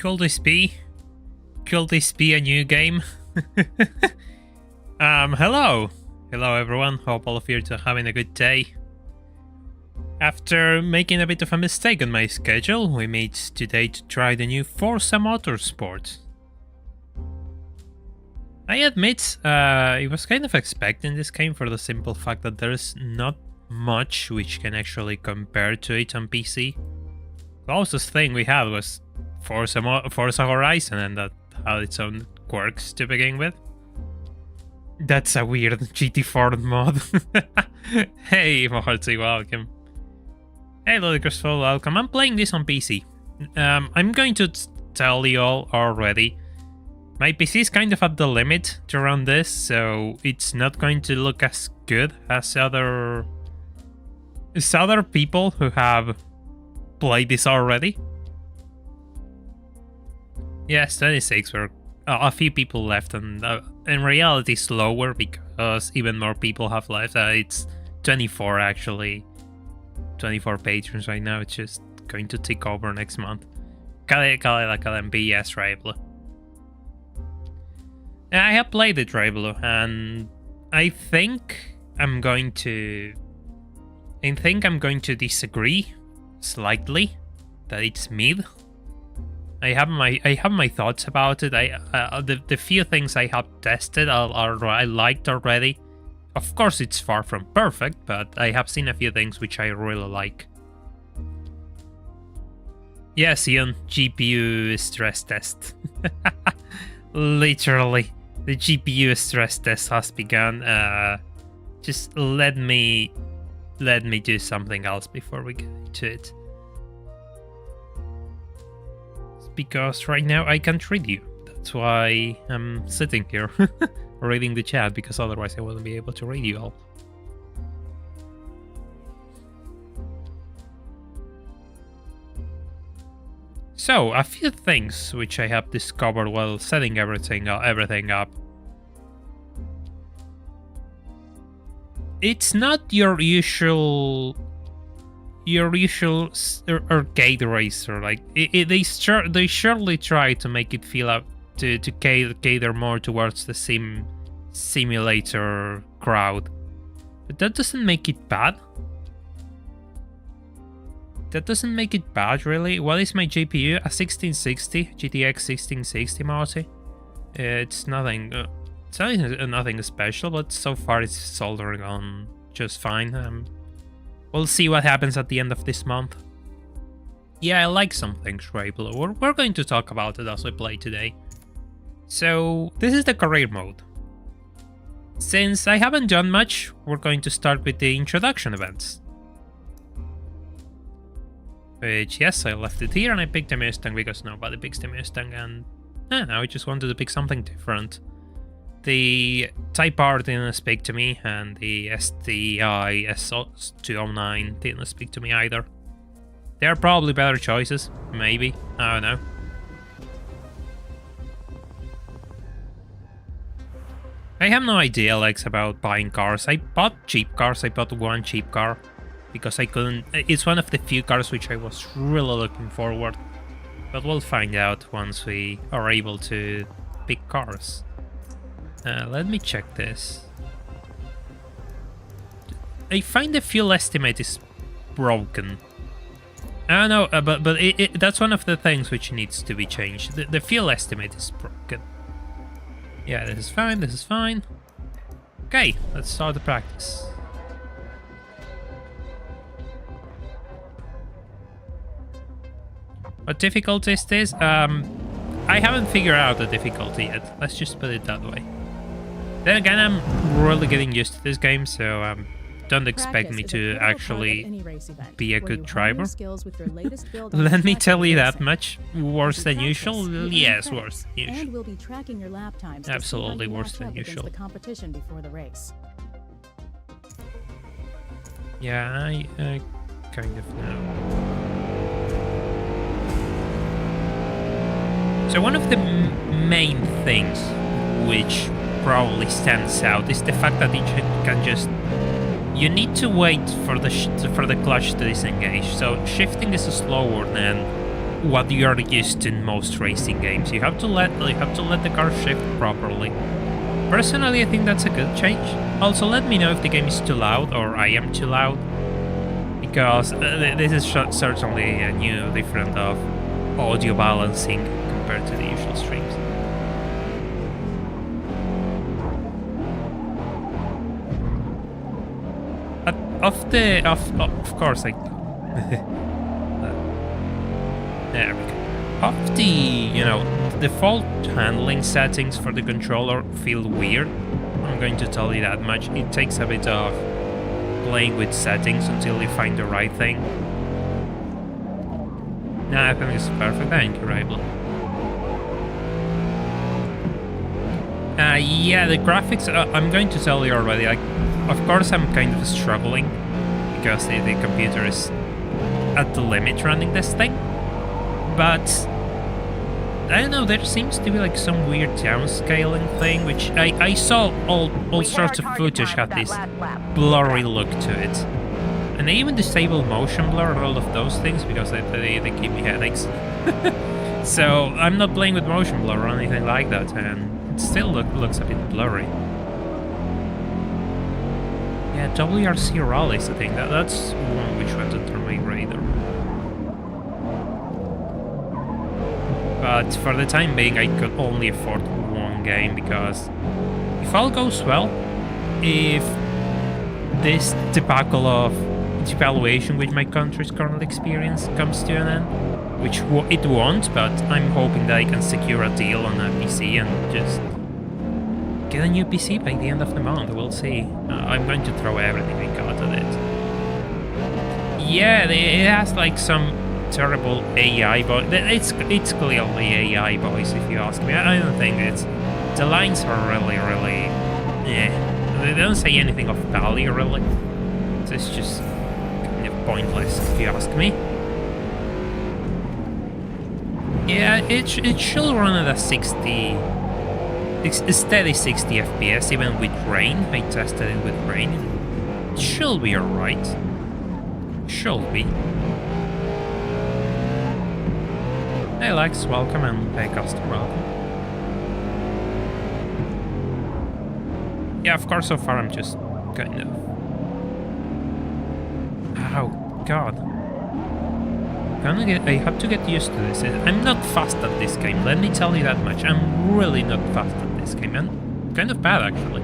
Could this be? Could this be a new game? Hello. Hello everyone, hope all of you are having a good day. After making a bit of a mistake on my schedule, we meet today to try the new Forza Motorsport. I admit, I was kind of expecting this game for the simple fact that there's not much which can actually compare to it on PC. The closest thing we had was Forza Horizon, and that had its own quirks to begin with. That's a weird GT4 mod. Hey, Mohalty, welcome. Hey, Ludicrous, welcome. I'm playing this on PC. I'm going to tell you all already. My PC is kind of at the limit to run this, so it's not going to look as good as other people who have played this already. Yes, 26 were a few people left, and in reality slower because even more people have left. It's 24 actually. 24 patrons right now. It's just going to tick over next month. Yes, right, Blue. I have played it, right, Blue, and I think I'm going to disagree slightly that it's mid. I have my thoughts about it. The few things I have tested I liked already. Of course, it's far from perfect, but I have seen a few things which I really like. Yes, Ian, GPU stress test. Literally, the GPU stress test has begun. Just let me do something else before we get into it. It's because right now I can't read you. That's why I'm sitting here. Reading the chat, because otherwise I wouldn't be able to read you all. So, a few things which I have discovered while setting everything up. It's not your usual arcade racer. Like they surely try to make it feel up to cater more towards the simulator crowd, but that doesn't make it bad. That doesn't make it bad, really. What is my GPU? A 1660 GTX 1660, Marty. It's nothing. It's nothing special, but so far it's soldering on just fine. We'll see what happens at the end of this month. Yeah, I like some things, right? We're going to talk about it as we play today. So, this is the career mode. Since I haven't done much, we're going to start with the introduction events. Which, yes, I left it here and I picked a Mustang because nobody picks the Mustang, and now I just wanted to pick something different. The Type R didn't speak to me, and the STI S209 didn't speak to me either. They're probably better choices, maybe, I don't know. I have no idea, Lex, about buying cars. I bought cheap cars. I bought one cheap car because I couldn't. It's one of the few cars which I was really looking forward. But we'll find out once we are able to pick cars. Let me check this. I find the fuel estimate is broken. I don't know, but that's one of the things which needs to be changed. The fuel estimate is broken. Yeah, this is fine, this is fine. Okay, let's start the practice. What difficulty is this? I haven't figured out the difficulty yet. Let's just put it that way. Then again, I'm really getting used to this game, so don't expect me to actually be a good driver. Let me tell you that much. Worse than usual? Yes, worse than usual. And we'll be tracking your lap times. Absolutely worse than usual. The competition before the race. Yeah, I kind of know. So one of the main things which probably stands out is the fact that it can just... You need to wait for the clutch to disengage. So shifting is slower than what you're used to in most racing games. You have to let the car shift properly. Personally, I think that's a good change. Also, let me know if the game is too loud or I am too loud, because this is certainly a new, different of audio balancing compared to the usual streams. But of course, like there we go. Of the default handling settings for the controller feel weird. I'm going to tell you that much. It takes a bit of playing with settings until you find the right thing. Nah, I think it's perfect. Thank you, Rabel. Yeah, the graphics, I'm going to tell you already, like, of course I'm kind of struggling because the computer is at the limit running this thing, but I don't know, there seems to be like some weird downscaling thing, which I saw all sorts of footage had this blurry look to it. And I even disable motion blur and all of those things because they give me headaches. So I'm not playing with motion blur or anything like that, and it still looks a bit blurry. Yeah, WRC rallies, I think that's one which went under my radar. But for the time being, I could only afford one game, because if all goes well, if this debacle of devaluation which my country's currently experiencing comes to an end, which it won't, but I'm hoping that I can secure a deal on a PC and just get a new PC by the end of the month. We'll see. I'm going to throw everything I got at it. Yeah, it has like some terrible AI voice. It's clearly AI voice, if you ask me. I don't think it's... The lines are really, yeah. They don't say anything of value, really. It's just kind of pointless, if you ask me. Yeah, it should run at a 60... a steady 60 FPS, even with rain. I tested it with rain. It should be alright. Should be. Hey Lex, welcome, and hey Custer, welcome. Yeah, of course, so far I'm just kind of... Oh, God. I have to get used to this. I'm not fast at this game, let me tell you that much. I'm really not fast at this game, and kind of bad, actually.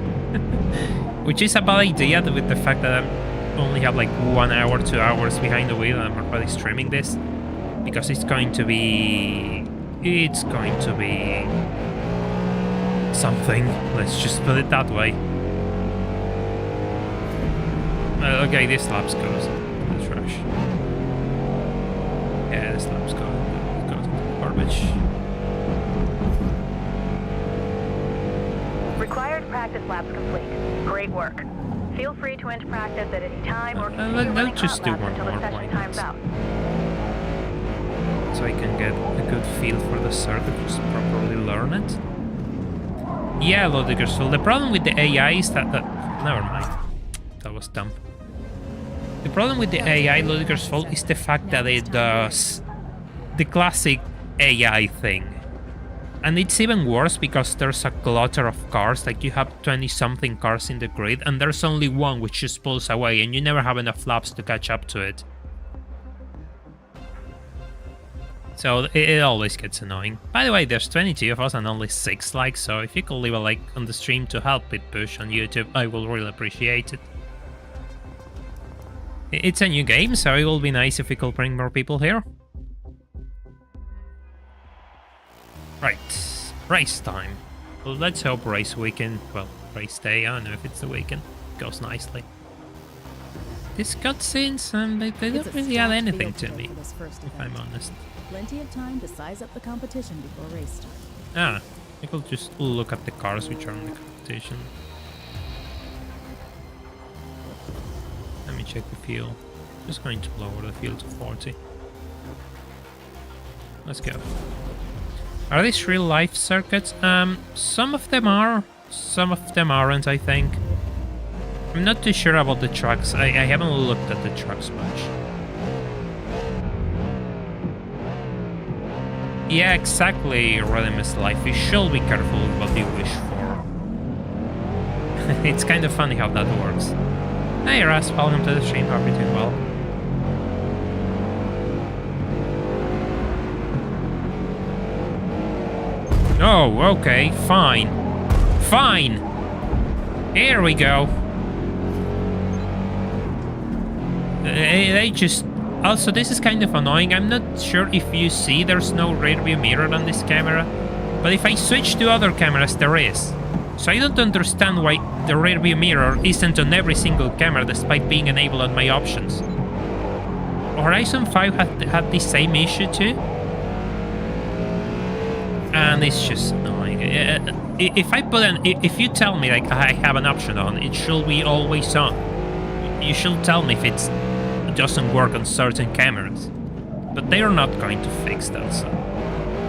Which is a bad idea with the fact that I only have like 1 hour, 2 hours behind the wheel, and I'm already streaming this. Because it's going to be something, let's just put it that way. Okay, this lap's goes in the trash. Yeah, this lap's goes in the garbage. Required practice laps complete. Great work. Feel free to end practice at any time or continue running just do hot laps one until the more session time's out. So I can get a good feel for the circuit, just properly learn it. Yeah, Ludicrous. So the problem with the AI is that... Never mind. That was dumb. The problem with the AI, Ludicrous Fault, is the fact that it does the classic AI thing. And it's even worse because there's a clutter of cars, like you have 20-something cars in the grid, and there's only one which just pulls away, and you never have enough laps to catch up to it. So it always gets annoying. By the way, there's 22 of us and only 6 likes, so if you could leave a like on the stream to help it push on YouTube, I will really appreciate it. It's a new game, so it will be nice if we could bring more people here. Right, race time. Well, let's hope race weekend, well, race day, I don't know if it's the weekend, goes nicely. These cutscenes, they don't really add anything to me, if I'm honest. Plenty of time to size up the competition before race start. Ah, I could just look at the cars which are in the competition. Let me check the fuel. Just going to lower the fuel to 40. Let's go. Are these real life circuits? Some of them are, some of them aren't, I think. I'm not too sure about the trucks. I haven't looked at the trucks much. Yeah, exactly, Rodimus Life. You should be careful with what you wish for. It's kind of funny how that works. Hey Ras, welcome to the stream, hope you're doing well. Oh, okay, fine. Fine! Here we go. They just... Also, this is kind of annoying. I'm not sure if you see there's no rear view mirror on this camera. But if I switch to other cameras, there is. So I don't understand why the rear view mirror isn't on every single camera despite being enabled on my options. Horizon 5 had the same issue too. And it's just annoying. If you tell me like I have an option on, it should be always on. You should tell me if it doesn't work on certain cameras. But they are not going to fix that, so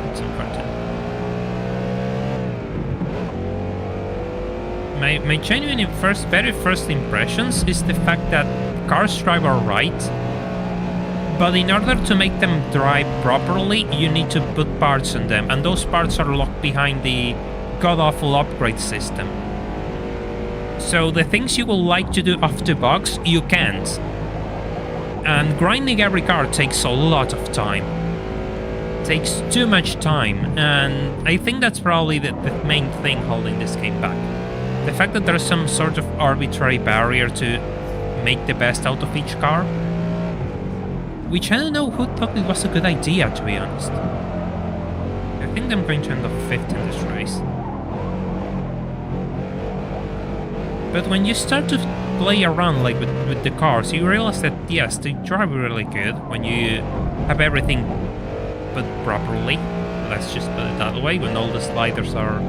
it's unfortunate. My genuine very first impressions is the fact that cars drive alright. But in order to make them drive properly, you need to put parts on them, and those parts are locked behind the god-awful upgrade system. So the things you would like to do off the box, you can't. And grinding every car takes a lot of time. It takes too much time, and I think that's probably the main thing holding this game back. The fact that there's some sort of arbitrary barrier to make the best out of each car. Which I don't know who thought it was a good idea, to be honest. I think I'm going to end up 5th in this race. But when you start to play around like with the cars, you realize that yes, they drive really good when you have everything put properly. Let's just put it that way, when all the sliders are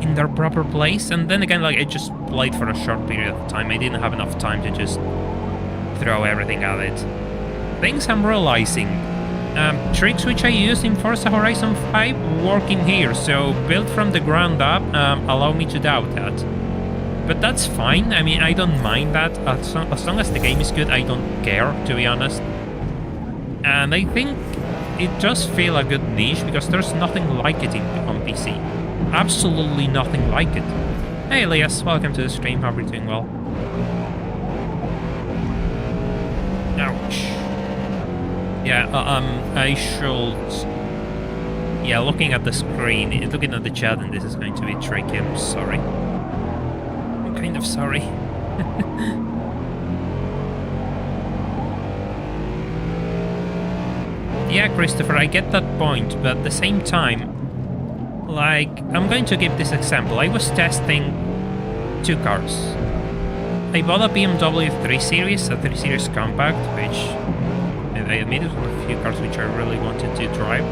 in their proper place. And then again, like I just played for a short period of time. I didn't have enough time to just throw everything at it. Things I'm realizing. Tricks which I used in Forza Horizon 5 work in here, so built from the ground up allow me to doubt that. But that's fine, I mean I don't mind that, as long as the game is good I don't care, to be honest. And I think it does feel a good niche because there's nothing like it on PC. Absolutely nothing like it. Hey Elias, welcome to the stream, hope you're doing well. Ouch. Yeah, I should... Yeah, looking at the screen, looking at the chat, and this is going to be tricky, I'm sorry. I'm kind of sorry. Yeah, Christopher, I get that point, but at the same time, like, I'm going to give this example. I was testing 2 cars. I bought a BMW 3 Series, a 3 Series compact, which I admit it were a few cars which I really wanted to drive.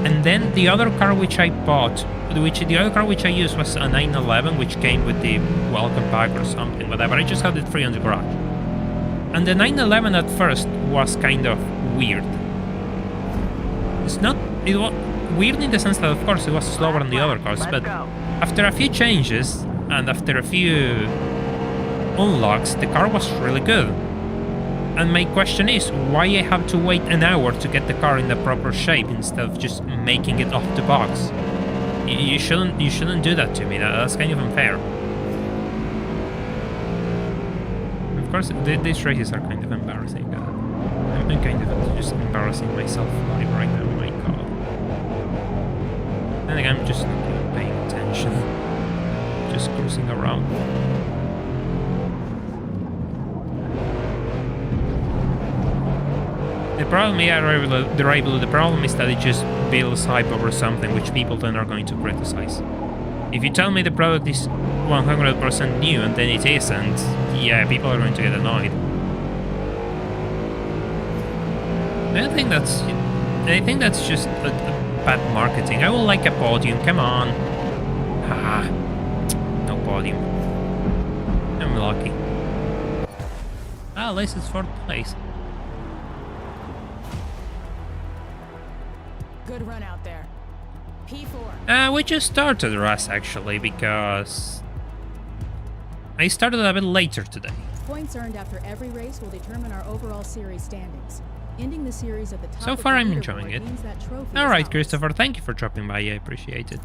And then the other car which I bought, the other car which I used was a 911, which came with the welcome pack or something, whatever. I just had it free on the garage. And the 911 at first was kind of weird. It was weird in the sense that, of course, it was slower than the other cars, but after a few changes and after a few unlocks, the car was really good. And my question is, why I have to wait an hour to get the car in the proper shape instead of just making it off the box? You shouldn't do that to me. That's kind of unfair. Of course, these races are kind of embarrassing. I'm kind of just embarrassing myself live right now. My God. And again, I'm just not even paying attention. Just cruising around. The problem, the problem is that it just builds hype over something which people then are going to criticize. If you tell me the product is 100% new and then it isn't, yeah, people are going to get annoyed. I think that's just a bad marketing. I would like a podium, come on. Haha, no podium. I'm lucky. Ah, at least it's 4th place. Good run out there. P4. We just started Russ actually because I started a bit later today. Points earned after every race will determine our overall series standings. Ending the series at the top So of far, the I'm leaderboard enjoying it. means that trophy is Alright, ours. Christopher, thank you for dropping by. I appreciate it.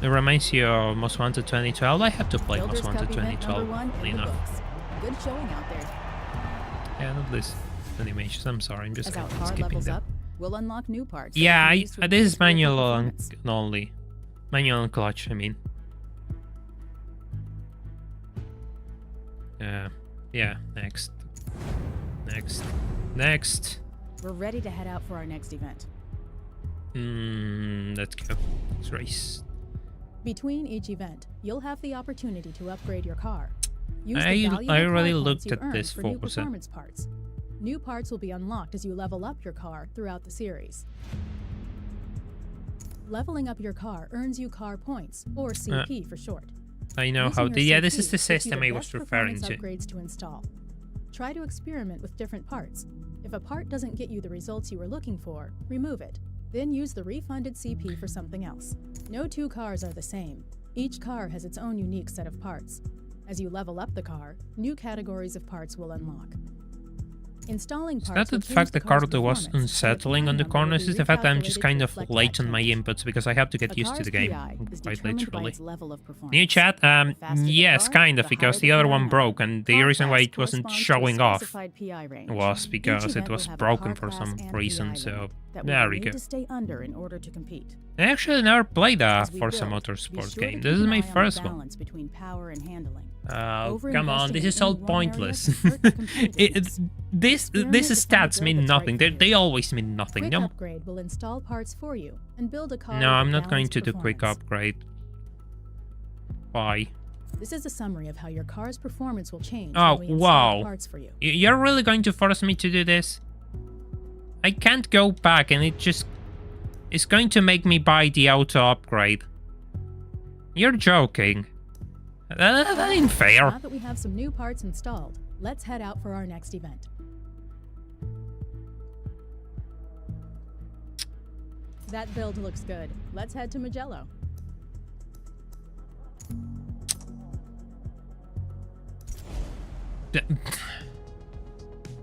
It reminds you of Most Wanted 2012. I had to play Builders Most Wanted Cup event 2012, number 1 funny in the enough. books. Good showing out there. Yeah, not this animations. I'm sorry, I'm just As our kinda car skipping levels them. up, we'll unlock new parts. that Yeah, we can use to this increase is vehicle manual performance. only. Manual and clutch, I mean. Yeah, next. Next. We're ready to head out for our next event. Let's go. Let's race. Between each event, you'll have the opportunity to upgrade your car. Use I the valuable already car points looked you at earn this for new Forza. performance parts. New parts will be unlocked as you level up your car throughout the series. Leveling up your car earns you car points, or CP for short. I know Using how your to. Yeah, this CP is the gives you system the I was best referring performance to. upgrades to install. Try to experiment with different parts. If a part doesn't get you the results you were looking for, remove it. Then use the refunded CP for something else. No two cars are the same. Each car has its own unique set of parts. As you level up the car, new categories of parts will unlock. Installing Is parts that will the change fact the car car's was performance, and the unsettling PI on the number will corners? be Is the fact that I'm just recalculated kind to of reflect late life on my change. inputs because I have to get A used to car's the game, PI is quite determined by literally. its level of performance. New chat? The faster the Yes, car, kind of, the because higher the other PI one number. broke, and the Car reason why class it wasn't corresponds to a showing off specified PI range. was Each because it event was will have a broken car for class some and reason, PI so limit that there we we need go. to stay under in order to compete. I actually never played a As we Forza build, be Motorsport sure to game. keep This is an my eye on the first one. balance between power and handling. Come on, Overinvesting this in is all any one area pointless. can hurt competitiveness. These Experiment to find stats a mean build that's right nothing. for you. They always mean nothing. Quick No, upgrade will install parts for you and build a car. no, with I'm a not going balanced to do quick performance. upgrade. Why? This is a summary of how your car's performance will change Oh, when we install wow. parts for you. You're really going to force me to do this? I can't go back, and it's going to make me buy the auto upgrade. You're joking. That ain't fair. Now that we have some new parts installed, let's head out for our next event. That build looks good. Let's head to Magello.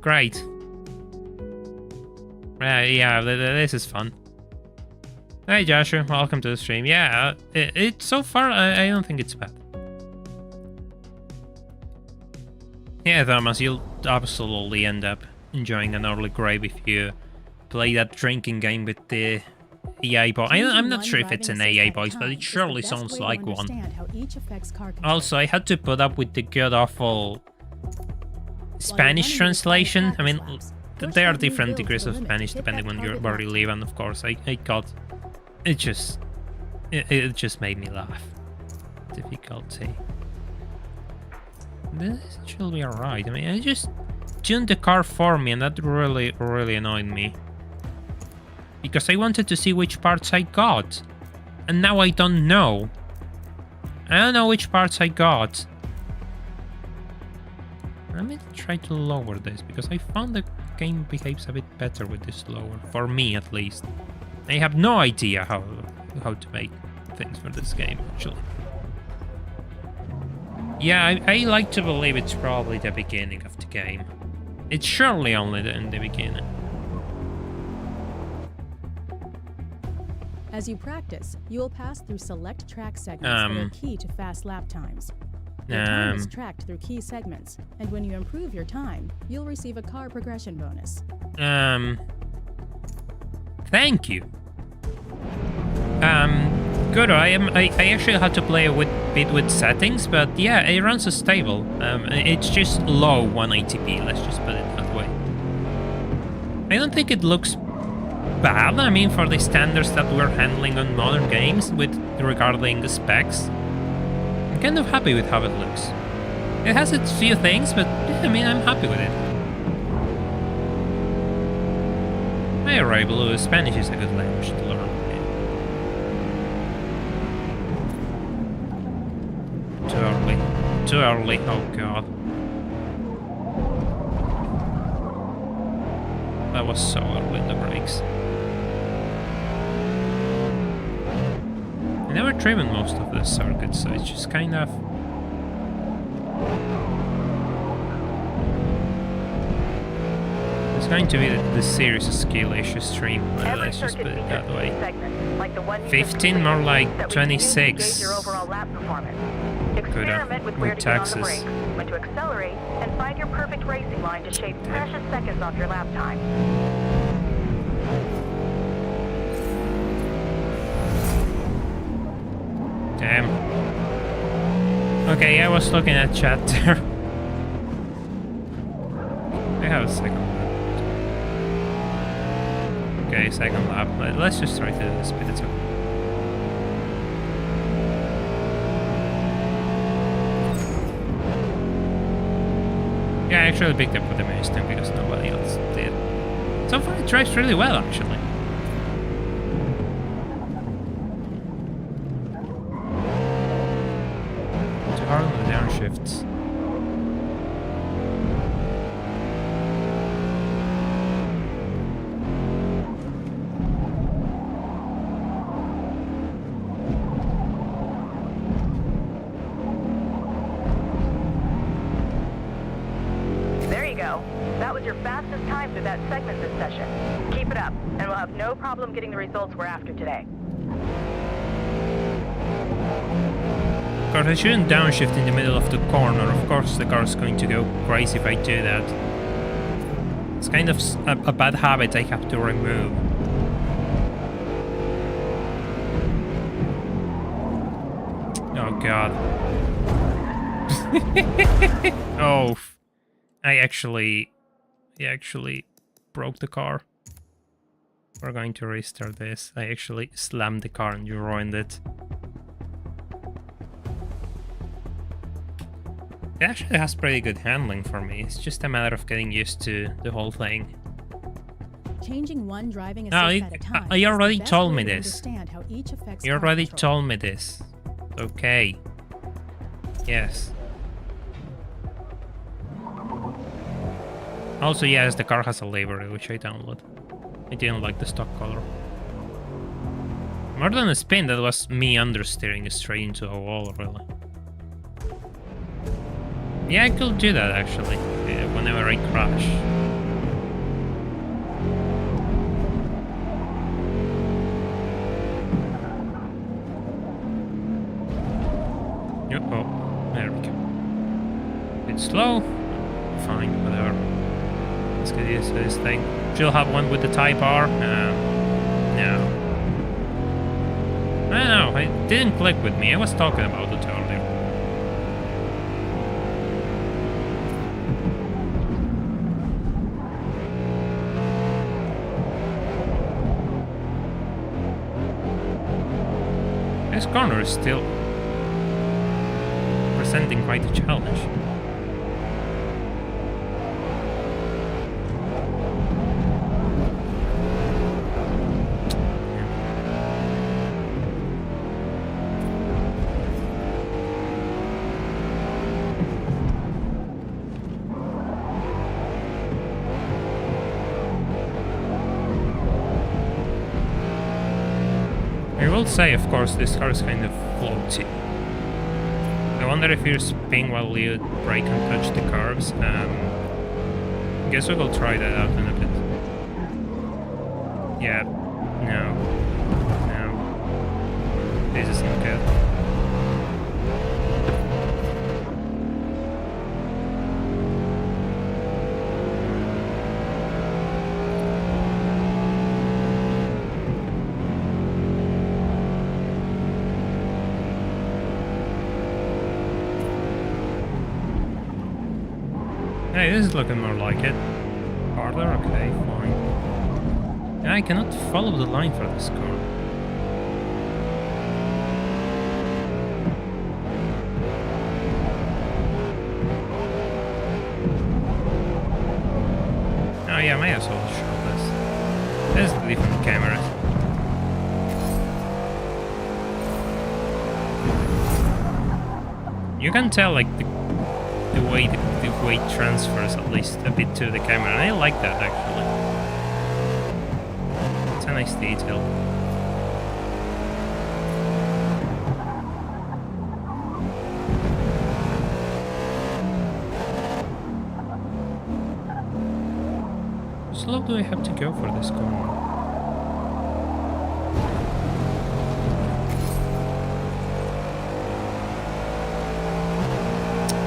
Great. Yeah, this is fun. Hey Joshua, welcome to the stream. Yeah, it so far I don't think it's bad. Yeah, Thomas, you'll absolutely end up enjoying an early grave if you play that drinking game with the EA boy. I'm not sure if it's an EA voice, but it surely sounds like one. Also, I had to put up with the god-awful Spanish translation. I mean, there are different degrees of Spanish depending on where you live, and of course, I got... It just made me laugh. Difficulty. This should be alright. I mean, I just tuned the car for me, and that really annoyed me. Because I wanted to see which parts I got. And now I don't know. I don't know which parts I got. Let me try to lower this, because I found the game behaves a bit better with this lower. For me, at least. I have no idea how to make things for this game, actually. Yeah, I like to believe it's probably the beginning of the game. It's surely only in the beginning. As you practice, you will pass through select track segments that are key to fast lap times. Your time is tracked through key segments, and when you improve your time, you'll receive a car progression bonus. Thank you. Good. I actually had to play a bit with settings, but yeah, it runs as stable. It's just low 180p. Let's just put it that way. I don't think it looks bad. I mean, for the standards that we're handling on modern games regarding the specs, I'm kind of happy with how it looks. It has its few things, but yeah, I mean, I'm happy with it. Hey, Blue, Spanish is a good language to learn. Too early. Too early. Oh god. That was so early in the brakes. I never driven most of the circuits, so it's just kind of... It's going to be the serious skill issue stream. Every Let's just circuit put it features that way. key segments, like the one you 15, just more like completed, that we can use to 26. gauge your overall lap performance. Experiment with where with to get on the taxes. brakes, when to accelerate, and find your perfect racing line to shave precious seconds off your lap time. Damn. Okay, I was looking at chat there. I have a second lap. Okay, second lap. Let's just try to do this bit. It's okay. Yeah, I actually picked up with the Mustang because nobody else did. So far it drives really well, actually. Too hard on the downshifts. That was your fastest time through that segment this session. Keep it up, and we'll have no problem getting the results we're after today. Of course, I shouldn't downshift in the middle of the corner. Of course, the car's going to go crazy if I do that. It's kind of a bad habit I have to remove. Oh, God. Oh. I actually broke the car. We're going to restart this. I actually slammed the car and you ruined it. It actually has pretty good handling for me. It's just a matter of getting used to the whole thing. Changing one driving No, assist at a time. you already is the best told way me to this. understand how each affects You car already control. told me this. Okay. Yes. Also, yes, the car has a livery, which I downloaded. I didn't like the stock color. More than a spin, that was me understeering straight into a wall, really. Yeah, I could do that, actually, whenever I crash. Oh, there we go. It's slow. Fine, whatever. Let's get used to this thing. She'll have one with the Type R. No. I don't know, it didn't click with me. I was talking about it earlier. This corner is still presenting quite a challenge. I will say, of course, this car is kind of floaty. I wonder if you spin while you brake and touch the curves. I guess we will try that out in a bit. Yeah. No. This isn't good. Hey, this is looking more like it. Harder? Okay, fine. And I cannot follow the line for this car. Oh yeah, may as well show this. There's the different cameras. You can tell, like, the way the weight transfers at least a bit to the camera, and I like that actually. It's a nice detail. slow do I have to go for this corner?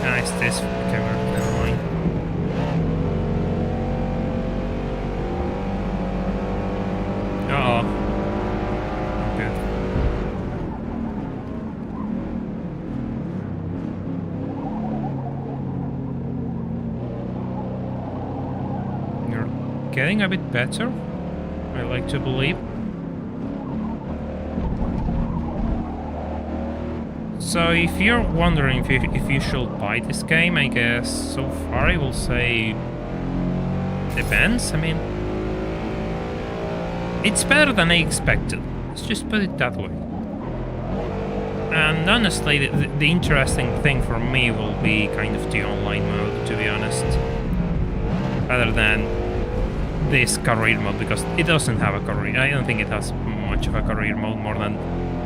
Nice, this camera. Never mind. Uh-oh. Good. You're getting a bit better, I like to believe. So if you're wondering if you should buy this game, I guess so far I will say depends. I mean, it's better than I expected. Let's just put it that way. And honestly, the interesting thing for me will be kind of the online mode, to be honest. Rather than this career mode, because it doesn't have a career. I don't think it has much of a career mode, more than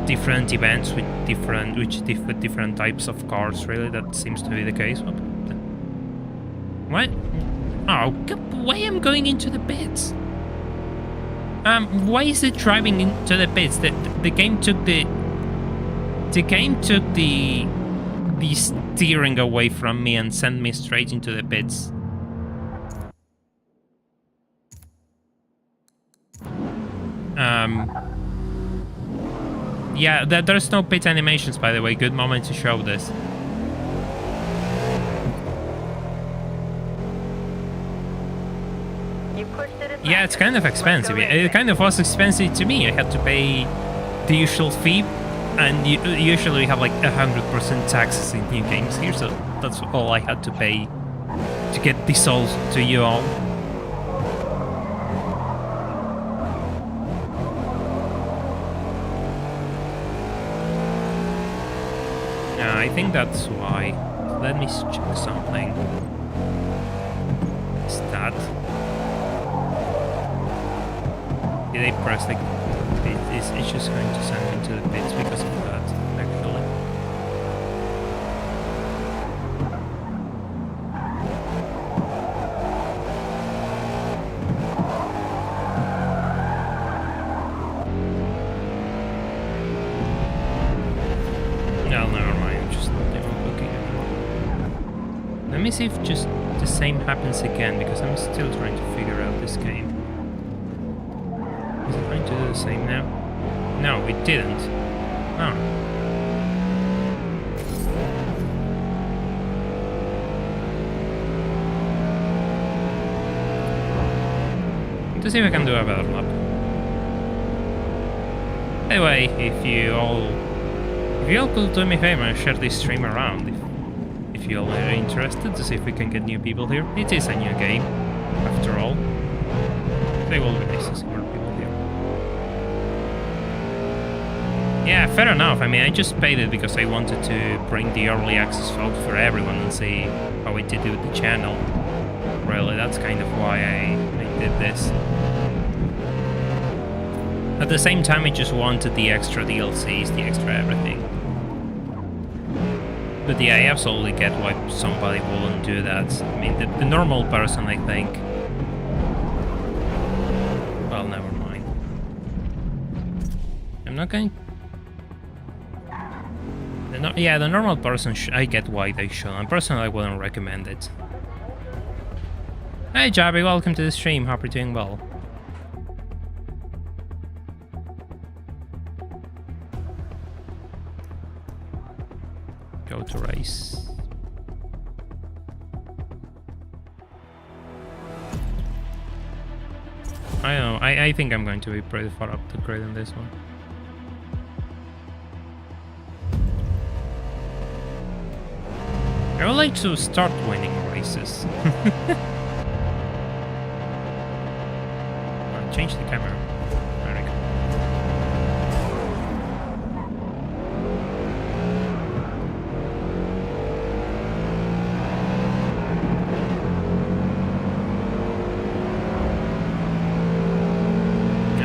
different events with different types of cars. Really, that seems to be the case. What? Oh, why am I going into the pits? Why is it driving into the pits? The game took the steering away from me and sent me straight into the pits. Yeah, there's no pit animations, by the way. Good moment to show this. You pushed it aside. Yeah, it's kind of expensive. It kind of was expensive to me. I had to pay the usual fee, and usually we have like 100% taxes in new games here, so that's all I had to pay to get this all to you all. I think that's why. Let me check something. Is that? Did I press like it's just going to send me to the pits because of that, actually. No, never mind. I'm just not even looking anymore. Let me see if just the same happens again, because I'm still trying to figure out this game. Is it going to do the same now? No, it didn't. Oh. To see if I can do a better lap. Anyway, if you all could do me a favor and share this stream around, if you all are interested, to see if we can get new people here. It is a new game, after all. They will be nice to see more people here. Yeah, fair enough. I mean, I just paid it because I wanted to bring the early access out for everyone and see how it did with the channel. Really, that's kind of why I did this. At the same time, I just wanted the extra DLCs, the extra everything. But yeah, I absolutely get why somebody wouldn't do that. I mean, the normal person, I think... Well, never mind. I'm not going... Yeah, the normal person, I get why they shouldn't. Personally, I wouldn't recommend it. Hey Jabby, welcome to the stream. Hope you're doing well. Go to race. I don't know, I think I'm going to be pretty far up the grid in this one. I would like to start winning races. Change the camera. There we go.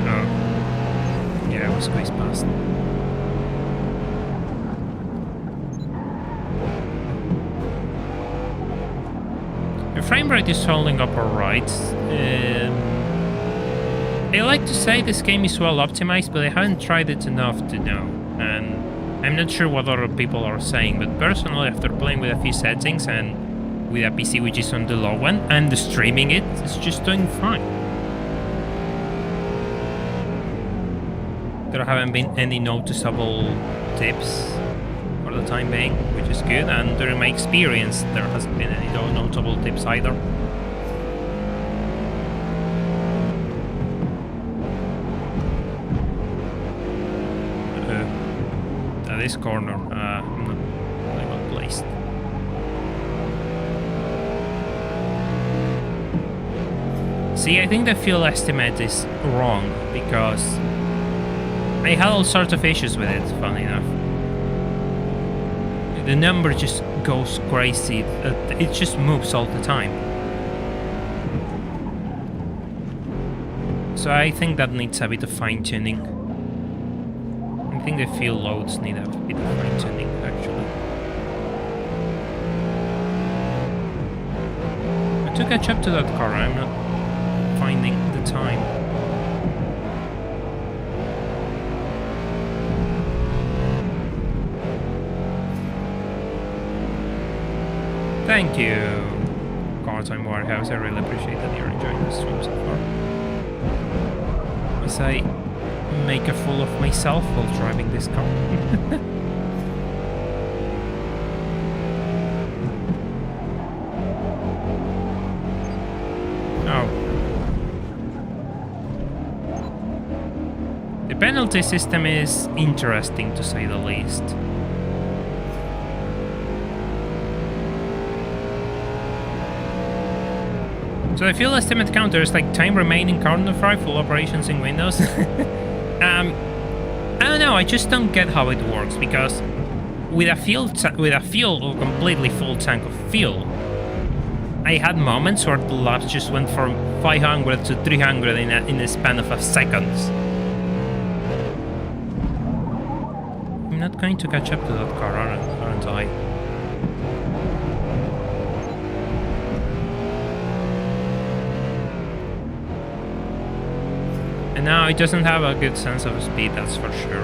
Oh. Yeah, we squeezed past. The frame rate is holding up alright. I like to say this game is well optimized, but I haven't tried it enough to know. And I'm not sure what other people are saying, but personally, after playing with a few settings and with a PC which is on the low one, and streaming it, it's just doing fine. There haven't been any noticeable dips for the time being, which is good, and during my experience, there hasn't been any notable dips either. This corner, I'm not really well placed. See, I think the fuel estimate is wrong because I had all sorts of issues with it, funny enough. The number just goes crazy, it just moves all the time. So I think that needs a bit of fine-tuning. I think the fuel loads need a bit of fine-tuning, actually. But to catch up to that car, I'm not finding the time. Thank you, Car-Time Warehouse. I really appreciate that you're enjoying the stream so far. As I make a fool of myself while driving this car. Oh. The penalty system is interesting, to say the least. So the fuel estimate counter is like time remaining counter fry, full operations in Windows. I don't know. I just don't get how it works because with a fuel or completely full tank of fuel, I had moments where the laps just went from 500 to 300 in a span of seconds. I'm not going to catch up to that car, aren't I? And now it doesn't have a good sense of speed, that's for sure.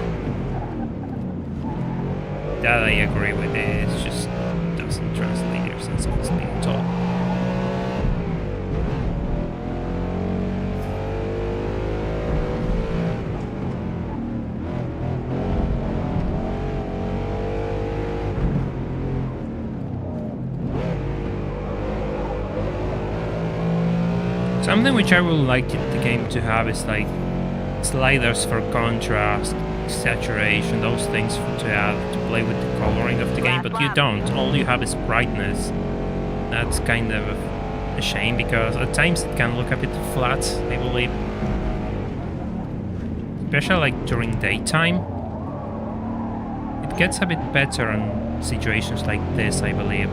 That I agree with it, it just doesn't translate your sense of speed at all. Something which I would like the game to have is like sliders for contrast, saturation, those things to add to play with the coloring of the game, but you don't. All you have is brightness. That's kind of a shame because at times it can look a bit flat, I believe. Especially like during daytime. It gets a bit better in situations like this, I believe.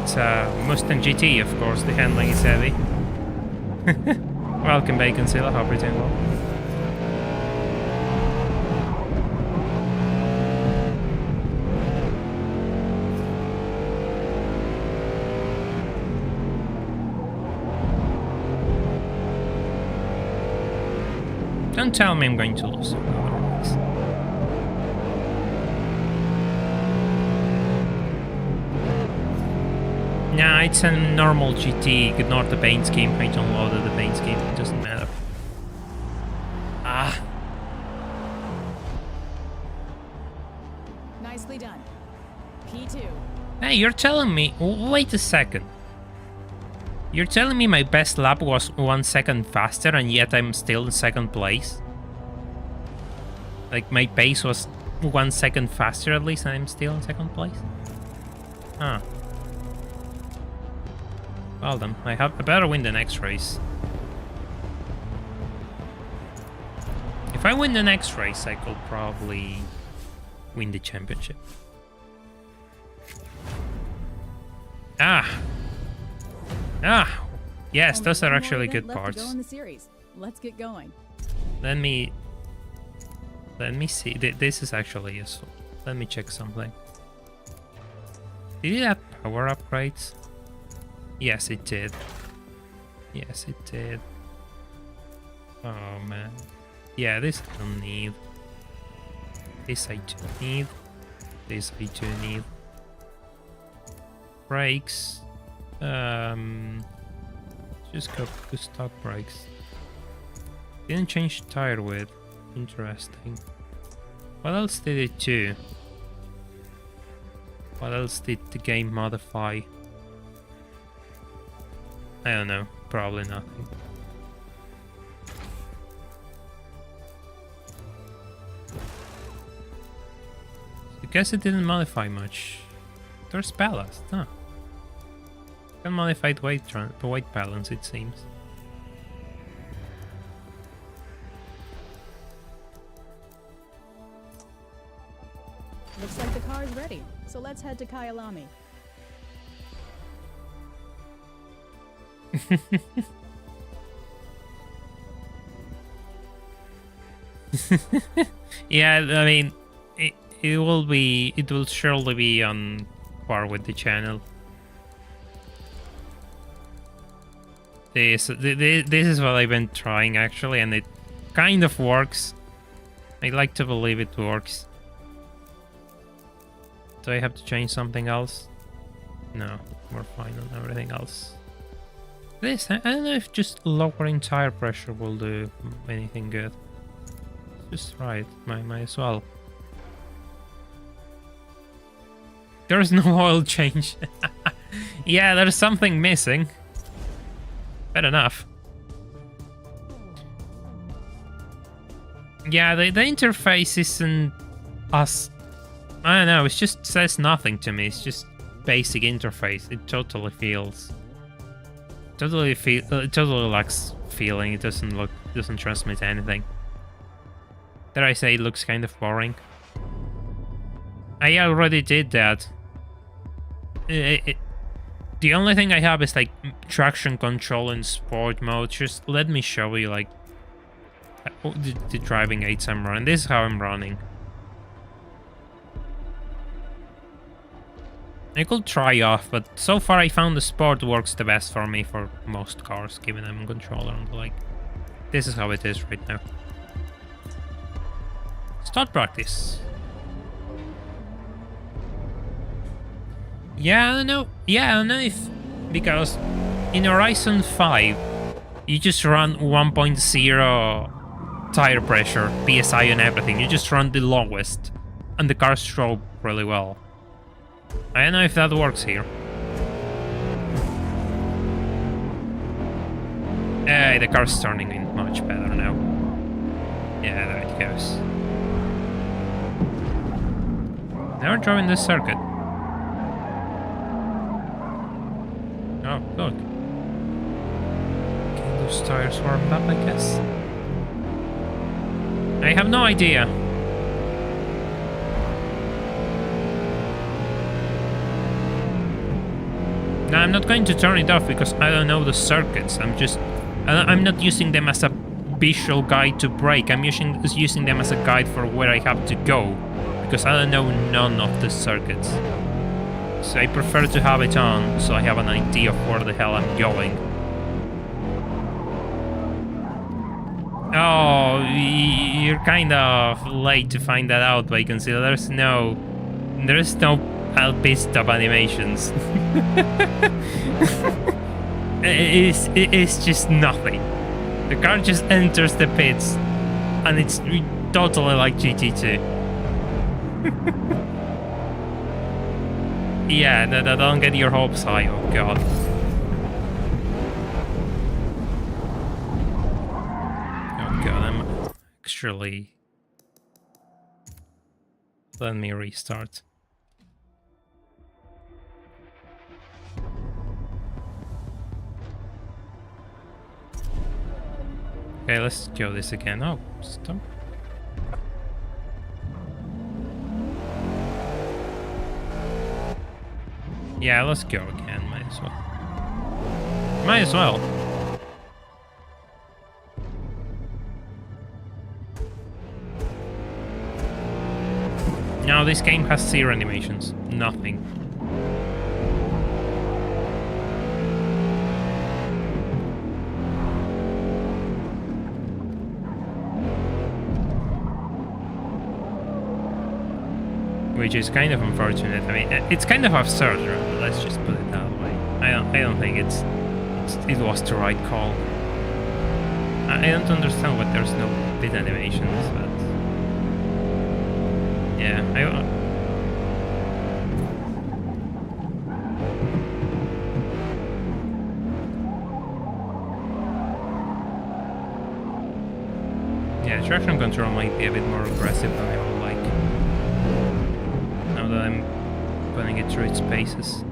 It's a Mustang GT, of course. The handling is heavy. Welcome, Baconcilla. Hope you're doing well. Don't tell me I'm going to lose otherwise. Nah, it's a normal GT. Ignore the paint scheme. I downloaded the paint scheme. It doesn't matter. Ah. Nicely done. P2. Hey, you're telling me... Wait a second. You're telling me my best lap was 1 second faster and yet I'm still in second place? Like, my pace was 1 second faster at least and I'm still in second place? Huh. Well then, I better win the next race. If I win the next race, I could probably win the championship. Ah! Ah! Yes, those are actually good parts. Let's get going. Let me see. This is actually useful. Let me check something. Did it have power upgrades? Yes, it did. Yes, it did. Oh man. Yeah, this I don't need. This I do need. This I do need. Brakes. Just go to stock brakes. Didn't change tire width. Interesting. What else did it do? What else did the game modify? I don't know. Probably nothing. I guess it didn't modify much. There's ballast, huh? Can modify weight balance, it seems. Looks like the car is ready, so let's head to Kyalami. Yeah, I mean, it will surely be on par with the channel. This is what I've been trying actually, and it kind of works. I like to believe it works. Do I have to change something else? No, we're fine on everything else. This, I don't know if just lowering tire pressure will do anything good. Just try it, might as well. There's no oil change. Yeah, there's something missing. Fair enough. Yeah, the interface isn't us. I don't know, it just says nothing to me. It's just basic interface. It totally feels... it totally lacks feeling. It doesn't transmit anything. Dare I say it looks kind of boring? I already did that. The only thing I have is like traction control in sport mode. Just let me show you like the driving aids I'm running. This is how I'm running. I could try off, but so far I found the sport works the best for me for most cars, given I'm a controller and like this is how it is right now. Start practice. Yeah, I don't know. Yeah, I don't know if... Because in Horizon 5, you just run 1.0 tire pressure, PSI and everything. You just run the lowest. And the cars drove really well. I don't know if that works here. The car's turning in much better now. Yeah, there it goes. Never driving this circuit. Oh, look. Can those tires warmed up, I guess? I have no idea. Now, I'm not going to turn it off because I don't know the circuits. I'm not using them as a visual guide to brake. I'm using them as a guide for where I have to go. Because I don't know none of the circuits. So I prefer to have it on, so I have an idea of where the hell I'm going. Oh, you're kind of late to find that out, but I can see there's no pit stop animations. It's just nothing. The car just enters the pits, and it's totally like GT2. Yeah, don't get your hopes high, oh god. Oh god, I'm actually... Let me restart. Okay, let's go this again. Oh, stop. Yeah, let's go again. Might as well. Now this game has 0 animations. Nothing. Which is kind of unfortunate. I mean, it's kind of absurd, right? Let's just put it that way. I don't think it was the right call. I don't understand why there's no bit animations, but yeah, yeah, traction control might be a bit more aggressive than I would like. Now that I'm putting it through its paces.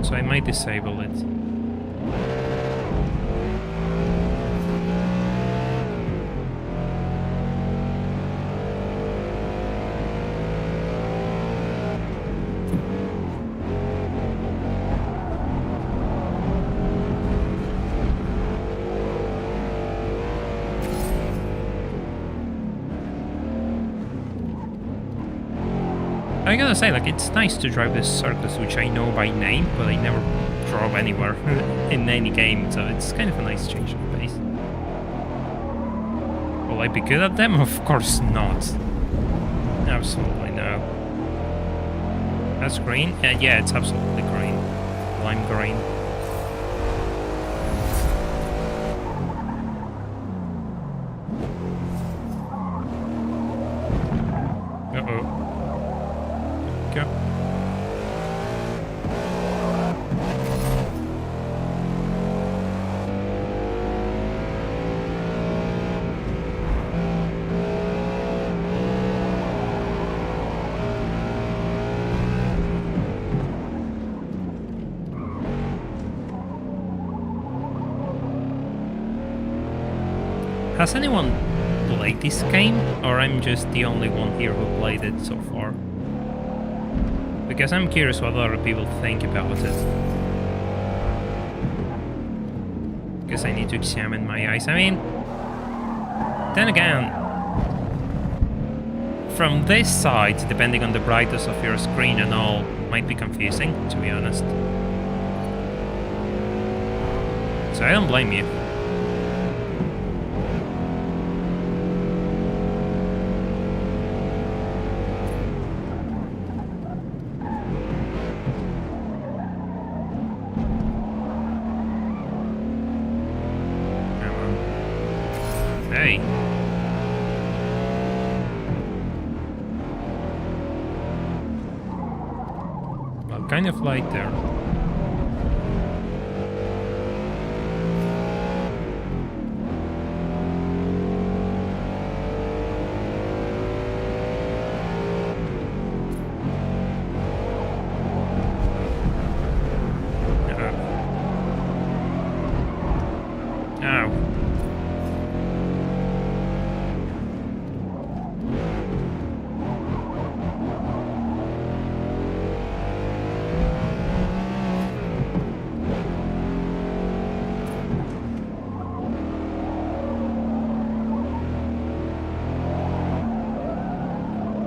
So I might disable it. I gotta say, like, it's nice to drive this circus, which I know by name, but I never drove anywhere in any game, so it's kind of a nice change of pace. Will I be good at them? Of course not. Absolutely no. That's green? Yeah, it's absolutely green. Lime green. Uh-oh. Go. Has anyone played this game, or I'm just the only one here who played it so far? Because I'm curious what other people think about it. Because I need to examine my eyes. I mean, then again, from this side, depending on the brightness of your screen and all, might be confusing, to be honest. So I don't blame you. Hey. Well, kind of light there. Ow.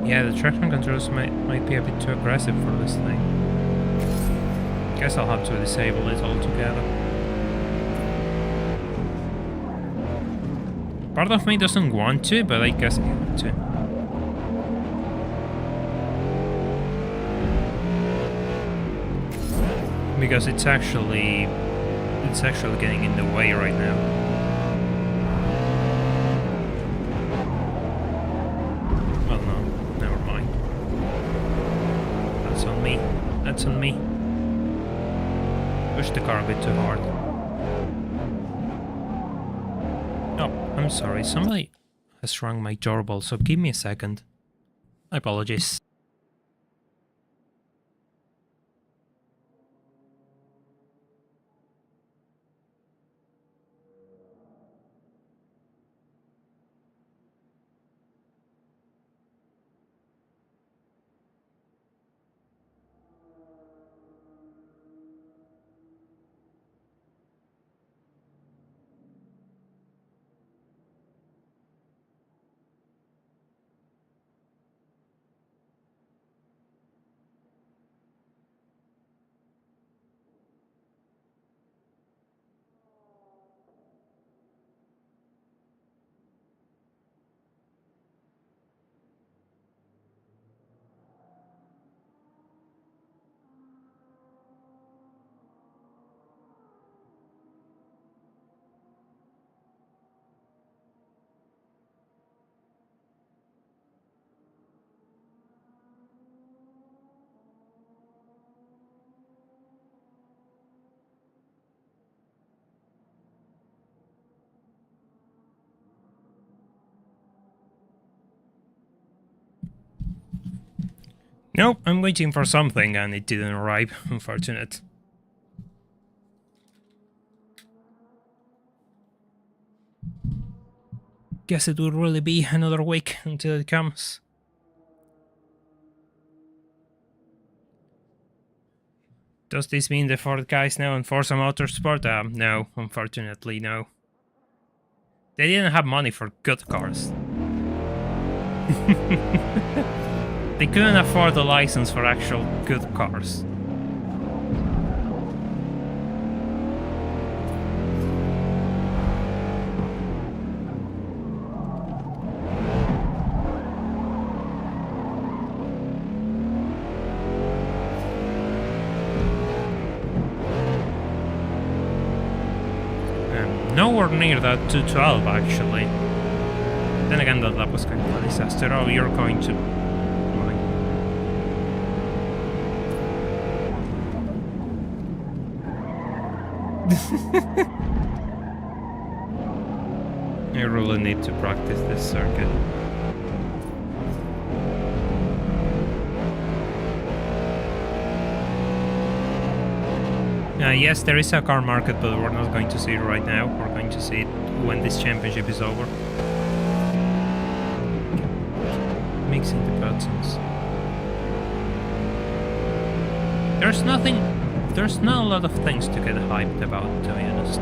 Yeah, the traction controls might be a bit too aggressive for this thing. Guess I'll have to disable it altogether. Part of me doesn't want to, but I guess I have to. Because it's actually getting in the way right now. That's on me. Push the car a bit too hard. Oh, I'm sorry. Somebody has rung my doorbell, so give me a second. I apologize. Nope, I'm waiting for something and it didn't arrive, unfortunate. Guess it will really be another week until it comes. Does this mean the Ford guys now on Forza Motorsport? No, unfortunately, no. They didn't have money for good cars. They couldn't afford a license for actual good cars. Nowhere near that 212 actually. Then again, that was kind of a disaster. Oh, you're going to... I really need to practice this circuit. Yes, there is a car market, but we're not going to see it right now. We're going to see it when this championship is over. Mixing the buttons. There's not a lot of things to get hyped about, to be honest.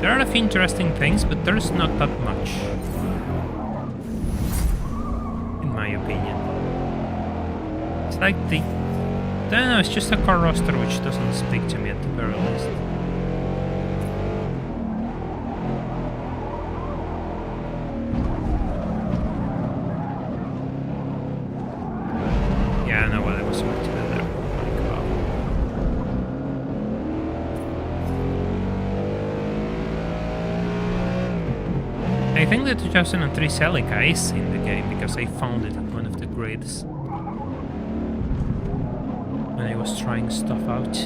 There are a few interesting things, but there's not that much. In my opinion. It's like the... I don't know, it's just a car roster which doesn't speak to me at the very least. Yeah, I know what I was going to do there. I think the 2003 Celica is in the game because I found it at one of the grids. When I was trying stuff out.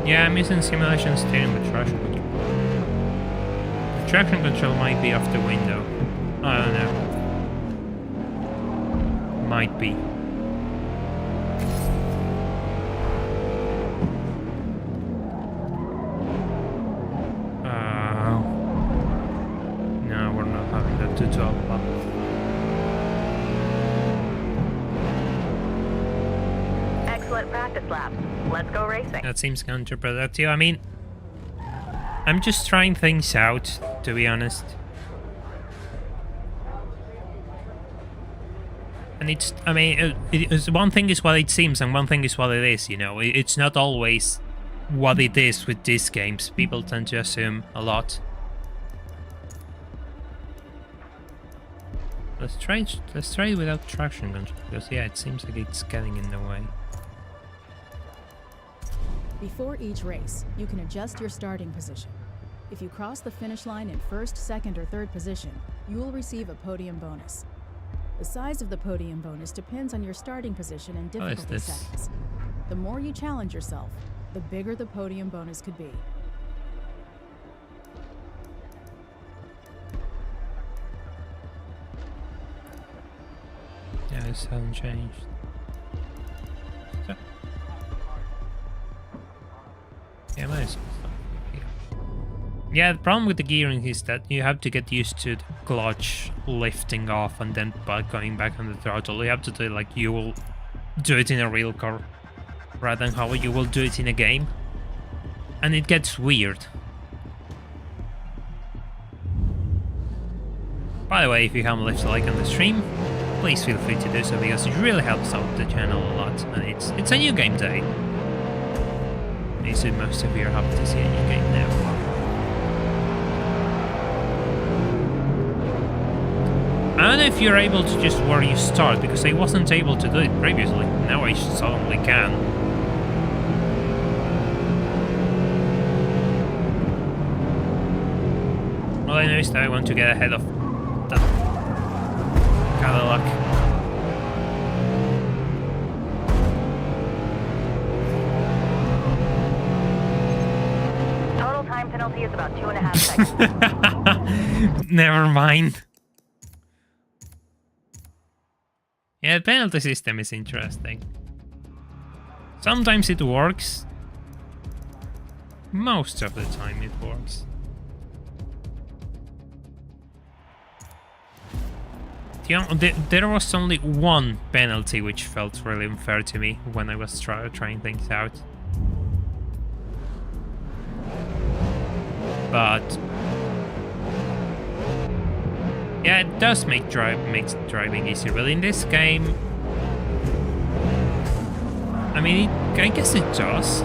Yeah, I'm using simulation steering with traction control. The traction control might be off the window. I don't know. Might be. No, we're not having that 212 button. Excellent practice laps. Let's go racing. That seems counterproductive. I mean, I'm just trying things out, to be honest. And it's, I mean, one thing is what it seems and one thing is what it is, you know. It's not always what it is with these games. People tend to assume a lot. Let's try it without traction control, because yeah, it seems like it's getting in the way. Before each race, you can adjust your starting position. If you cross the finish line in first, second, or third position, you will receive a podium bonus. The size of the podium bonus depends on your starting position and difficulty settings. The more you challenge yourself, the bigger the podium bonus could be. Yeah, this hasn't changed. So, yeah, might as well stop here. Yeah, the problem with the gearing is that you have to get used to the clutch lifting off and then going back on the throttle. You have to do it like you will do it in a real car, rather than how you will do it in a game. And it gets weird. By the way, if you haven't left a like on the stream, please feel free to do so, because it really helps out the channel a lot, and it's a new game day. I assume most of you are happy to see a new game now. I don't know if you're able to just where you start, because I wasn't able to do it previously. Now I suddenly can. All I know is that I want to get ahead of that Cadillac. Total time penalty is about 2.5 seconds. Never mind. Yeah, the penalty system is interesting. Sometimes it works. Most of the time it works. There was only one penalty which felt really unfair to me when I was trying things out. But yeah, it does makes driving easier. But in this game, I mean, I guess it does.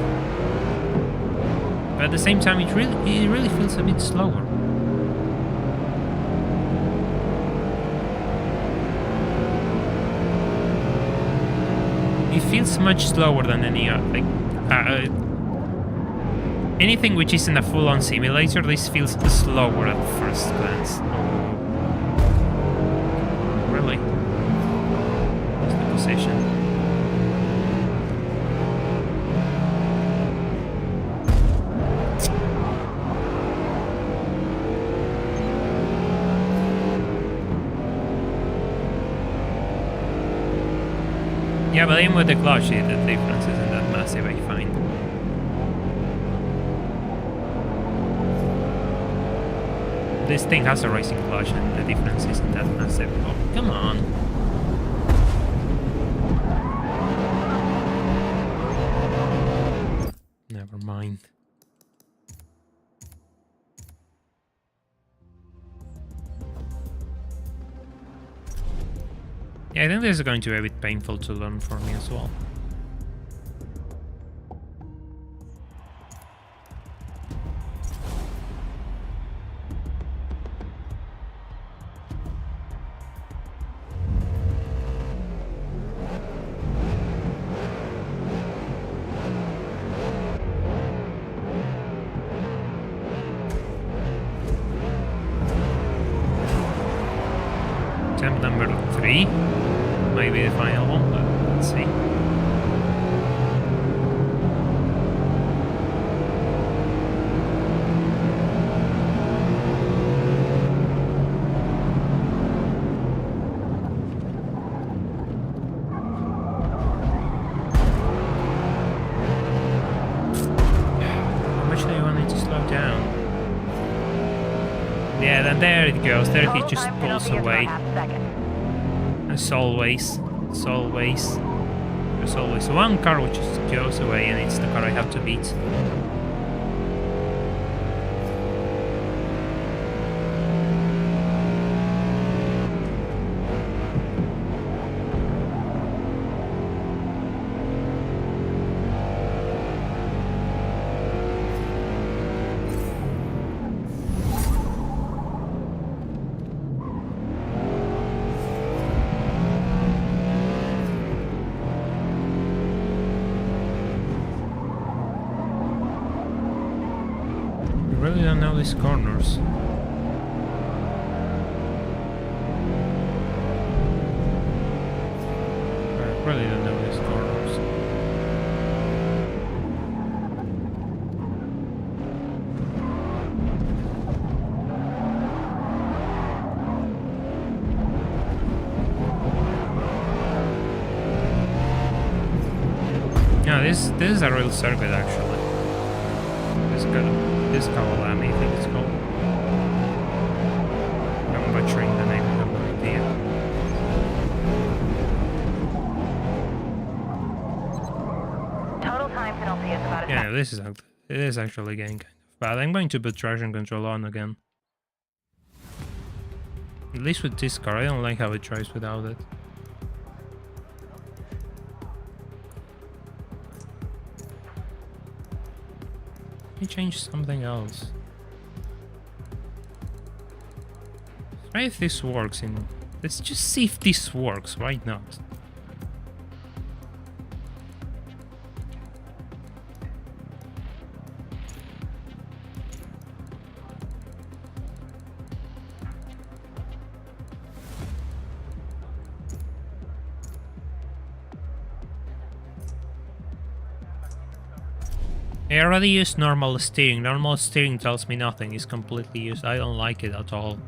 But at the same time, it really feels a bit slower. It feels much slower than any anything which isn't a full-on simulator. This feels slower at first glance. Really? What's the position? Yeah, but even with the clutch, the difference isn't that massive, I find. This thing has a racing clutch and the difference isn't that massive. Oh, come on. Never mind. Yeah, I think this is going to be a bit painful to learn for me as well. Attempt number 3. Maybe the final one, but let's see. How much do you want it to slow down? Yeah, then there it goes. There he just pulls away. As always, there's always one car which just goes away, and it's the car I have to beat. I really don't know these corners. I really don't know these corners. Yeah, this is a real circuit actually. This Kawalami, I think it's called. I'm butchering the name, I have no idea. Total time penalty is about a Yeah, second. it is actually getting kind of bad. I'm going to put traction control on again. At least with this car, I don't like how it drives without it. Let me change something else. Try if this works in... Let's just see if this works, why not? I already used normal steering. Normal steering tells me nothing. It's completely used. I don't like it at all.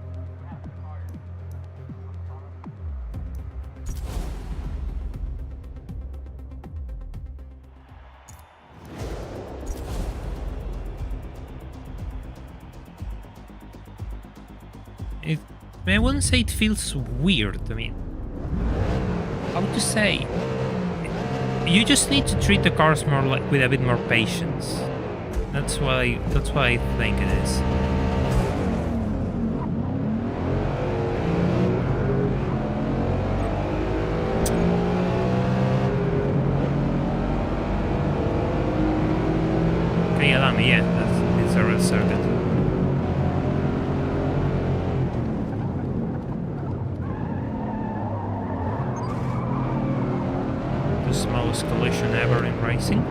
I wouldn't say it feels weird. I mean, how to say? You just need to treat the cars more like with a bit more patience. That's what I think it is. Okay, allow me. Yeah, it's a real circuit. The smallest collision ever in racing.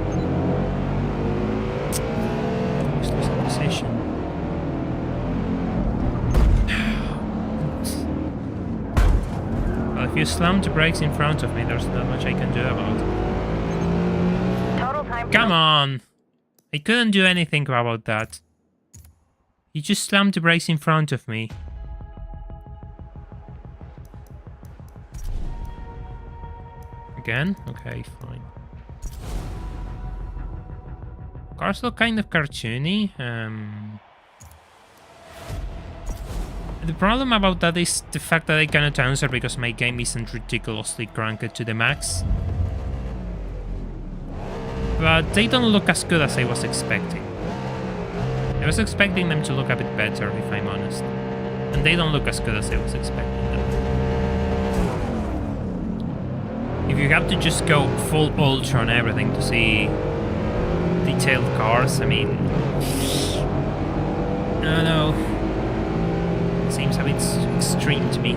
Always losing position. Well, if you slam the brakes in front of me, there's not much I can do about it. Total time. Come on! I couldn't do anything about that. You just slammed the brakes in front of me. Again? Okay, fine. Cars look kind of cartoony. The problem about that is the fact that I cannot answer because my game isn't ridiculously cranked to the max. But they don't look as good as I was expecting. I was expecting them to look a bit better, if I'm honest. And they don't look as good as I was expecting them. If you have to just go full ultra on everything to see detailed cars, I mean... I don't know. It seems a bit extreme to me.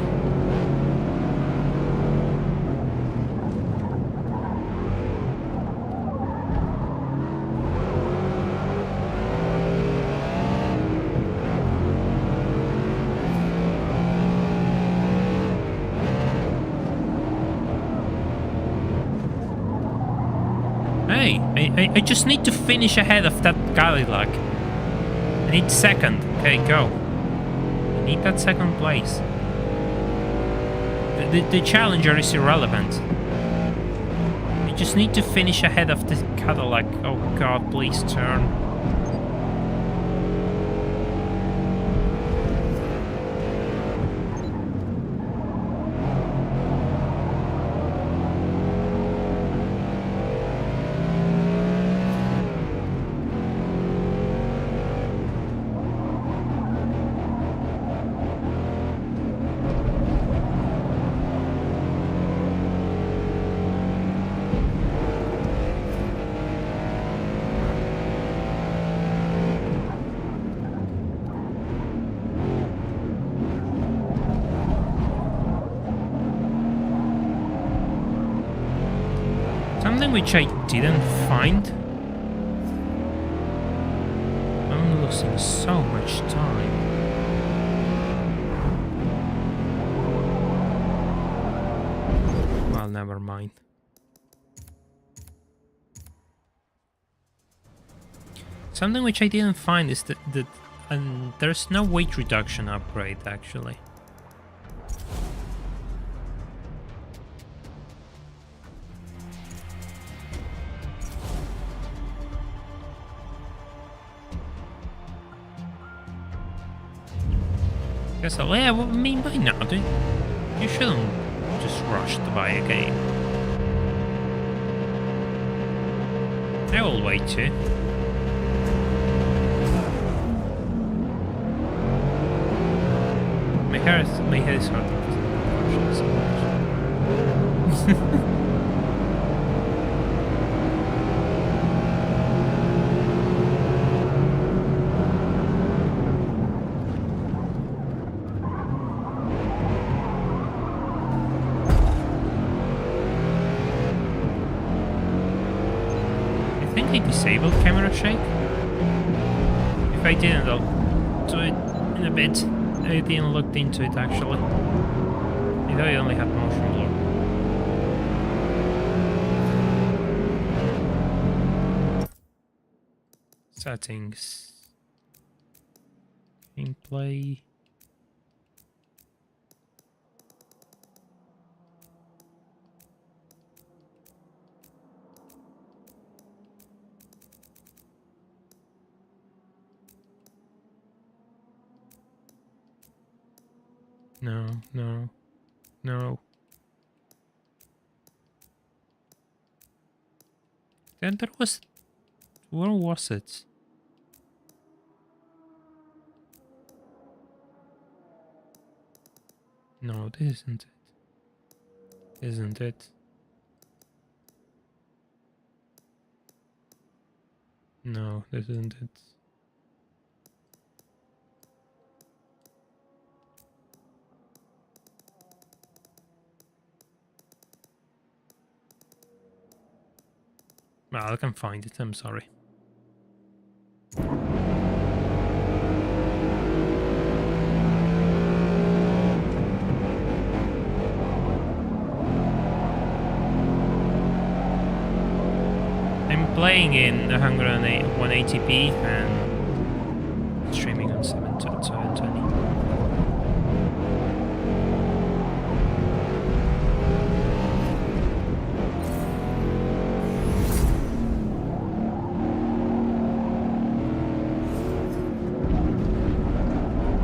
I just need to finish ahead of that Cadillac. I need second. Okay, go. I need that second place. The Challenger is irrelevant. I just need to finish ahead of the Cadillac. Oh god, please turn. Something which I didn't find. I'm losing so much time. Well, never mind. Something which I didn't find is that there's no weight reduction upgrade actually. Guess I'll, yeah, well, I mean, why not? You shouldn't just rush to buy a game. I will wait too. My head is hurting because I'm rushing so much. I disabled camera shake. If I didn't, I'll do it in a bit. I didn't look into it actually. I thought I only had motion blur. Settings. Gameplay. No, no, no. Then there was... Where was it? No, this isn't it. Isn't it? No, this isn't it. Well, I can find it, I'm sorry. I'm playing in 180p and streaming on 720.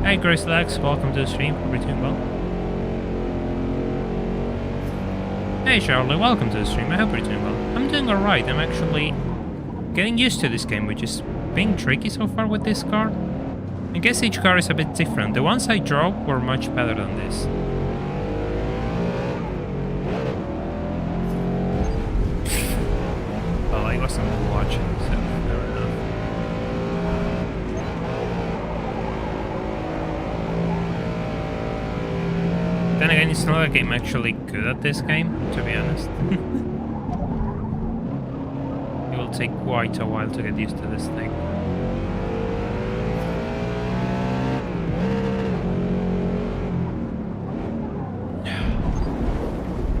Hey Grace Lax, welcome to the stream. Hope you're doing well. Hey Charlie, welcome to the stream. I hope you're doing well. I'm doing alright. I'm actually getting used to this game, which is being tricky so far with this car. I guess each car is a bit different. The ones I drove were much better than this. Well, I wasn't watching, so fair enough. Then again, it's not like I'm actually good at this game, to be honest. It will take quite a while to get used to this thing.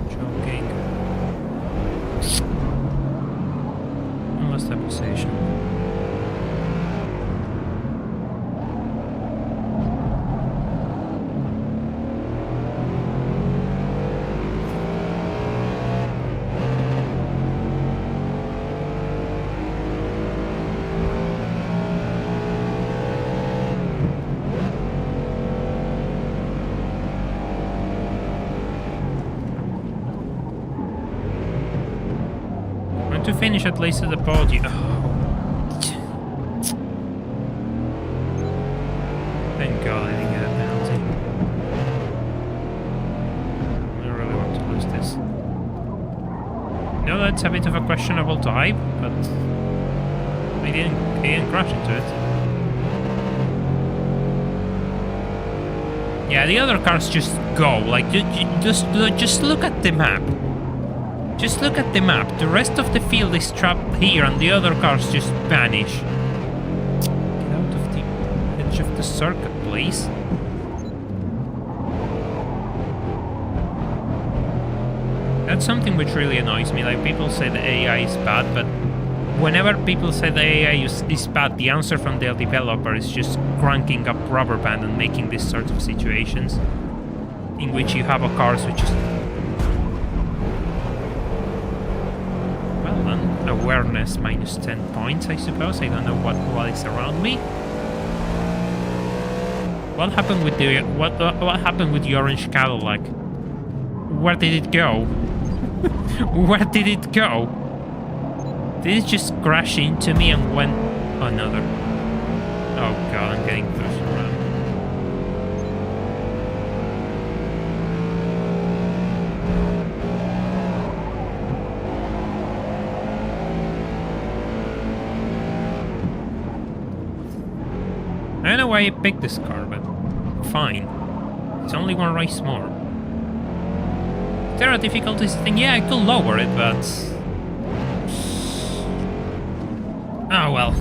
Joking. No stabilization. To finish at least at the podium. Oh. Thank God I didn't get a penalty. I really want to lose this. No, that's a bit of a questionable type, but he didn't crash into it. Yeah, the other cars just go. Like, just look at the map. Just look at the map. The rest of the field is trapped here and the other cars just vanish. Get out of the edge of the circuit, please. That's something which really annoys me. Like, people say the AI is bad, but whenever people say the AI is bad, the answer from the developer is just cranking up rubber band and making these sorts of situations in which you have a cars which just... Awareness minus 10 points, I suppose. I don't know what is around me. What happened with the what happened with the orange Cadillac? Where did it go? Where did it go? Did it just crash into me and went another? Oh God, I'm getting pushed around. I don't know why I picked this car, but fine. It's only one race more. Is there a difficulty thing? Yeah, I could lower it, but... Oh well.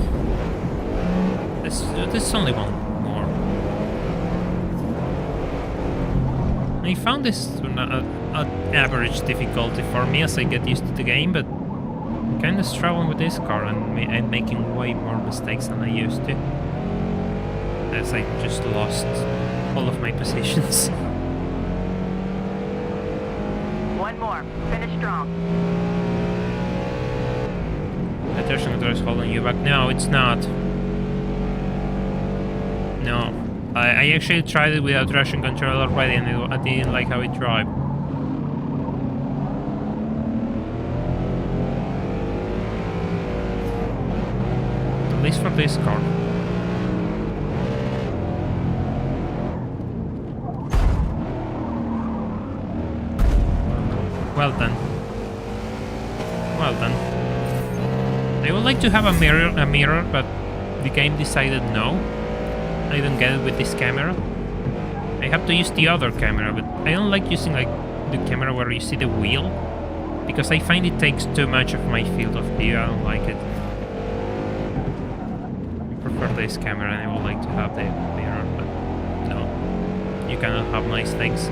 This is only one more. I found this an average difficulty for me as I get used to the game, but... kind of struggling with this car and I'm making way more mistakes than I used to. As I just lost all of my positions. One more. Finish strong. The traction control is holding you back. No, it's not. No. I actually tried it without traction control already and I didn't like how it drive. At least for this car. Well done. Well done. I would like to have a mirror, but the game decided no. I don't get it with this camera. I have to use the other camera, but I don't like using like the camera where you see the wheel, because I find it takes too much of my field of view. I don't like it. I prefer this camera and I would like to have the mirror, but no. You cannot have nice things.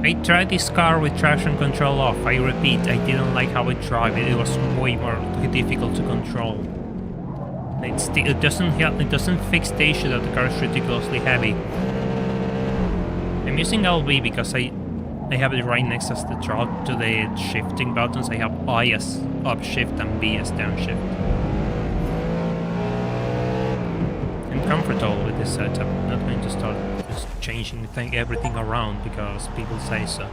I tried this car with traction control off. I repeat, I didn't like how it drove. It was way more difficult to control. It doesn't fix the issue that the car is ridiculously heavy. I'm using LB because I have it right next to the throttle to the shifting buttons. I have I as upshift and B as downshift. I'm comfortable with this setup. I'm not going to start just changing everything around because people say so.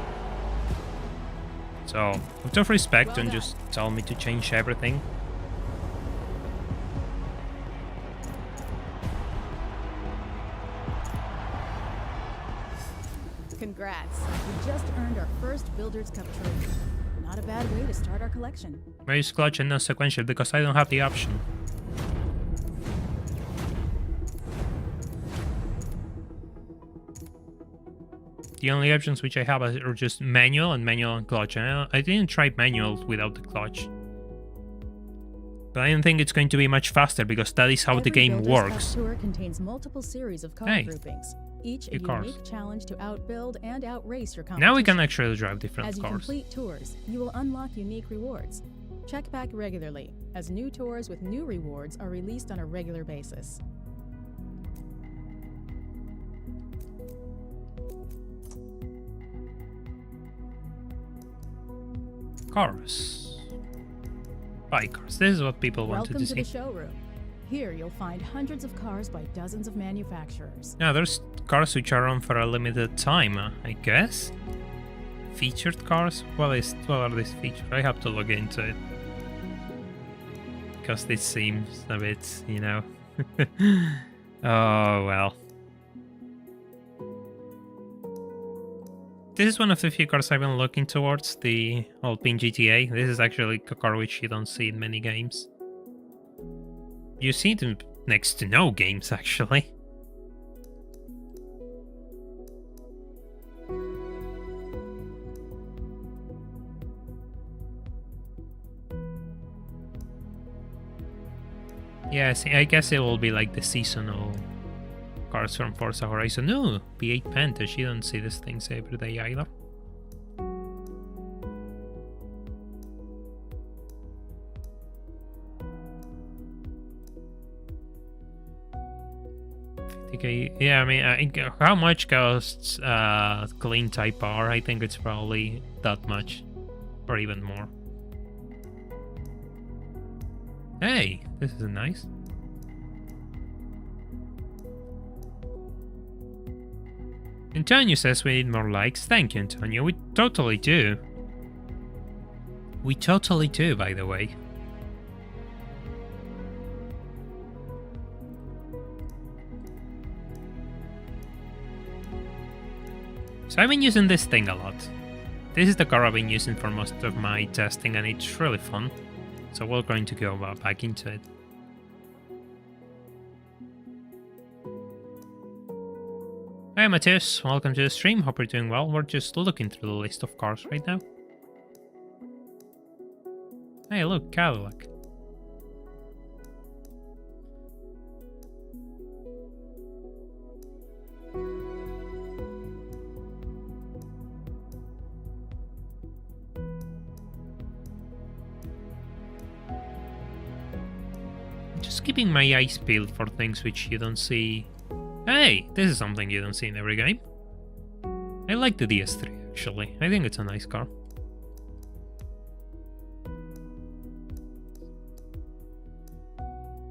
So, with all respect, don't just tell me to change everything. Congrats. We just earned our first Builder's Cup trophy. Not a bad way to start our collection. I use clutch and not sequential because I don't have the option. The only options which I have are just manual and clutch. And I didn't try manual without the clutch. But I don't think it's going to be much faster because that is how the game works. Tour contains multiple series of car groupings, each a unique challenge to outbuild and outrace your competition. Now we can actually drive different cars. As you complete tours, you will unlock unique rewards. Check back regularly, as new tours with new rewards are released on a regular basis. Cars. Buy cars. This is what people wanted to see. Welcome to the showroom. Here you'll find hundreds of cars by dozens of manufacturers. Now there's cars which are on for a limited time, I guess. Featured cars? What are these featured? I have to look into it. Because this seems a bit, you know. Oh well. This is one of the few cars I've been looking towards, the Alpine GTA. This is actually a car which you don't see in many games. You see it in next to no games, actually. Yeah, see, I guess it will be like the seasonal cars from Forza Horizon. No, V8 Panthers, you don't see these things every day either. Okay, yeah, I mean, how much costs clean Type R? I think it's probably that much, or even more. Hey, this is nice. Antonio says we need more likes. Thank you, Antonio. We totally do. We totally do, by the way. So I've been using this thing a lot. This is the car I've been using for most of my testing, and it's really fun. So we're going to go back into it. Hey Matthias, welcome to the stream. Hope you're doing well. We're just looking through the list of cars right now. Hey, look, Cadillac. Just keeping my eyes peeled for things which you don't see. Hey, this is something you don't see in every game. I like the DS3 actually. I think it's a nice car.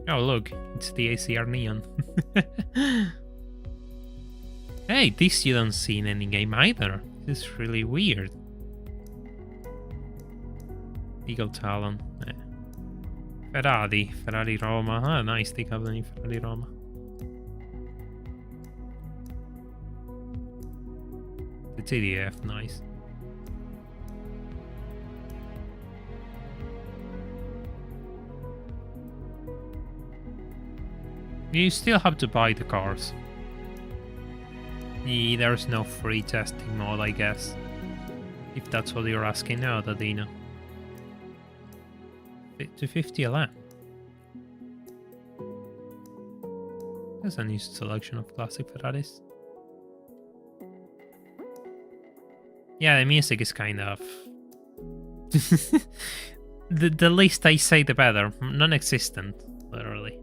Oh look, it's the ACR Neon. Hey, this you don't see in any game either. This is really weird. Eagle Talon. Ferrari Roma. Ah, nice, they have the new Ferrari Roma. The TDF, nice. You still have to buy the cars. There's no free testing mode, I guess. If that's what you're asking now, Dadina. 250 a lap. There's a new selection of classic Ferraris. Yeah, the music is kind of... the least I say, the better. Non-existent, literally.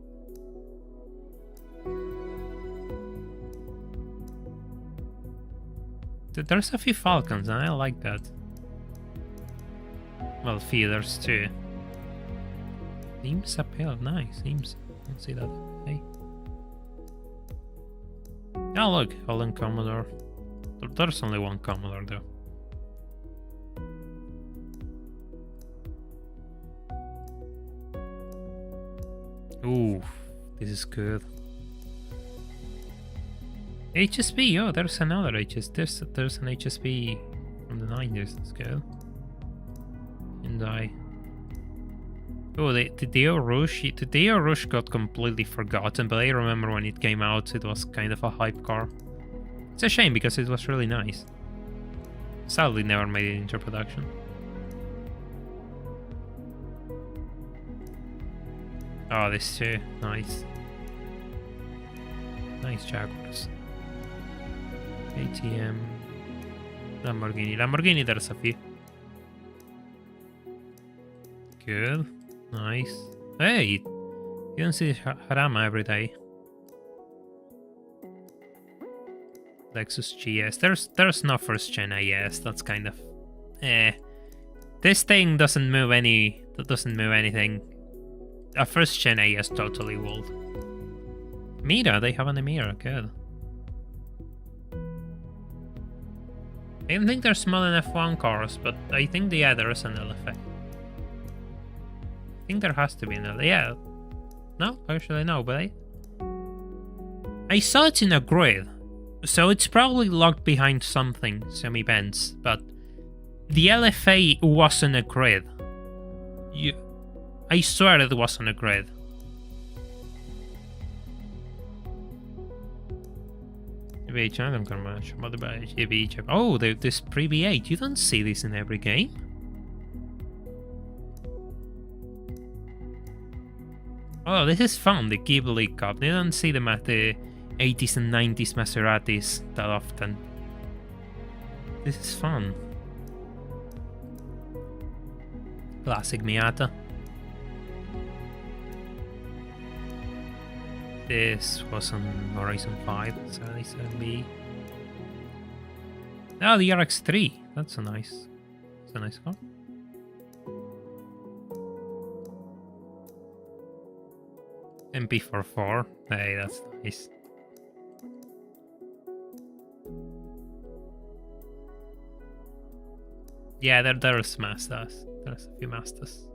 There's a few Falcons, and I like that. Well, few, there's two. Seems appeal, nice, seems. Don't see that. Hey. Oh look, Holland Commodore. There's only one Commodore though. Ooh, this is good. HSP, oh, there's another HSP. There's an HSP from the 90s. That's good. Hyundai. Oh, the Dio Rouge got completely forgotten, but I remember when it came out, it was kind of a hype car. It's a shame because it was really nice. Sadly, never made it into production. Oh, this too, nice. Nice Jaguars. ATM. Lamborghini, there's a few. Good. Nice. Hey, you don't see Harama every day. Lexus GS. There's no first gen AS. That's kind of This thing doesn't move anything. A first gen AS totally would. Mira, they have an Emira. Good. I don't think there's modern F1 cars, but I think there is an LFA. I think there has to be another. Yeah. No, actually no, but I saw it in a grid, so it's probably locked behind something, some events, but the LFA wasn't a grid. I swear it wasn't a grid. Oh, this pre-V8. You don't see this in every game. Oh, this is fun, the Ghibli Cup. They don't see them at the 80s and 90s Maseratis that often. This is fun. Classic Miata. This was on Horizon 5, sadly. Oh, the RX-3. That's a nice car. MP44. Hey, that's nice. Yeah, there's Mazdas. There's a few Mazdas.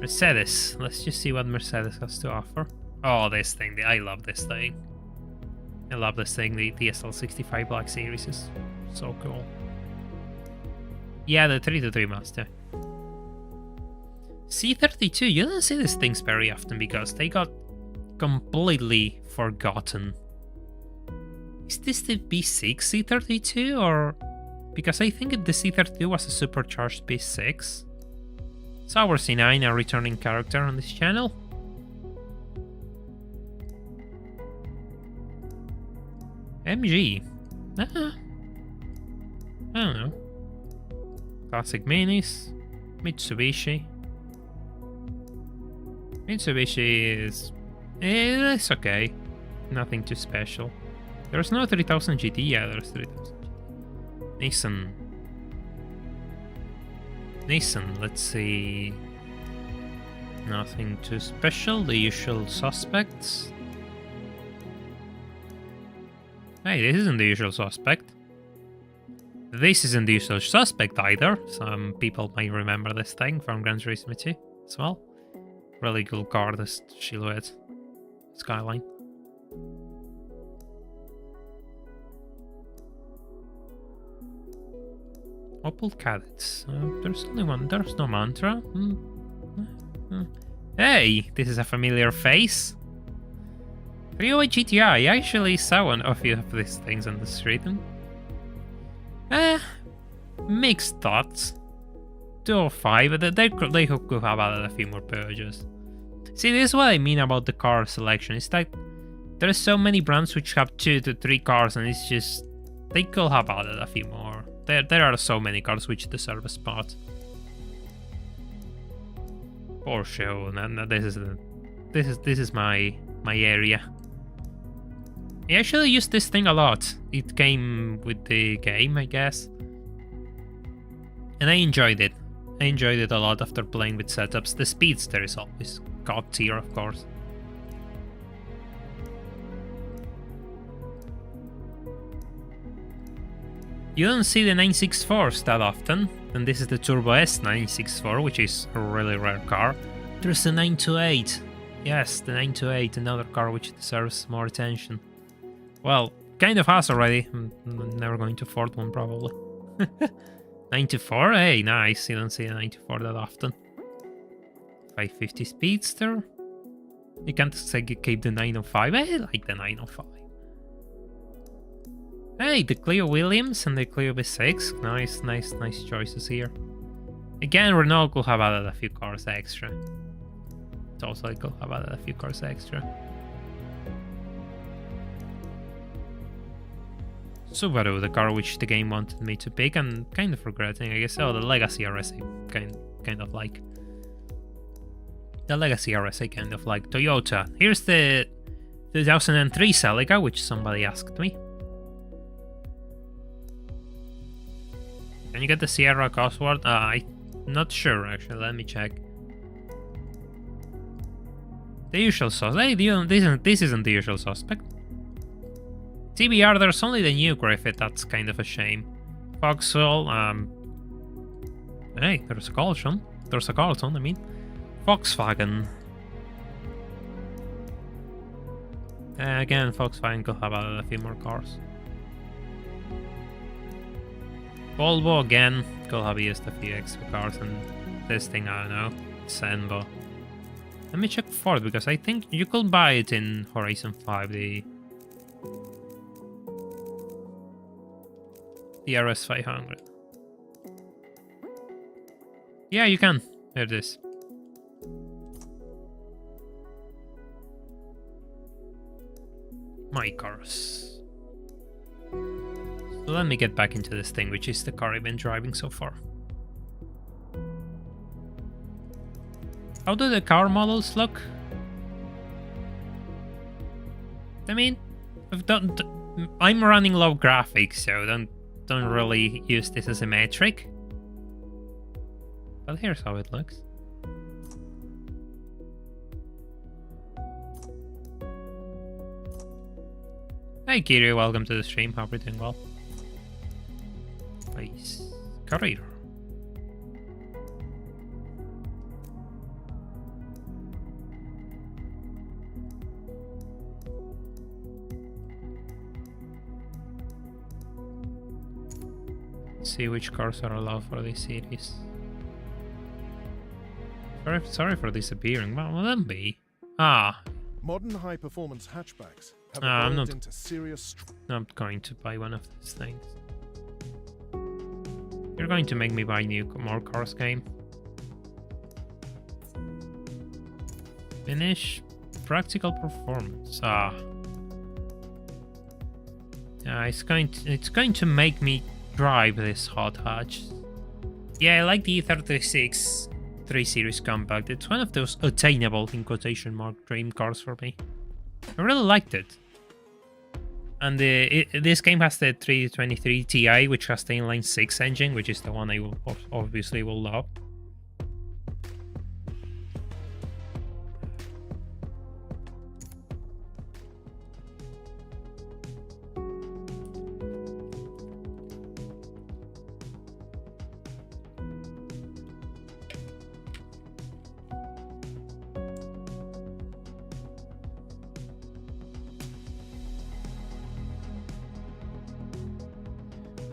Mercedes. Let's just see what Mercedes has to offer. Oh, this thing. I love this thing. I love this thing. The SL65 Black Series is so cool. Yeah, the 323 Mazda. C32. You don't see these things very often because they got completely forgotten. Is this the B6 C32 or... Because I think the C32 was a supercharged B6. It's our C9, a returning character on this channel. MG. I don't know. Classic Minis. Mitsubishi. Mitsubishi is... it's okay. Nothing too special. There's no 3000 GT. Yeah, there's 3000 GT. Nissan, let's see. Nothing too special. The usual suspects. Hey, this isn't the usual suspect. This isn't the usual suspect either. Some people might remember this thing from Gran Turismo 2 as well. Really cool car, this silhouette. Skyline. Opel Cadets. There's only one. There's no Mantra. Hey, this is a familiar face. 308 GTI. I actually saw one of you of these things on the street. Mixed thoughts. 205, but they could have added a few more Peugeots. See, this is what I mean about the car selection. It's like there's so many brands which have 2 to 3 cars, and it's just they could have added a few more. There are so many cars which deserve a spot. Porsche, this is my area. I actually used this thing a lot. It came with the game, I guess. And I enjoyed it. I enjoyed it a lot after playing with setups. The Speedster is always god tier, of course. You don't see the 964s that often, and this is the Turbo S 964, which is a really rare car. There's the 928. Yes, the 928, another car which deserves more attention. Well, kind of has already. I'm never going to afford one, probably. 94? Hey, nice. You don't see a 94 that often. 550 Speedster. You can't say you keep the 905. I like the 905. Hey, the Clio Williams and the Clio V6. Nice choices here. Again, Renault could have added a few cars extra. Totally could have added a few cars extra. Subaru, the car which the game wanted me to pick, and kind of regretting, I guess. Oh, the Legacy RS I kind of like. The Legacy RS I kind of like. Toyota. Here's the 2003 Celica, which somebody asked me. Can you get the Sierra Cosworth? I'm not sure, actually. Let me check. The usual suspect. Hey, this isn't the usual suspect. TBR, there's only the new Griffith. That's kind of a shame. Vauxhall. Hey, there's a Carlton. I mean. Volkswagen. Again, Volkswagen could have added a few more cars. Volvo again, could have used a few extra cars, and this thing, I don't know, Senbo. Let me check Ford, because I think you could buy it in Horizon 5, the RS500. Yeah, you can. There it is. My cars. So let me get back into this thing, which is the car I've been driving so far. How do the car models look? I mean, I'm running low graphics, so don't really use this as a metric. But here's how it looks. Hi Kiri, welcome to the stream. Hope you're doing well. Nice. career. Let's see which cars are allowed for this series. Sorry for disappearing. What will them be? Ah, Modern high-performance hatchbacks have I'm evolved not- into serious not going to buy one of these things. You're going to make me buy more cars game. Finish practical performance. Ah. Yeah, it's going to make me drive this hot hatch. Yeah, I like the E36 3 Series Compact. It's one of those attainable, in quotation mark, dream cars for me. I really liked it. And this game has the 323 Ti, which has the inline 6 engine, which is the one I will obviously will love.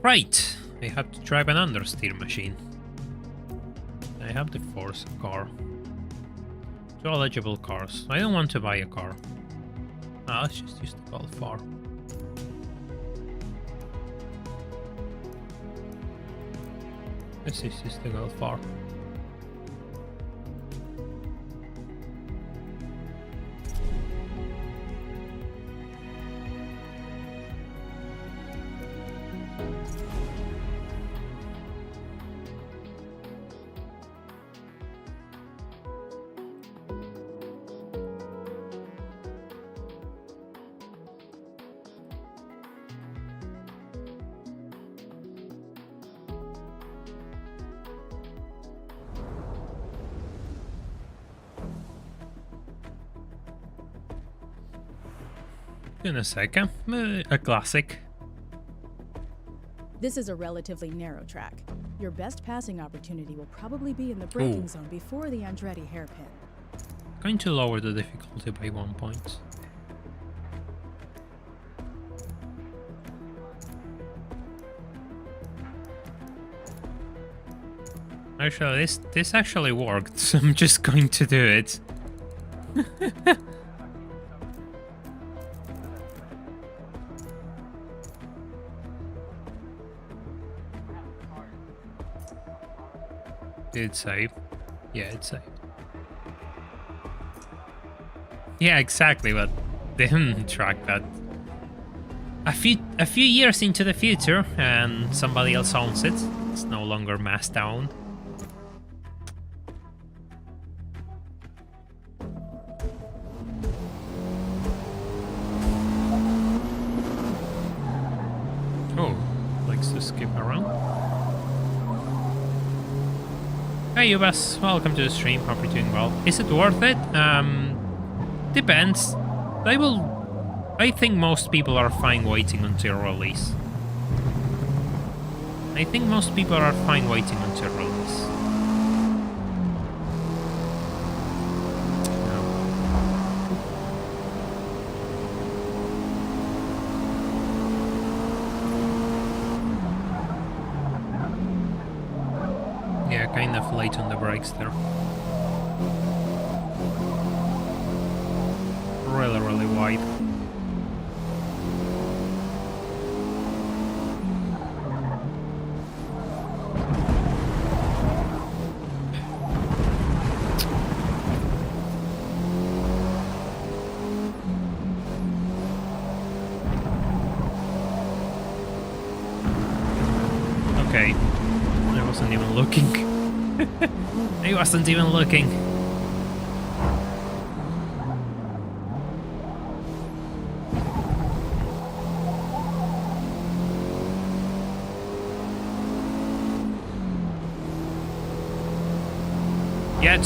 Right, I have to drive an understeer machine. I have the Forza car. 2 eligible cars. I don't want to buy a car. Let's just use the Golf R. Let's just use the Golf R. In a second, a classic. This is a relatively narrow track. Your best passing opportunity will probably be in the braking zone before the Andretti hairpin. Going to lower the difficulty by 1 point. Actually, this actually worked, so I'm just going to do it. Did it save? Yeah, it saved. Yeah, exactly, but didn't track that. A few years into the future, and somebody else owns it. It's no longer mass owned. Oh, likes to skip around. Hey Ubas, welcome to the stream, hope you're doing well. Is it worth it? Depends. I think most people are fine waiting until release. I think most people are fine waiting until release. Yeah, kind of late on the brakes there. Really wide. Okay, I wasn't even looking. I wasn't even looking. Yeah,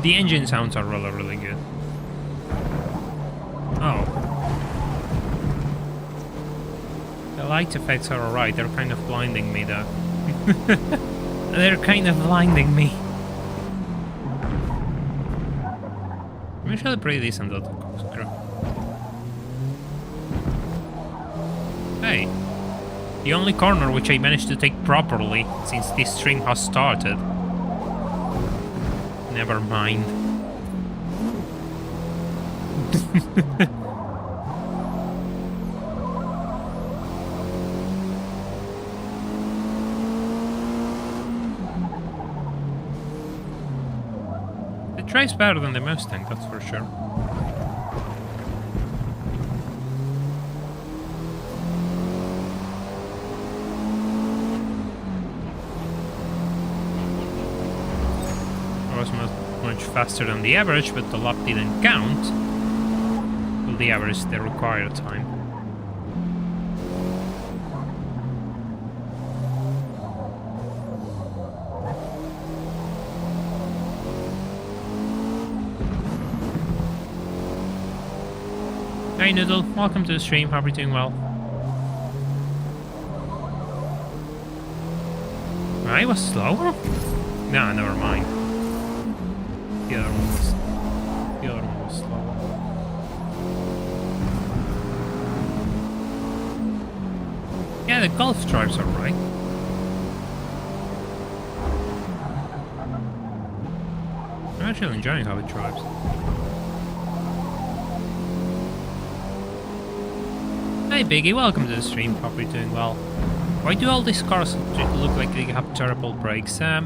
the engine sounds are really good. Oh. The light effects are alright, they're kind of blinding me though. They're kind of blinding me. I'm actually pretty decent at the screw. Hey, the only corner which I managed to take properly since this stream has started. Never mind. It drives better than the Mustang, that's for sure. It was much faster than the average, but the lap didn't count. Well, the average is the required time. Hey Noodle, welcome to the stream, hope you're doing well. I was slower? No, never mind. The other one was slower. Yeah, the Golf drives are right. I'm actually enjoying how it drives. Hey Biggie, welcome to the stream, hope you're doing well. Why do all these cars look like they have terrible brakes? I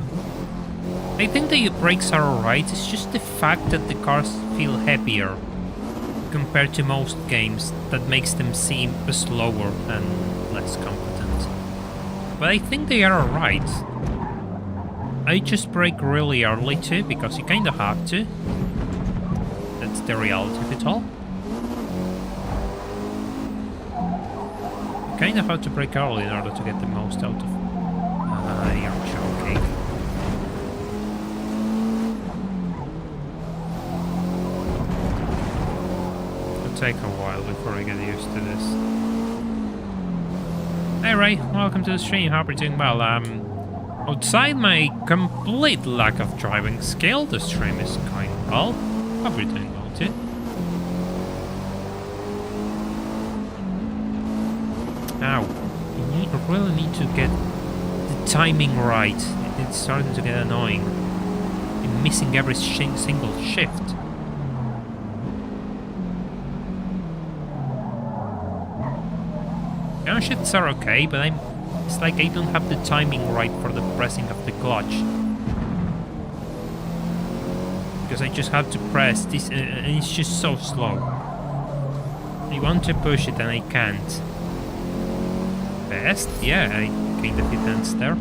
think the brakes are alright, it's just the fact that the cars feel heavier compared to most games that makes them seem slower and less competent. But I think they are alright. I just brake really early too, because you kinda have to. That's the reality of it all. Kind of have to brake early in order to get the most out of... you're joking. It'll take a while before I get used to this. Hey Ray, welcome to the stream, hope you're doing well. Outside my complete lack of driving skill, the stream is going well. Hope you're doing well too. Ow. You really need to get the timing right. It's starting to get annoying. I'm missing every single shift. Downshifts are okay, but it's like I don't have the timing right for the pressing of the clutch. Because I just have to press this and it's just so slow. I want to push it and I can't. Best? Yeah, I kind of depends there.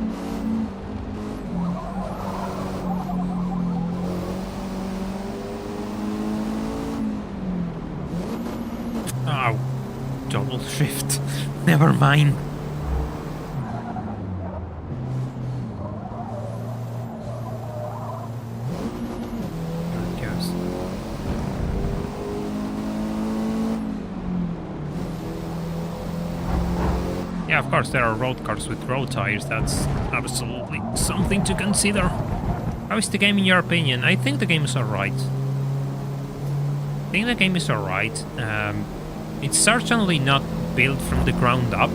Oh, double shift. Never mind. There it goes. Yeah, of course, there are road cars with road tires. That's absolutely something to consider. How is the game in your opinion? I think the game is alright. It's certainly not built from the ground up,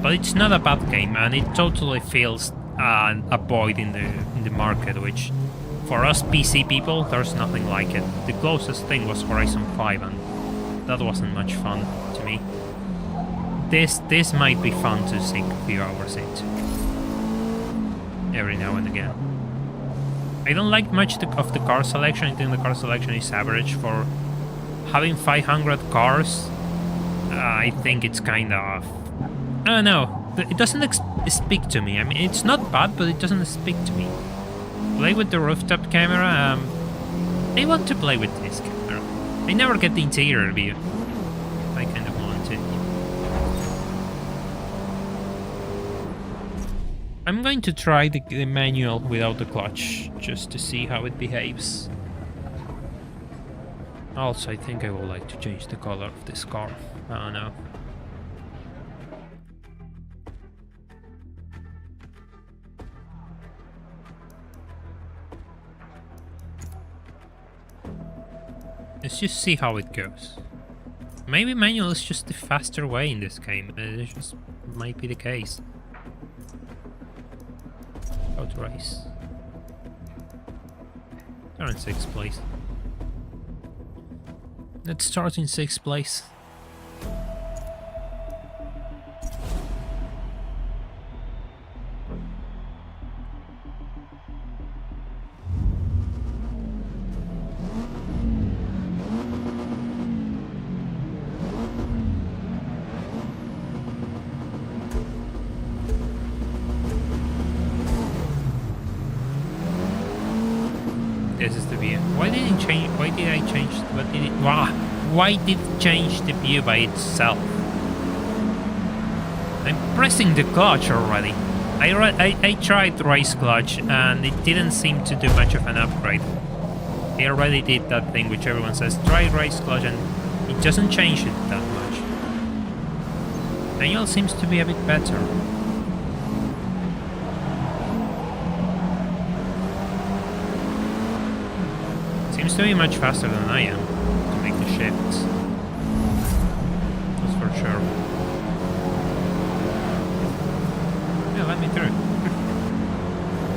but it's not a bad game, and it totally fills a void in the market, which for us PC people, there's nothing like it. The closest thing was Horizon 5, and that wasn't much fun to me. This might be fun to sink a few hours into every now and again. I don't like much of the car selection. I think the car selection is average for having 500 cars. I think it's kind of... I don't know. It doesn't speak to me. I mean, it's not bad, but it doesn't speak to me. Play with the rooftop camera. I want to play with this camera. I never get the interior view. I kind of want to. I'm going to try the manual without the clutch, just to see how it behaves. Also, I think I would like to change the color of this car. I don't know. Let's just see how it goes. Maybe manual is just the faster way in this game. It just might be the case. Out race. Start in 6th place. Let's start in 6th place. This is the view. Why did it change? Why did I change? What did it? Why did it change the view by itself? I'm pressing the clutch already. I tried race clutch and it didn't seem to do much of an upgrade. It already did that thing which everyone says try race clutch and it doesn't change it that much. Manual seems to be a bit better. Seems to be much faster than I am to make the shifts. That's for sure. Yeah, let me through.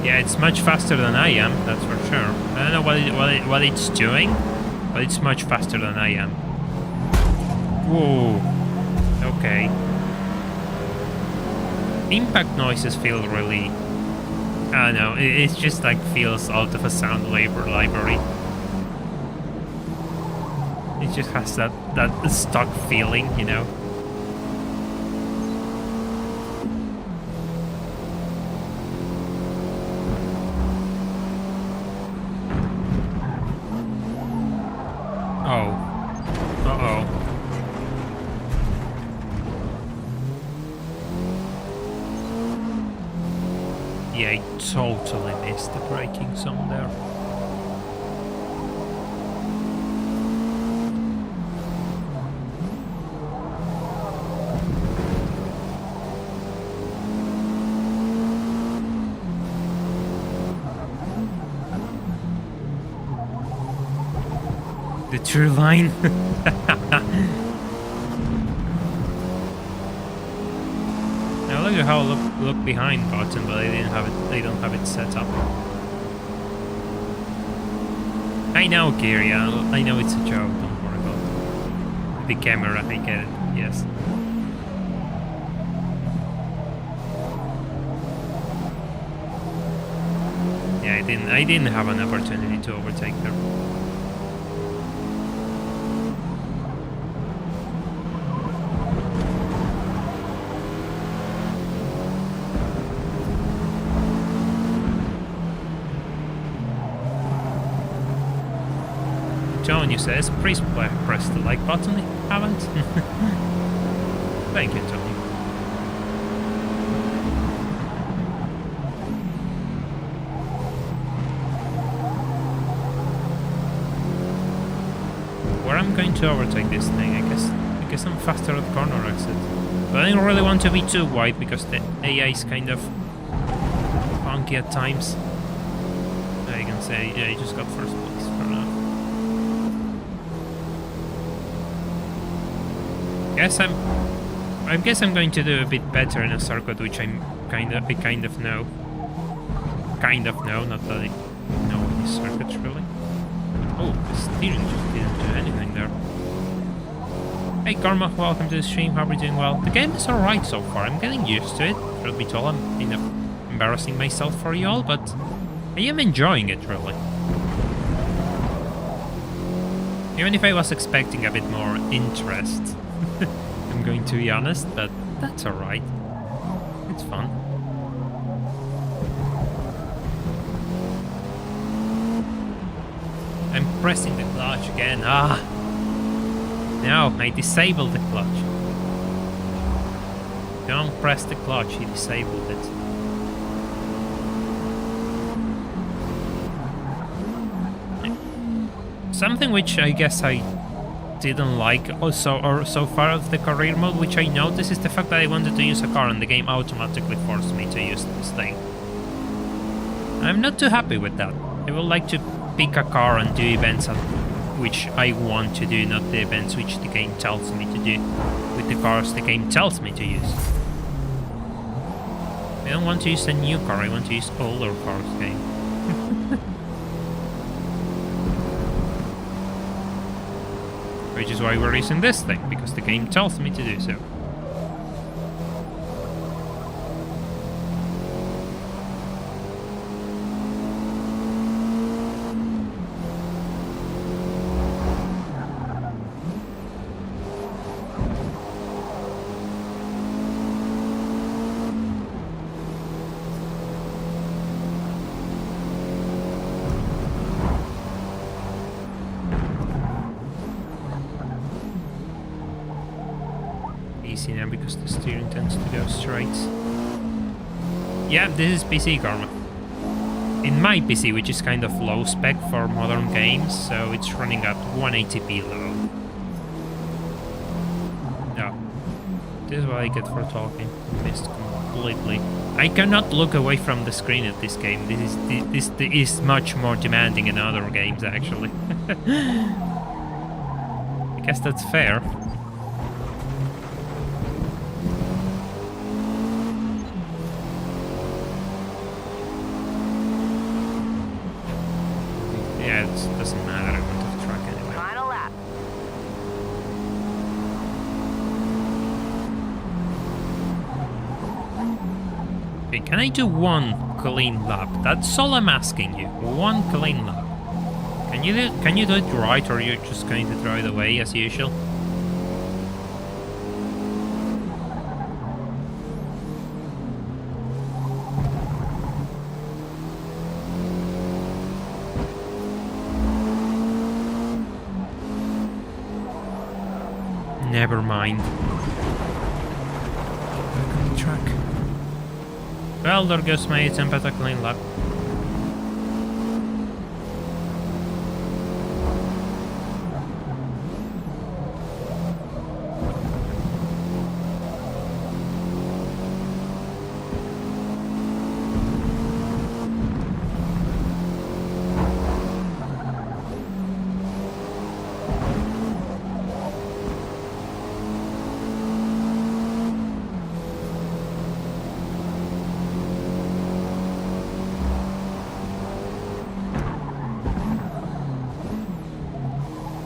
Yeah, it's much faster than I am, that's for sure. I don't know what it's doing, but it's much faster than I am. Whoa. Okay. Impact noises feel really... I don't know, it just like feels out of a sound library. It just has that stuck feeling, you know. Oh. Uh-oh. Yeah, I totally missed the braking zone there. The true line. Now look at how look behind button, but they don't have it set up. I know, Gary, I know it's a joke, don't worry about it. The camera, I get it, yes. Yeah, I didn't have an opportunity to overtake her. John, you says, please press the like button. You haven't? Thank you, Tony. Where I'm going to overtake this thing, I guess I'm faster at corner exit. But I don't really want to be too wide because the AI is kind of funky at times. I can say, yeah, I just got first place for now. I guess I'm going to do a bit better in a circuit which I kind of know. Kind of know, not that I know these circuits really. Oh, the steering just didn't do anything there. Hey Karma, welcome to the stream, how are we doing? Well, the game is alright so far, I'm getting used to it. Truth be told, I'm kind of embarrassing myself for you all, but I am enjoying it really. Even if I was expecting a bit more interest. I'm going to be honest, but that's alright. It's fun. I'm pressing the clutch again. No, I disabled the clutch. Don't press the clutch, he disabled it. Something which I guess I didn't like also or so far of the career mode, which I noticed, is the fact that I wanted to use a car and the game automatically forced me to use this thing. I'm not too happy with that. I would like to pick a car and do events which I want to do, not the events which the game tells me to do, with the cars the game tells me to use. I don't want to use a new car, I want to use older cars game. Which is why we're using this thing, because the game tells me to do so. Easy now because the steering tends to go straight. Yeah, this is PC Karma. In my PC, which is kind of low spec for modern games, so it's running at 180p low. No. This is what I get for talking. Missed completely. I cannot look away from the screen at this game. This is much more demanding in other games, actually. I guess that's fair. Yeah, it doesn't matter. I want to track anyway. Final lap. Okay, can I do one clean lap? That's all I'm asking you. One clean lap. Can you do it right, or you're just going to throw it away as usual? Never mind. Back on the track. Well, there goes my attempt at a clean lap.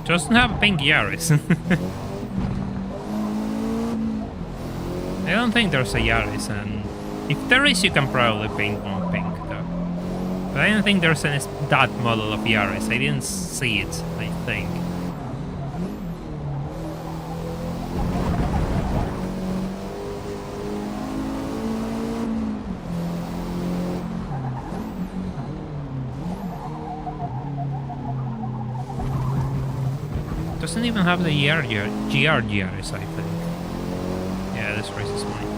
Doesn't have a pink Yaris. I don't think there's a Yaris, and if there is, you can probably paint one pink, though. But I don't think there's that model of Yaris. I didn't see it, I think. Doesn't even have the GR Yaris, I think. Yeah, this race is mine.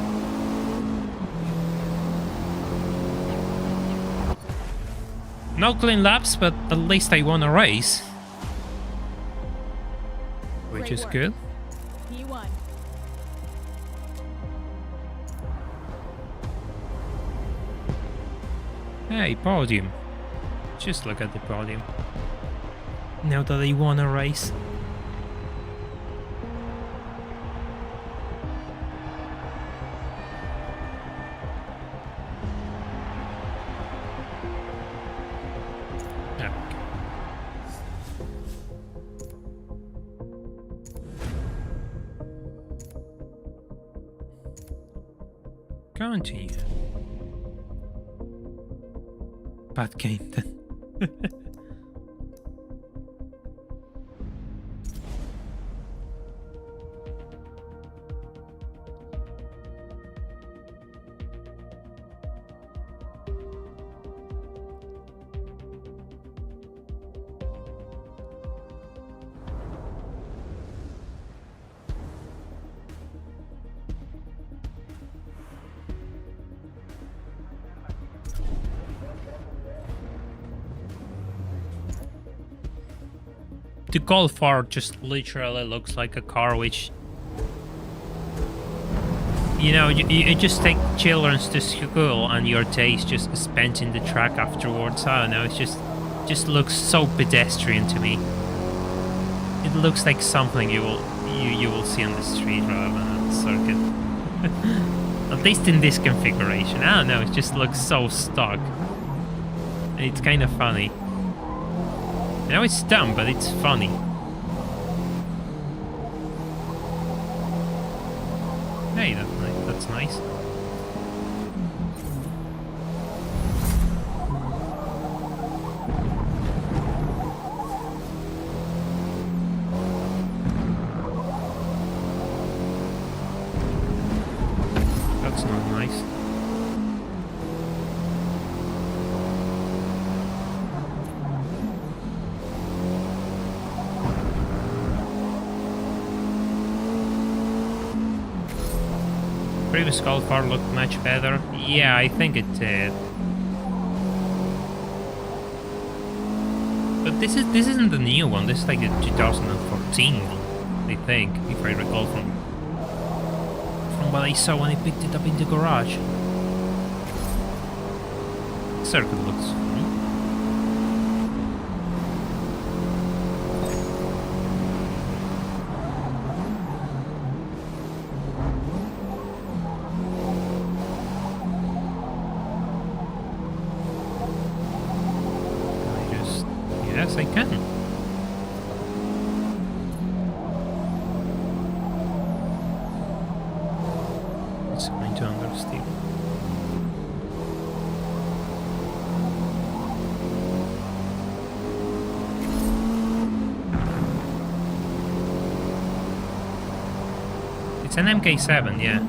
No clean laps, but at least I won a race. Which Great is work. good. P1. Hey, podium. Just look at the podium. Now that I won a race. Continue. Bad game then. The Golf R just literally looks like a car which, you know, you just take children to school and your day is just spent in the track afterwards. I don't know, it just looks so pedestrian to me. looks like something you will see on the street rather than on the circuit. At least in this configuration. I don't know, it just looks so stock. It's kind of funny. I know it's dumb, but it's funny. Hey, that's nice. That's not nice. Previous Golf car looked much better. Yeah, I think it did. But this isn't the new one. This is like the 2014 one, I think, if I recall from what I saw when I picked it up in the garage. Circuit looks funny. Yes, I can. It's going to understeer. It's an MK7, yeah.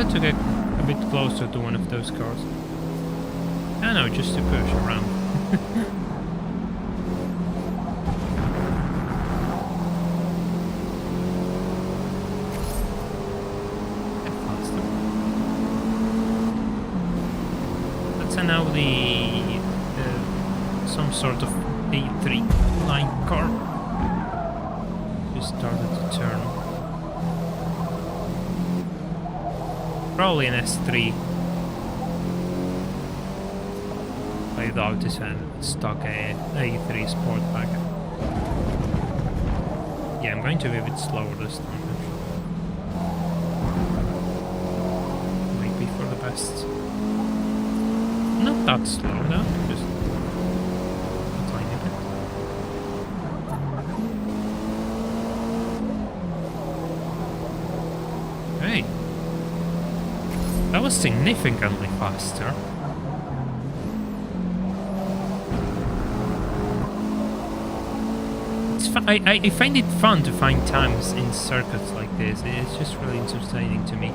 To get a bit closer to one of those cars. I know, just to push around. Get faster. That's now the some sort of A3 line car. Just started to turn. Probably an S3. I doubt it's a stock A3 Sportback. Yeah, I'm going to be a bit slower this time. Might be for the best. Not that slow, no, just a tiny bit. Hey! That was significantly faster. It's I find it fun to find times in circuits like this. It's just really entertaining to me.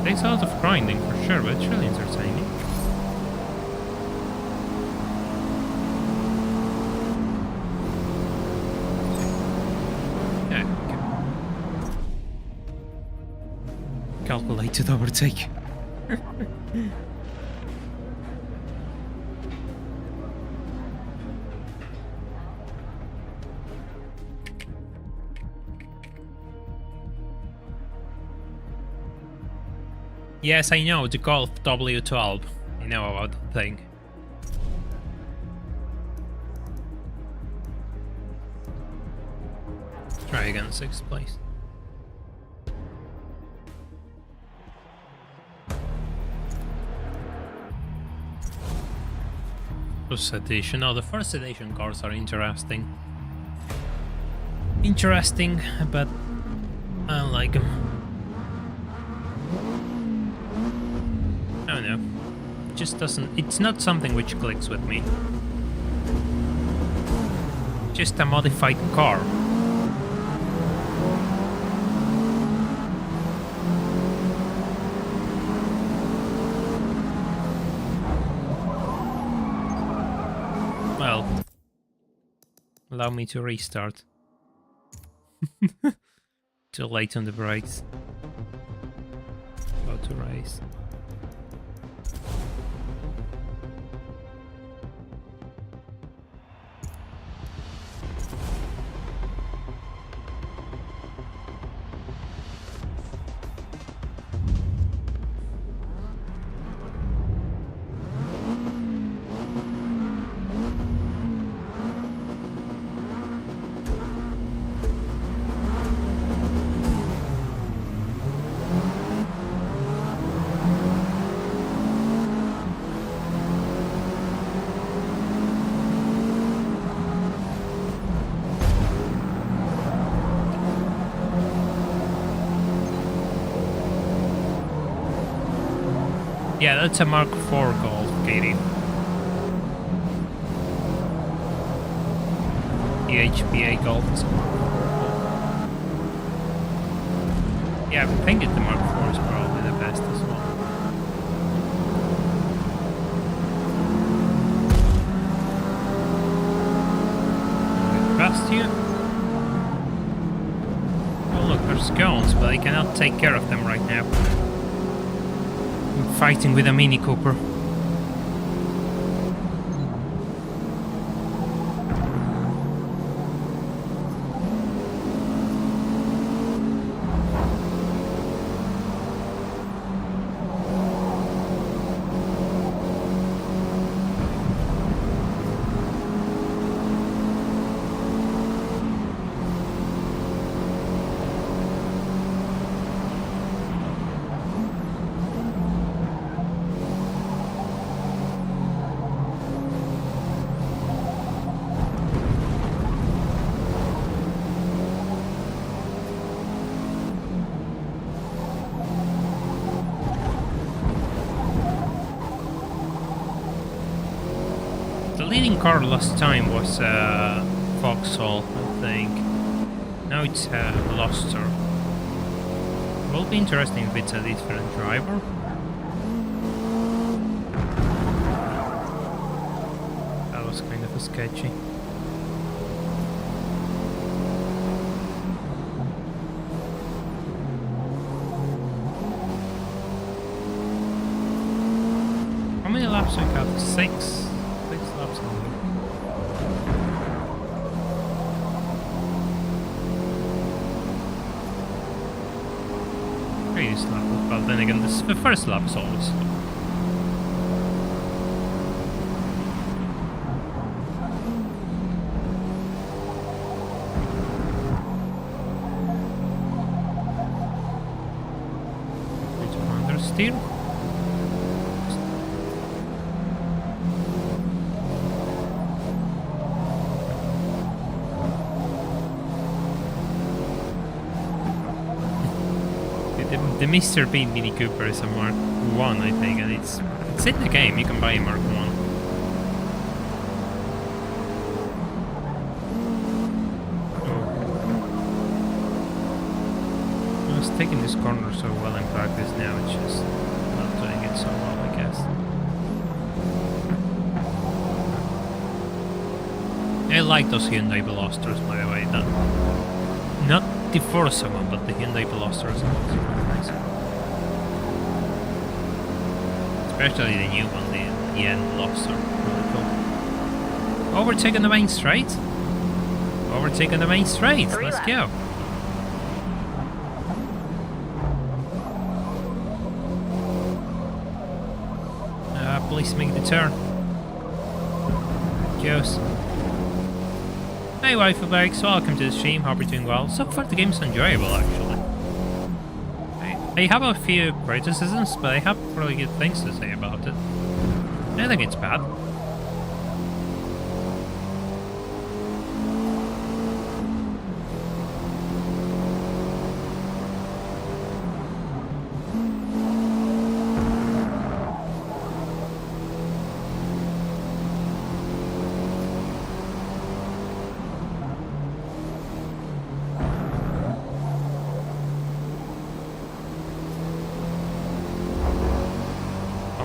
It takes a lot of grinding for sure, but it's really entertaining. Calculated overtake. Yes, I know, the Golf W12. I know about that thing. Try again, 6th place. First edition. Oh, the first edition cars are interesting. Interesting, but I don't like them. I don't know. It just doesn't. It's not something which clicks with me. Just a modified car. Well, allow me to restart. Too late on the brakes. About to race. Yeah, that's a Mark IV Golf, Katie. The HPA Golf is a Mark IV Golf. Yeah, I think the Mark IV is probably the best as well. Past you. Oh look, there's scones, but I cannot take care of them right now. I'm fighting with a Mini Cooper. The leading car last time was Vauxhall, I think. Now it's Gloucester. It will be interesting if it's a different driver. That was kind of sketchy. How many laps we got? 6 laps only. Previous lap, but then again, the first lap is always slow. Understeer. The Mr. Bean Mini Cooper is a Mark 1, I think, and it's in the game. You can buy a Mark 1. I was taking this corner so well in practice, now it's just not doing it so well, I guess. I like those Hyundai Velosters, by the way. Not the Forza one, but the Hyundai Velosters are also really nice. Especially the new one, the Yen Veloster. Really cool. Overtaking the main straight. Overtaking the main straight. Let's go. Please make the turn. Goes. Hey waifu bags, welcome to the stream, hope you're doing well. So far the game's enjoyable actually. I have a few criticisms, but I have really good things to say about it. I don't think it's bad.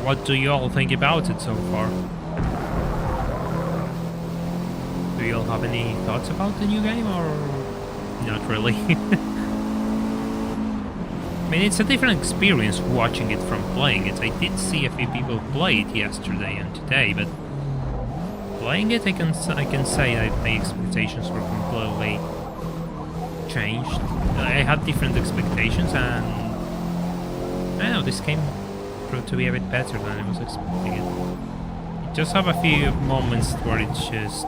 What do you all think about it so far? Do you all have any thoughts about the new game, or not really? I mean, it's a different experience watching it from playing it. I did see a few people play it yesterday and today, but playing it, I can say that my expectations were completely changed. I had different expectations, and I don't know, this game proved to be a bit better than I was expecting it. You just have a few moments where it's just...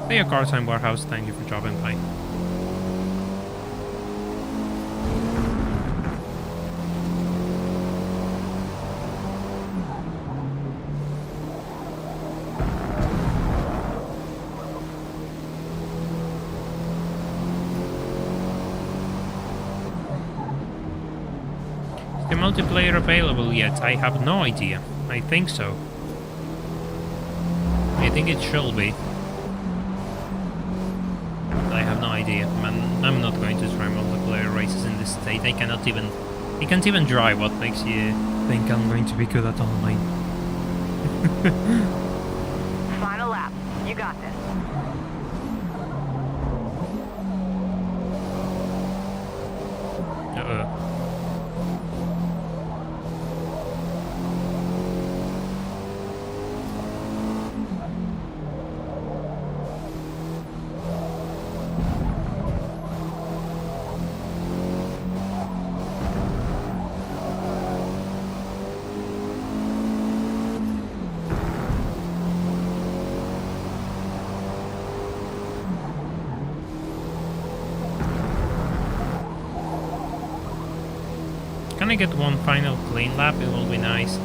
Hey, a car time warehouse, thank you for dropping by. The multiplayer available yet? I have no idea. I think so. I think it should be. But I have no idea. I'm not going to try multiplayer races in this state. I cannot even... I can't even drive. What makes you think I'm going to be good at online? Final lap. You got this. Can I get one final clean lap? It will be nice.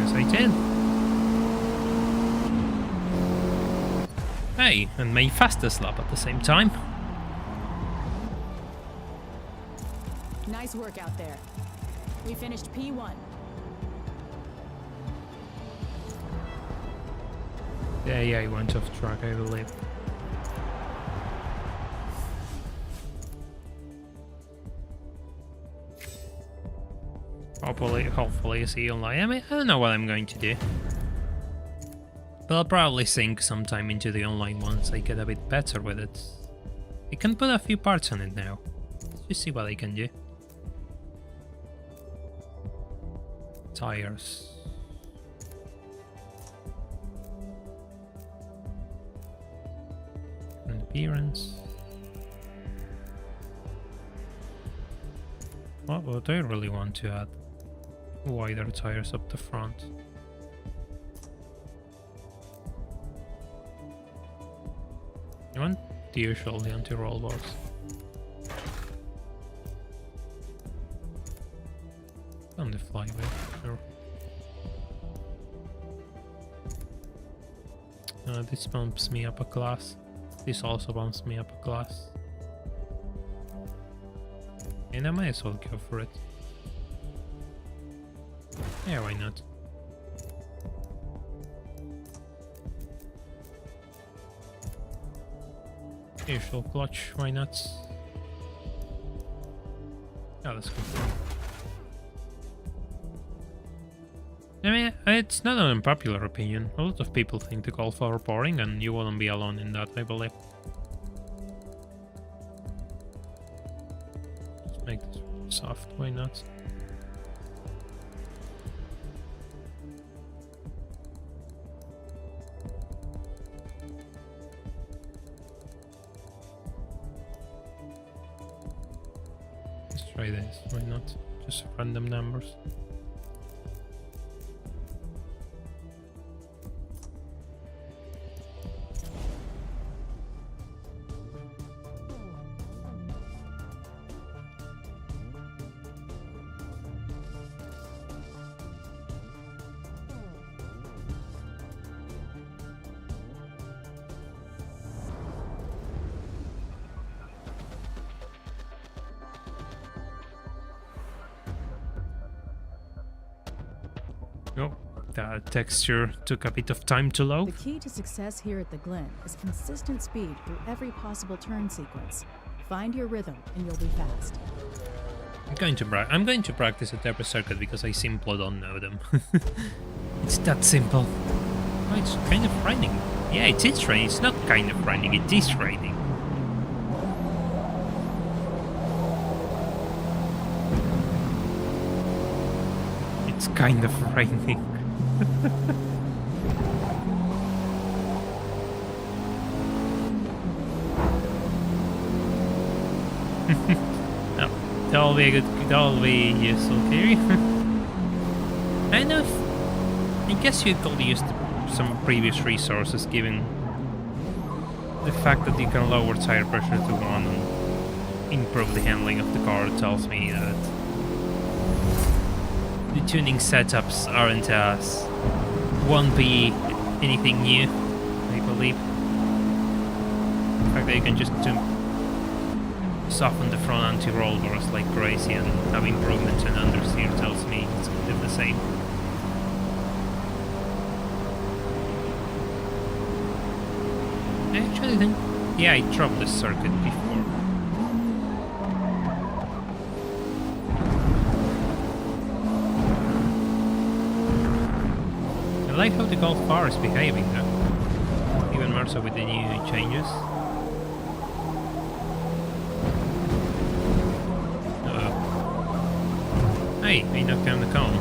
Yes, I did. Hey, and my fastest lap at the same time. Nice work out there. We finished P1. Yeah, I went off track, I believe. Hopefully see you online. I mean, I don't know what I'm going to do. But I'll probably sink sometime into the online once I get a bit better with it. I can put a few parts on it now. Let's just see what I can do. Tires. And appearance. What would I really want to add? Wider tires up the front. I want the usual, the anti-roll bars. On the flyway, sure. This bumps me up a class. This also bumps me up a class. And I might as well go for it. Yeah, why not? Usual clutch, why not? Yeah, let's go. I mean, it's not an unpopular opinion. A lot of people think the Golf are boring, and you wouldn't be alone in that, I believe. Let's make this soft, why not? Let's try this, why not? Just random numbers. Oh, the texture took a bit of time to load. The key to success here at the Glen is consistent speed through every possible turn sequence. Find your rhythm and you'll be fast. I'm going to practice at every circuit because I simply don't know them. It's that simple. Oh, it's kind of raining. Yeah, it is raining. It's not kind of raining, it is raining. It's kind of raining. No, that'll be useful here. I know. I guess you could use some previous resources, given the fact that you can lower tire pressure to 1 and improve the handling of the car tells me that the tuning setups won't be anything new, I believe. The fact that you can just soften the front anti-roll bars like crazy and have improvements in understeer tells me it's still the same. I actually think, yeah, I dropped this circuit before. I like how the Golf R is behaving though, even more so with the new changes. Hey, I knocked down the cone.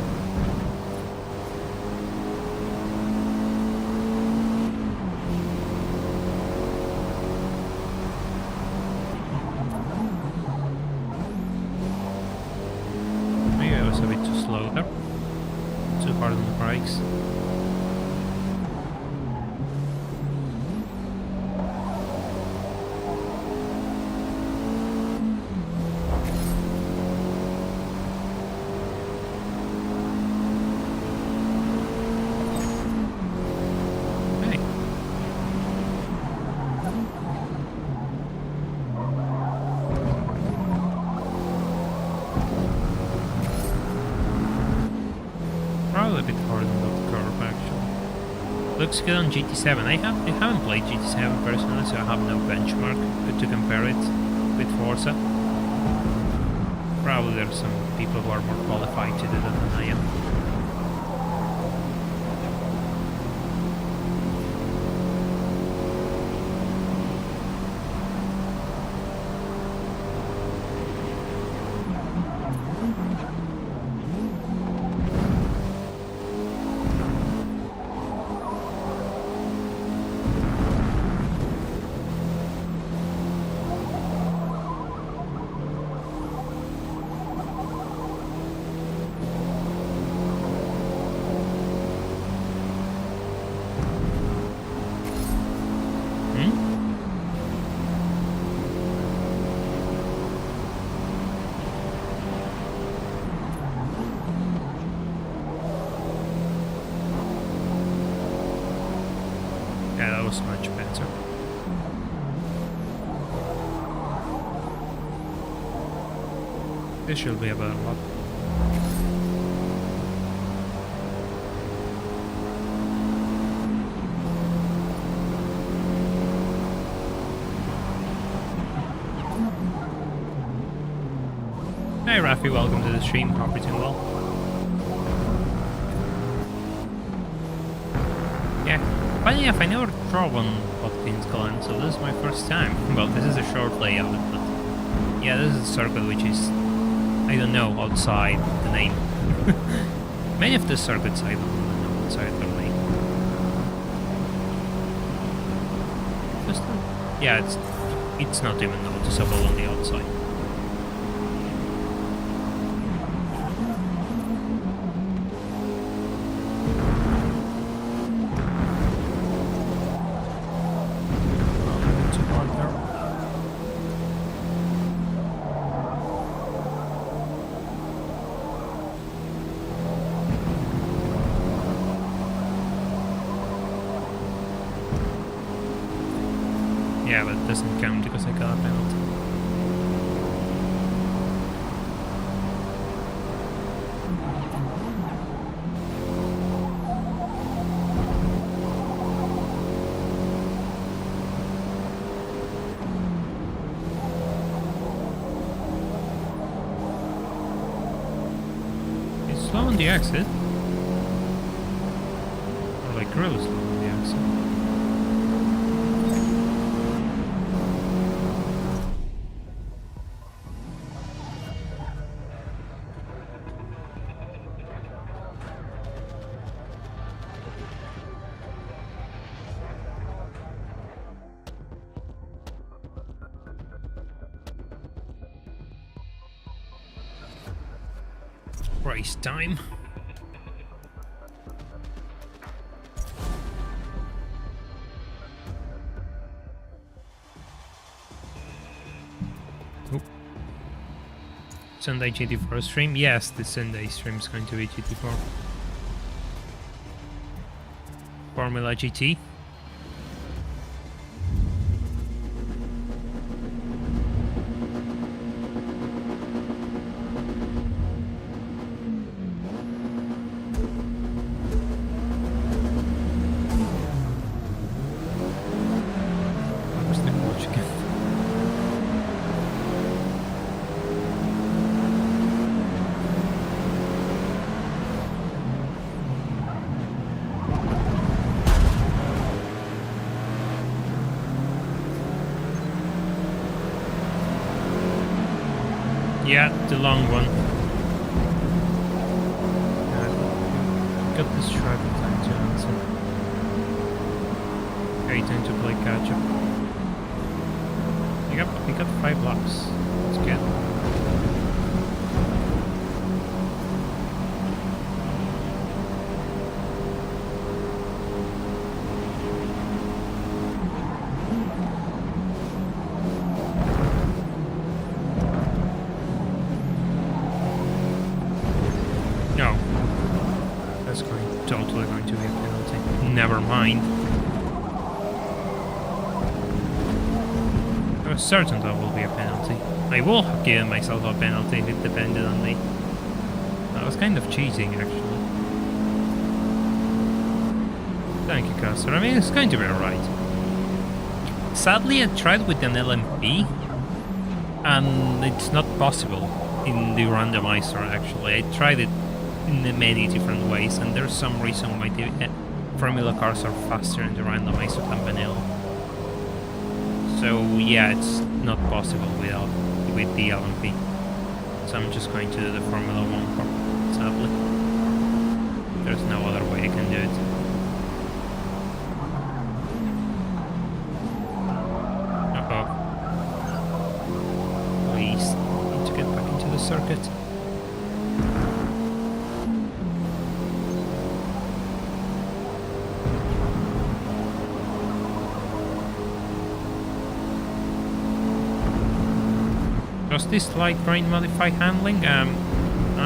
Maybe I was a bit too slow there. Too hard on the brakes. Probably a bit harder than that curve actually. Looks good on GT7. I haven't played GT7 personally, so I have no benchmark to compare it with Forza. Probably there are some people who are more qualified to do that than I am. Yeah, that was much better. This should be a better lap. Hey Rafi, welcome to the stream. Hope you're doing well. Yeah. Funny enough, I never drove on Watkins Glen, so this is my first time. Well, this is a short layout, but yeah, this is a circuit which is, I don't know, outside the name. Many of the circuits I don't really know outside the name. Just, yeah, it's not even noticeable on the outside. Yeah, but it doesn't count because I got a penalty. It's slow on the exit. Or like really slow on the exit. Race time. Oop. Sunday GT4 stream? Yes, the Sunday stream is going to be GT4. Formula GT. Where's the coach again? Yeah, the long one. Got this driving time to answer. Okay, time to play catch up. We got 5 laps. That's good. No. That's totally going to be a penalty. Never mind. I was certain that will be a penalty. I will have given myself a penalty if it depended on me. That was kind of cheating, actually. Thank you, Caster. I mean, it's going to be alright. Sadly, I tried with an LMP, and it's not possible in the randomizer, actually. I tried it in many different ways, and there's some reason why the Formula cars are faster in the randomizer than vanilla. So yeah, it's not possible with the LMP. So I'm just going to do the Formula 1 car, sadly. There's no other way I can do it. Uh-oh. Please, need to get back into the circuit. Does this light rain modify handling? I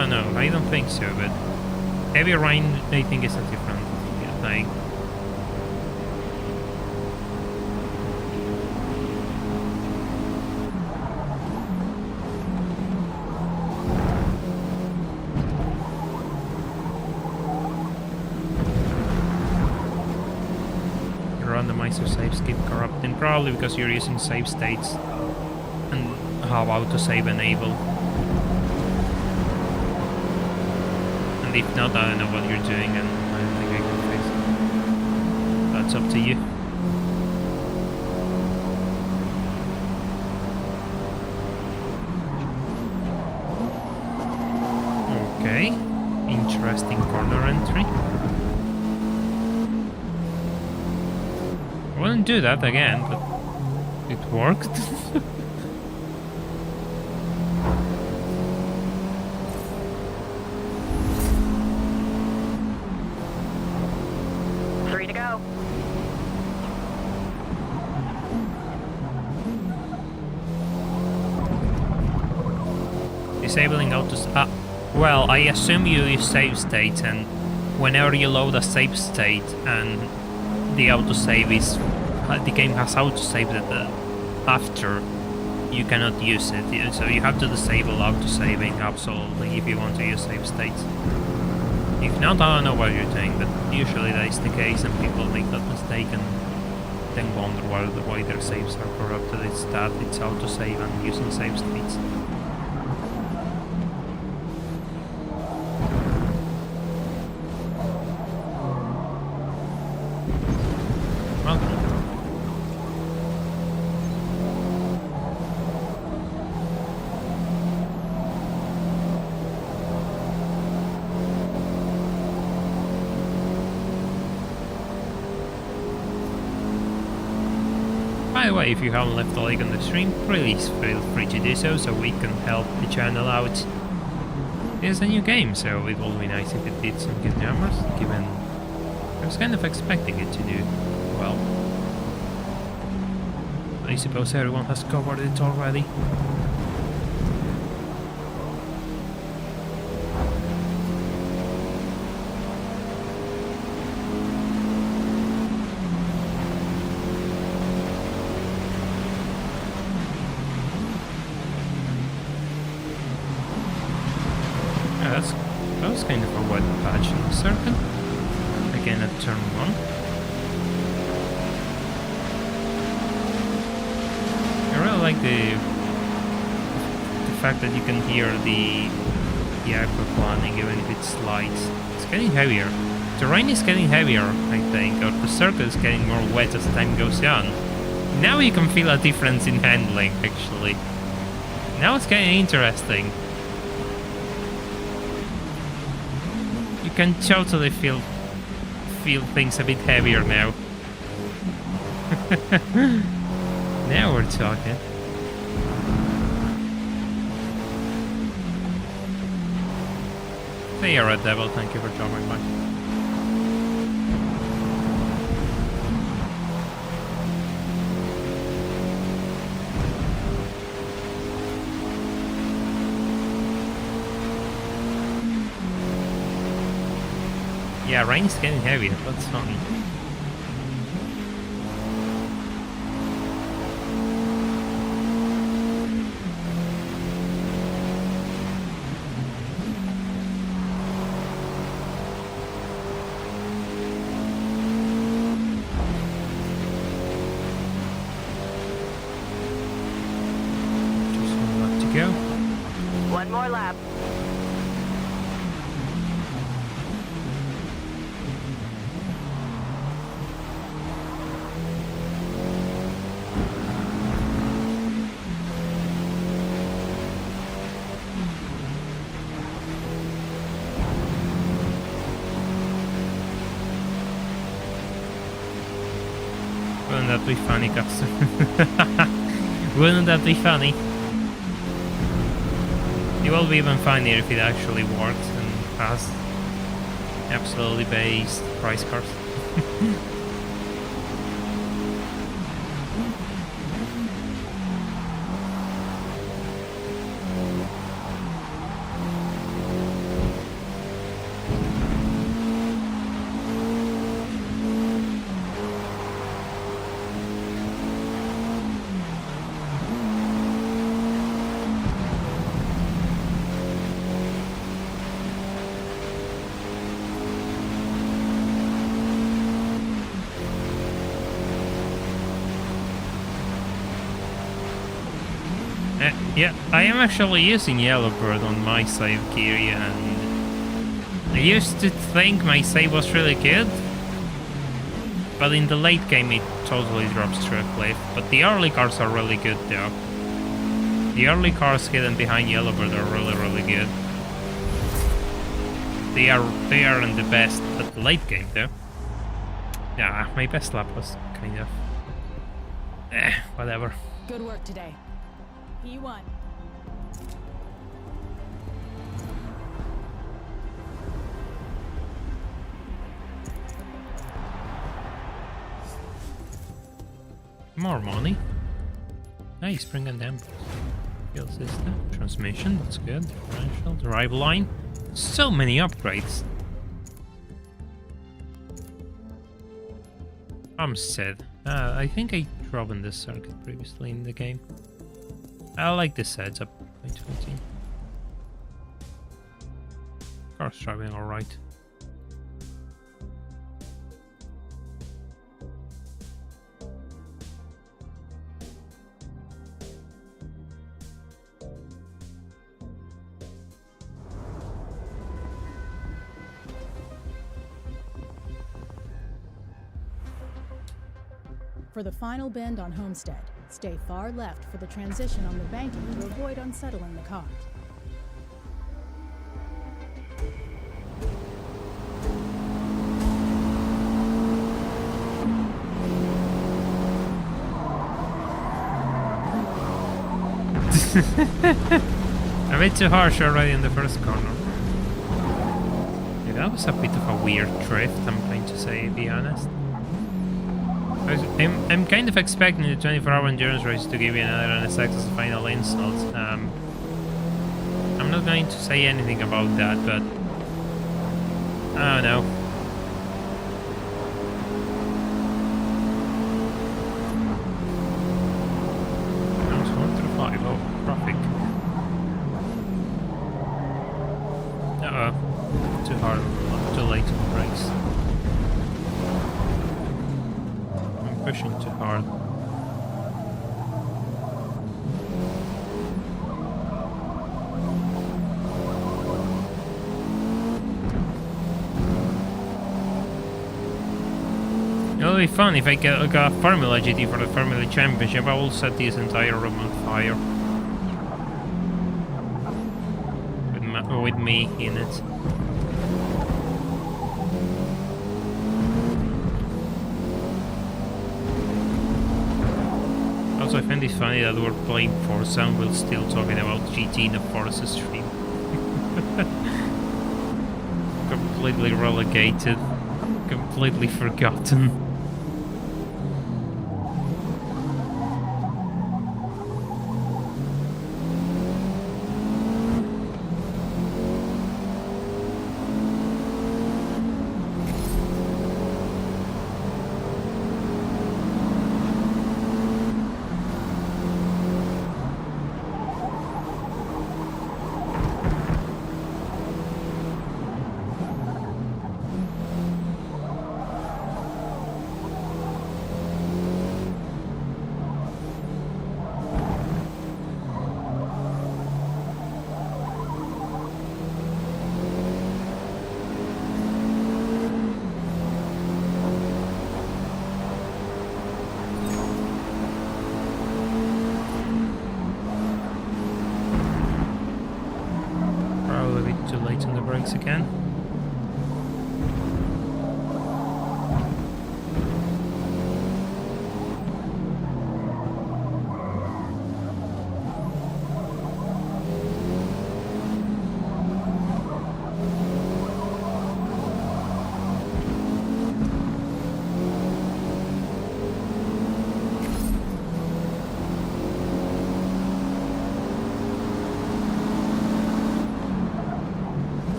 don't know, I don't think so, but heavy rain I think is a different thing. Your randomizer saves keep corrupting, probably because you're using save states and have autosave enable. And if not, I don't know what you're doing, and I don't think I can fix it. That's up to you. Okay, interesting corner entry. I wouldn't do that again, but it worked. 3 to go. Disabling autos. Well, I assume you use save state, and whenever you load a save state and the autosave is, the game has autosaved it after, you cannot use it. So you have to disable autosaving absolutely if you want to use save states. If not, I don't know what you're doing, but usually that is the case, and people make that mistake and then wonder why their saves are corrupted. It's that it's autosave and using save states. Well done. By the way, if you haven't left a like on the stream, please feel free to do so we can help the channel out. It's a new game, so it will be nice if it did some good numbers, given I was kind of expecting it to do well. I suppose everyone has covered it already. That was kind of a wet patch in the circuit. Again at turn 1. I really like the fact that you can hear the aquaplaning even if it slides. It's getting heavier. Terrain is getting heavier, I think, or the circuit is getting more wet as time goes on. Now you can feel a difference in handling, actually. Now it's getting interesting. You can totally feel things a bit heavier now. Now we're talking. Hey, Red Devil, thank you for dropping by. Yeah, rain's getting heavier, that's fun. Just one left to go. One more lap. Wouldn't that be funny, Gus? Wouldn't that be funny? It will be even funnier if it actually works and has absolutely based price cars. Yeah, I am actually using Yellowbird on my save gear, and I used to think my save was really good, but in the late game it totally drops to a cliff. But the early cars are really good though. The early cars hidden behind Yellowbird are really good. They aren't the best at the late game though. Yeah, my best lap was kind of whatever. Good work today. P1. More money. Nice, spring and dampers. Fuel system, transmission, that's good. Differential, drive line. So many upgrades. I'm sad. I think I drove in this circuit previously in the game. I like this setup. 2020. Car's driving alright. For the final bend on Homestead, stay far left for the transition on the banking to avoid unsettling the car. A bit too harsh already in the first corner. Yeah, that was a bit of a weird drift, I'm going to say, to be honest. I'm kind of expecting the 24-hour endurance race to give you another NSX as a final insult. I'm not going to say anything about that, but I don't know. That was 1 through 5. Oh, traffic. Uh-oh. pushing too hard. It'll be fun if I get like a Formula GT for the Formula Championship. I will set this entire room on fire. With me in it. Also, I find it funny that we're playing Forza and we're still talking about GT in a Forza stream. Completely relegated. Completely forgotten. Too late on the brakes again.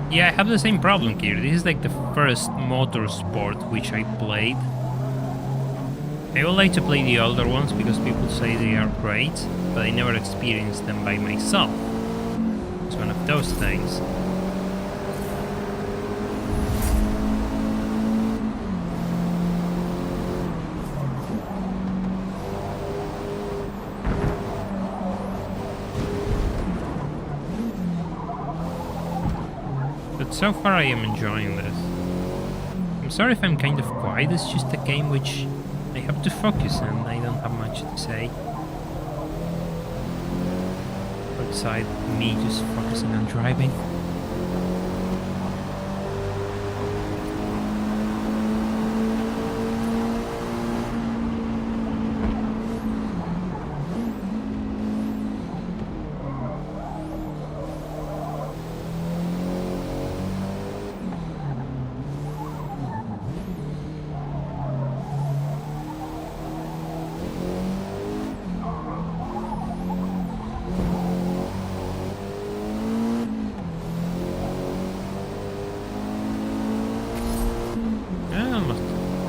Yeah, I have the same problem here. This is like the first motorsport which I played. I would like to play the older ones because people say they are great, but I never experienced them by myself. It's one of those things. But so far I am enjoying this. I'm sorry if I'm kind of quiet, it's just a game which I have to focus on, I don't have much to say. Outside me just focusing on driving.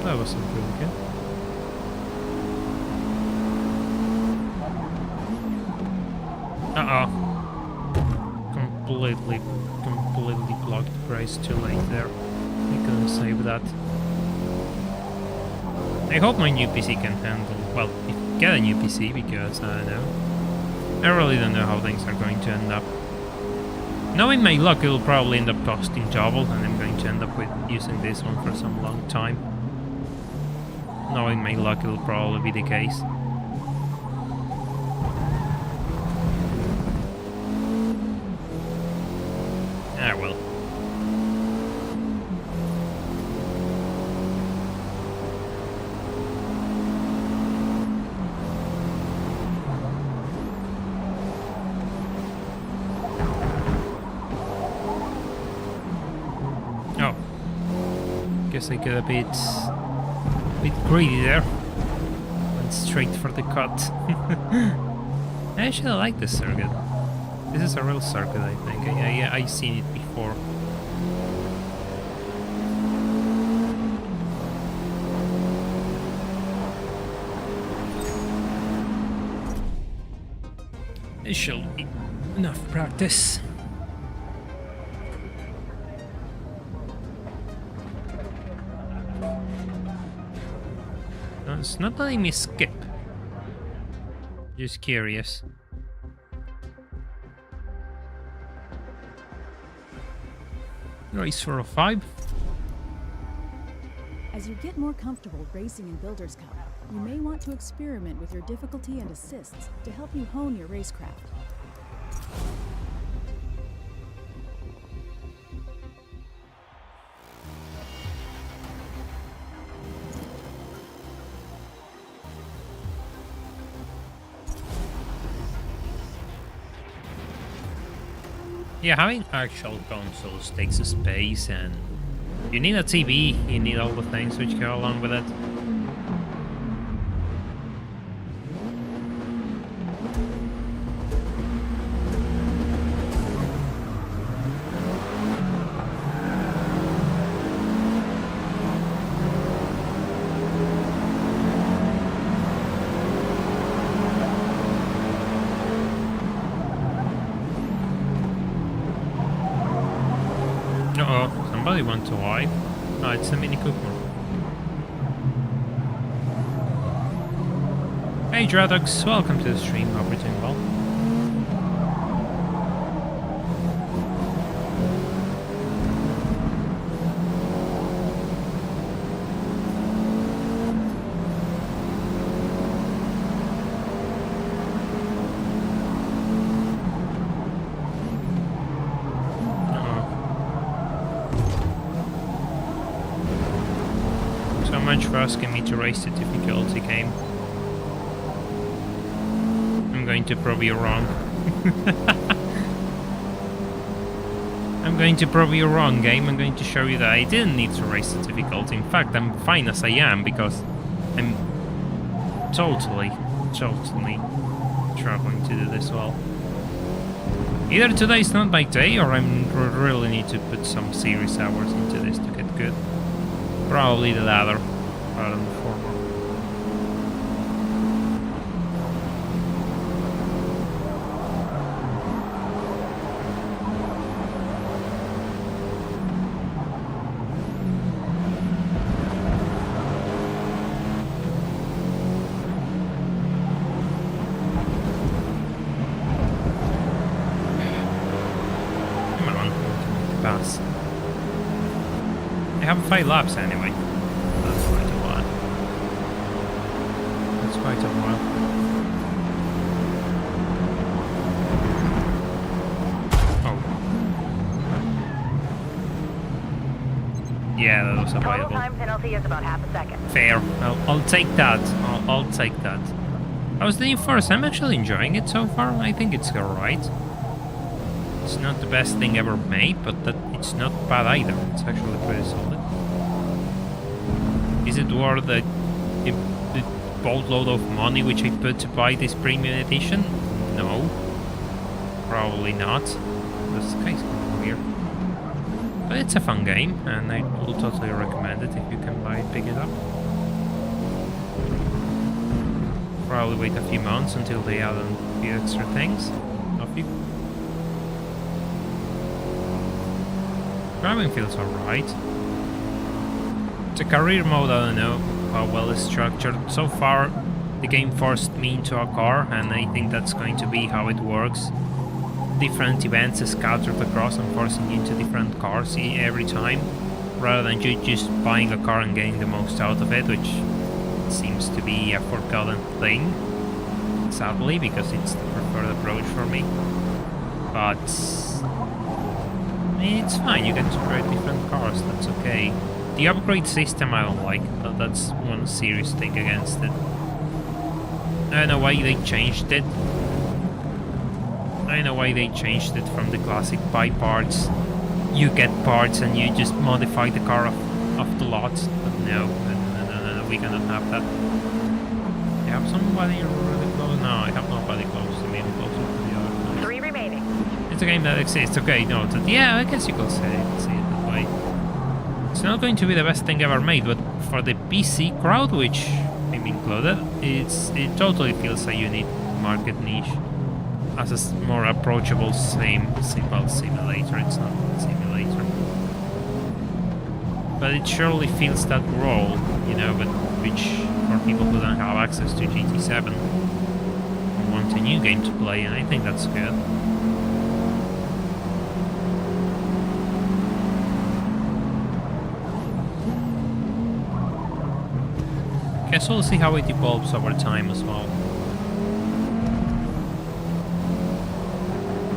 That wasn't really good. Completely blocked price too late there. I couldn't save that. I hope my new PC can handle, well, get a new PC because, I don't know. I really don't know how things are going to end up. Knowing my luck, it will probably end up costing double and I'm going to end up with using this one for some long time. Knowing my luck, it will probably be the case. Ah, well. Oh. Guess I get a bit greedy there. Went straight for the cut. I actually like this circuit. This is a real circuit, I think. I've seen it before. It should be enough practice. No, it's not letting me skip. Just curious. Race 405. As you get more comfortable racing in Builder's Cup, you may want to experiment with your difficulty and assists to help you hone your racecraft. Yeah, having actual consoles takes a space, and you need a TV, you need all the things which go along with it. Uh-oh, somebody went to live. Oh, it's a Mini Cooper. Hey Dradox, welcome to the stream, hope you're doing well. Much for asking me to race the difficulty game. I'm going to prove you wrong. I'm going to prove you wrong, game. I'm going to show you that I didn't need to race the difficulty. In fact, I'm fine as I am because I'm totally traveling to do this well. Either today's not my day or I really need to put some serious hours into this to get good. Probably the latter. Rather than the former. Come on, pass. I have 5 laps anyway. Quite a while. Oh. Yeah, that was Total avoidable. time penalty is about half a second. Fair. I'll take that. I'll take that. How's the new Forza? I'm actually enjoying it so far. I think it's alright. It's not the best thing ever made, but it's not bad either. It's actually pretty solid. Is it worth the boatload of money which I put to buy this premium edition? No. Probably not. The sky's kind of weird. But it's a fun game, and I will totally recommend it if you can buy it, pick it up. Probably wait a few months until they add a few extra things. Off you. Driving feels alright. It's a career mode, I don't know how well it's structured. So far, the game forced me into a car, and I think that's going to be how it works. Different events are scattered across and forcing you into different cars every time, rather than you just buying a car and getting the most out of it, which seems to be a forgotten thing, sadly, because it's the preferred approach for me. But it's fine, you get to ride different cars, that's okay. The upgrade system I don't like, but that's one serious thing against it. I don't know why they changed it. I don't know why they changed it from the classic buy parts. You get parts and you just modify the car off the lot. But no, we cannot have that. You have somebody really close? No, I have nobody close to me. I'm closer to the other place. 3 remaining. It's a game that exists. Okay, no, yeah, I guess you could see it that way. It's not going to be the best thing ever made, but for the PC crowd, which I'm included, it totally feels a unique market niche. as a more approachable simple simulator. It's not a simulator, but it surely fills that role, you know, but which for people who don't have access to GT7 and want a new game to play, and I think that's good. Guess we'll see how it evolves over time as well.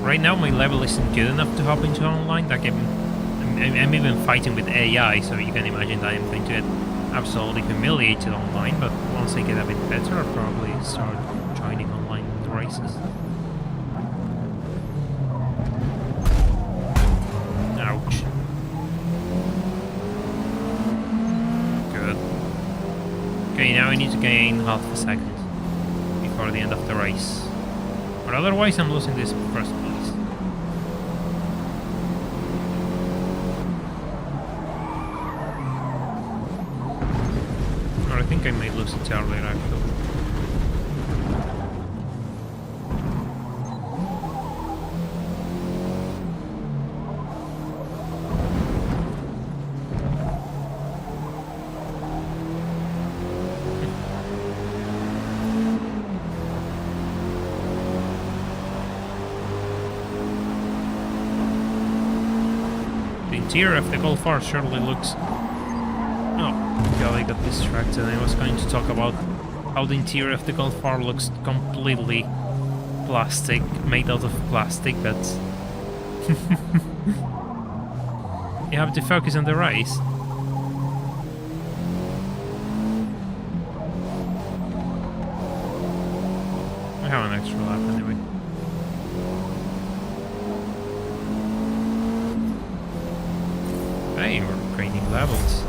Right now my level isn't good enough to hop into online. Like I'm even fighting with AI, so you can imagine that I'm going to get absolutely humiliated online, but once I get a bit better I'll probably start joining online races. Ouch. Good. Okay, now I need to gain half a second before the end of the race. But otherwise I'm losing this first place. Or I think I may lose it earlier actually. The interior of the Golf R surely looks... Oh, God, I got distracted. I was going to talk about how the interior of the Golf R looks completely plastic, made out of plastic, but... You have to focus on the race. I have an extra lap anyway. Hey, we're gaining levels.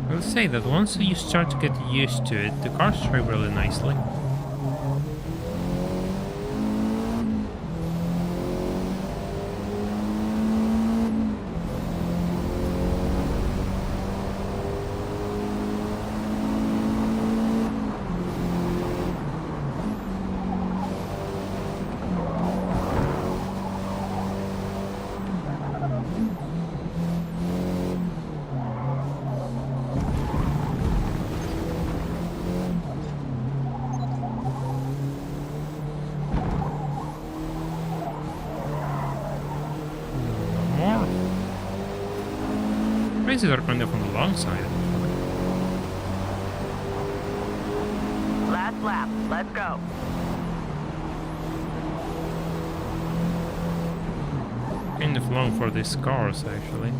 I'll say that once you start to get used to it, the cars drive really nicely. Races are kind of on the long side. Last lap. Let's go. Kind of long for these cars, actually.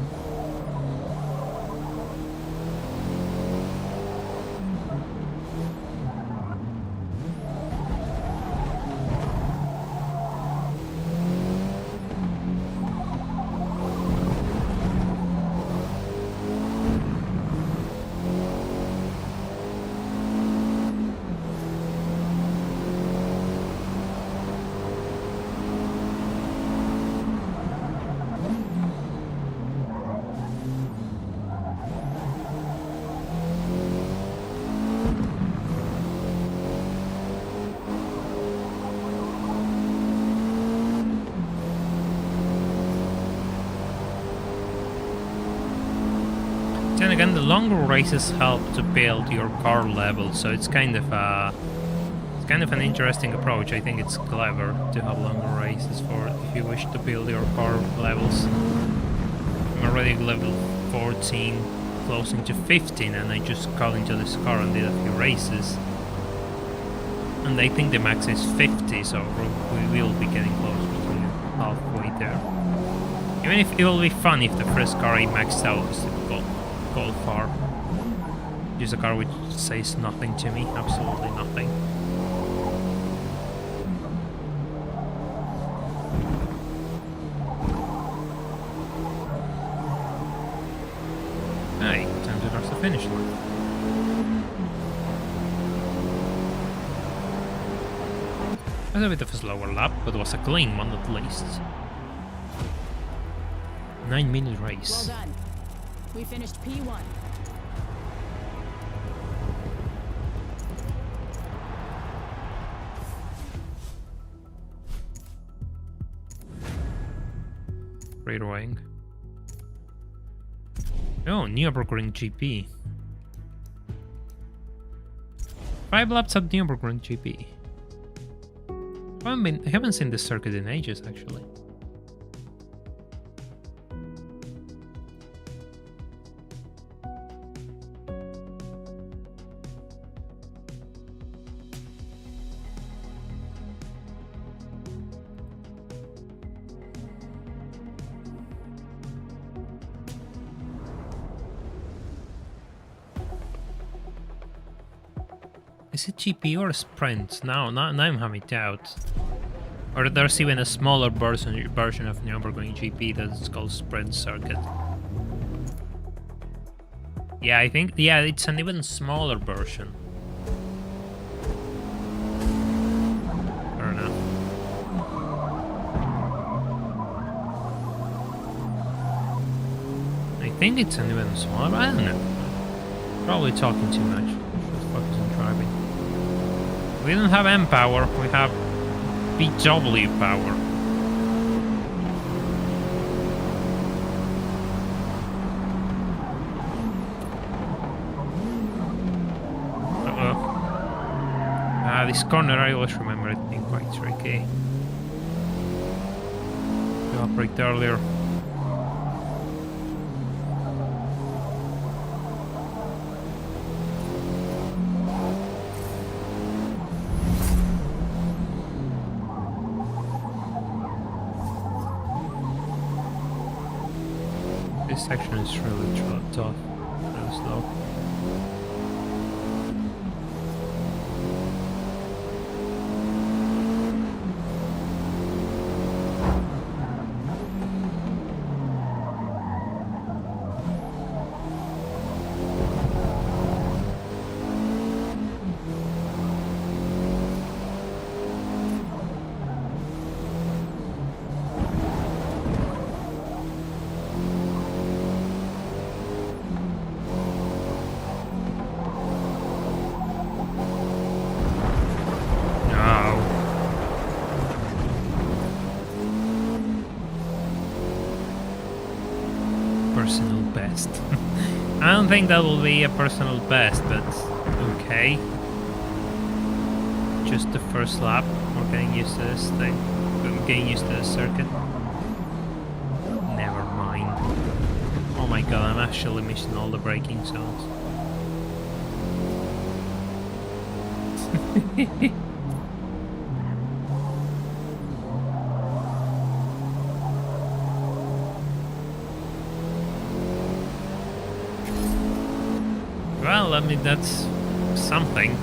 Then again, the longer races help to build your car level, so it's kind of an interesting approach. I think it's clever to have longer races for if you wish to build your car levels. I'm already level 14, closing to 15, and I just got into this car and did a few races. And I think the max is 50, so we will be getting closer to halfway there. Even if it will be fun if the first car I maxed out is the Golf R. Use a car which says nothing to me, absolutely nothing. finish line. It was a bit of a slower lap, but it was a clean one at least. 9-minute Well race. done. We finished P1. Railwaying. Oh, Nürburgring GP. 5 laps at Nürburgring GP. I haven't seen this circuit in ages, actually. Is it GP or Sprint? Now I'm having doubt. Or there's even a smaller version of Nürburgring GP that's called Sprint Circuit. Yeah, I think, yeah, it's an even smaller version. I don't know. I think it's an even smaller, but I don't know. Probably talking too much. Should focus on driving. We don't have M power, we have BW power. This corner I always remember it being quite tricky. You operate earlier. This section is really tough, really slow. Personal best. I don't think that will be a personal best, but okay. Just the first lap. We're getting used to this thing. We're getting used to this circuit. Never mind. Oh my god, I'm actually missing all the braking zones. Well, I mean, that's something.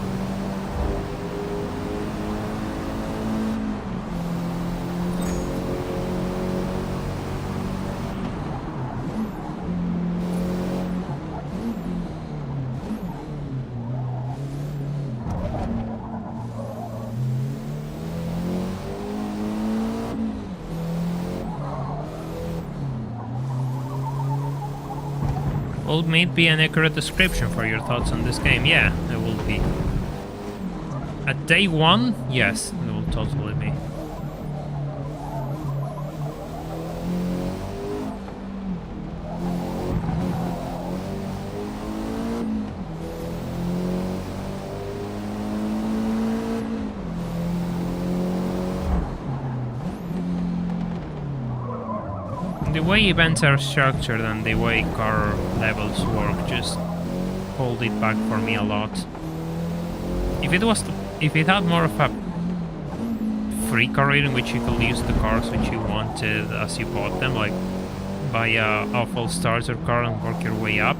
Will it be an accurate description for your thoughts on this game? Yeah, it will be. At day 1, yes, it will totally be. The way events are structured and the way car levels work just hold it back for me a lot. If it had more of a free career in which you could use the cars which you wanted as you bought them, like buy a full starter car and work your way up,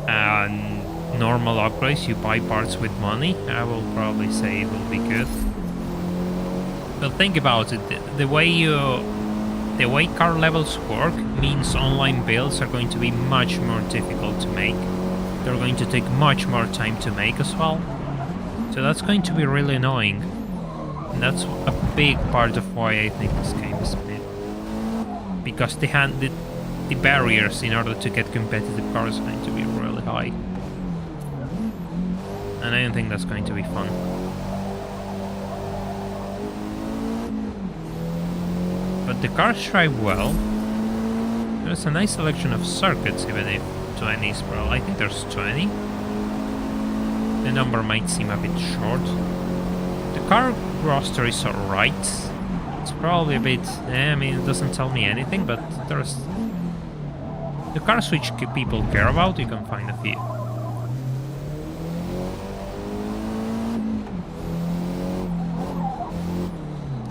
and normal upgrades you buy parts with money, I will probably say it will be good. But think about it, the way car levels work means online builds are going to be much more difficult to make. they're going to take much more time to make as well. So that's going to be really annoying. And that's a big part of why I think this game is mid. Because the barriers in order to get competitive cars are going to be really high. And I don't think that's going to be fun. But the cars drive well. There's a nice selection of circuits, even if 20 is probably... I think there's 20. The number might seem a bit short. The car roster is alright. It's probably a bit... I mean, it doesn't tell me anything, but there's... The cars which people care about, you can find a few.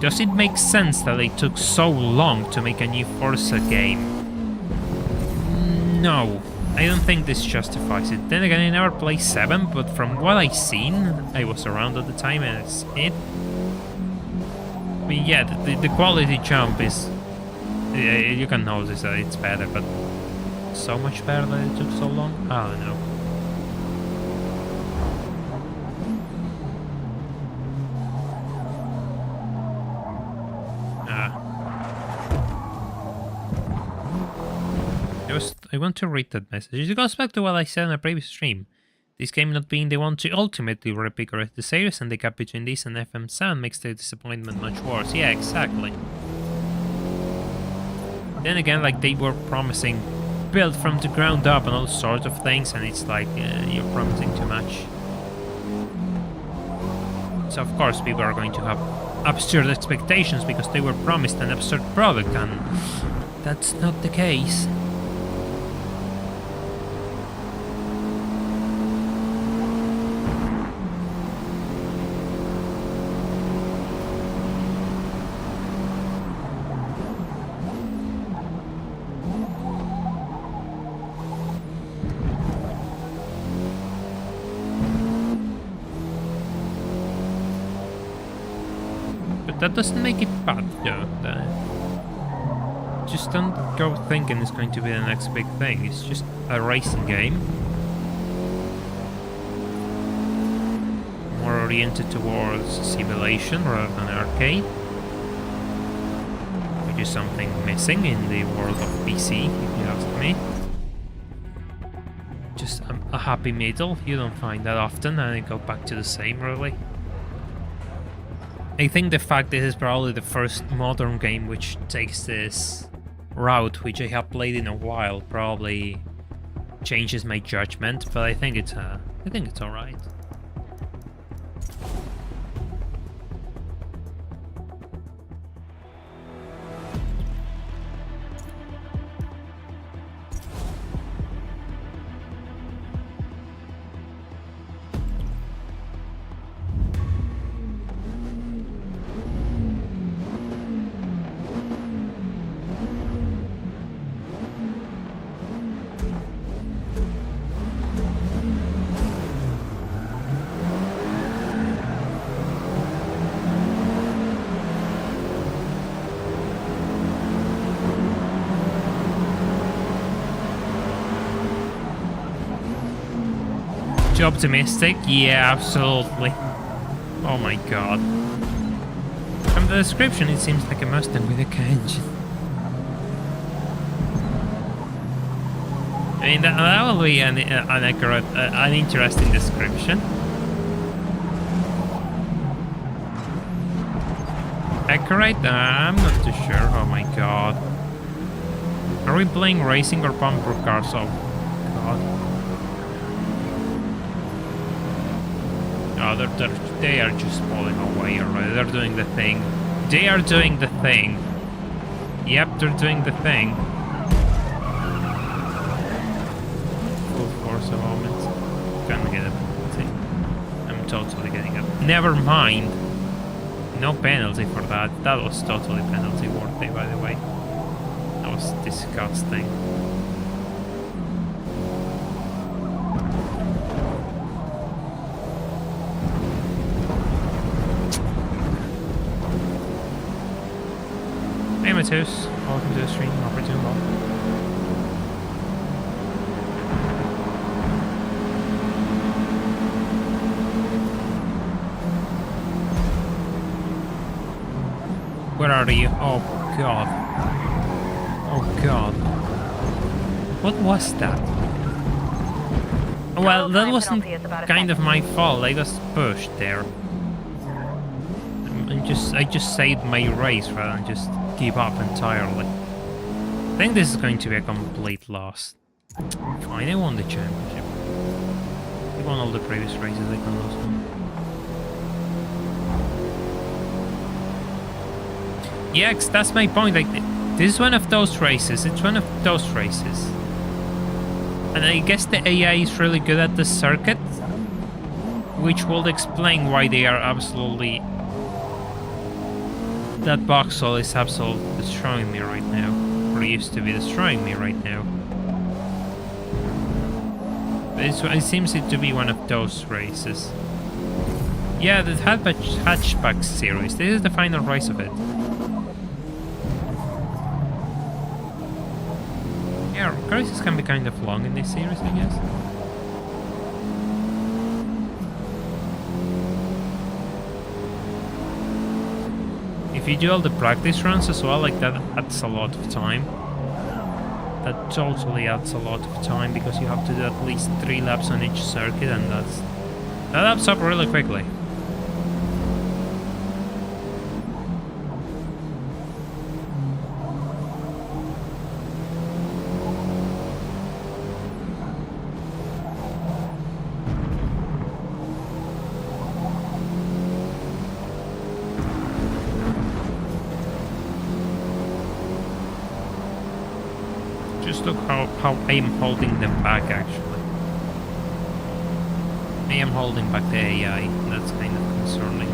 Does it make sense that they took so long to make a new Forza game? No. I don't think this justifies it. Then again, I never played 7, but from what I've seen, I was around at the time and it's it. But yeah, the quality jump is... you can notice that it's better, but so much better that it took so long? I don't know. I want to read that message. It goes back to what I said in a previous stream. This game not being the one to ultimately replicate the series, and the gap between this and FM7 makes the disappointment much worse. Yeah, exactly. Then again, like, they were promising build from the ground up and all sorts of things, and it's like, you're promising too much. So of course people are going to have absurd expectations because they were promised an absurd product, and that's not the case. That doesn't make it bad, though. Just don't go thinking it's going to be the next big thing. It's just a racing game. More oriented towards simulation rather than arcade. Which is something missing in the world of PC, if you ask me. Just a happy middle. You don't find that often, and it goes back to the same, really. I think the fact this is probably the first modern game which takes this route, which I have played in a while, probably changes my judgment. But I think it's alright. Optimistic? Yeah, absolutely. Oh my god. From the description, it seems like a Mustang with a engine. I mean, that will be an accurate, an interesting description. Accurate? I'm not too sure. Oh my god. Are we playing racing or bumper cars? Oh god. Oh, they are just falling away already. They're doing the thing. They are doing the thing. Yep, they're doing the thing. Full force a moment. Gonna get a penalty. I'm totally getting a... Never mind. No penalty for that. That was totally penalty worthy, by the way. That was disgusting. Hey Mateus, welcome to the stream, hope you're doing well. Where are you? Oh god. Oh god. What was that? Well, that wasn't kind of my fault. I got pushed there. I just saved my race rather than just give up entirely. I think this is going to be a complete loss. Fine, I won the championship. I won all the previous races, I can lose one. Yeah, 'cause that's my point. Like, this is one of those races. It's one of those races. And I guess the AI is really good at the circuit, which will explain why they are absolutely... That voxel is absolutely destroying me right now. Or used to be destroying me right now. But it seems to be one of those races. Yeah, the hatchback series. This is the final race of it. Yeah, races can be kind of long in this series, I guess. If you do all the practice runs as well, like that adds a lot of time. That totally adds a lot of time because you have to do at least 3 laps on each circuit, and that adds up really quickly. Just look how I am holding them back, actually. I am holding back the AI, that's kind of concerning.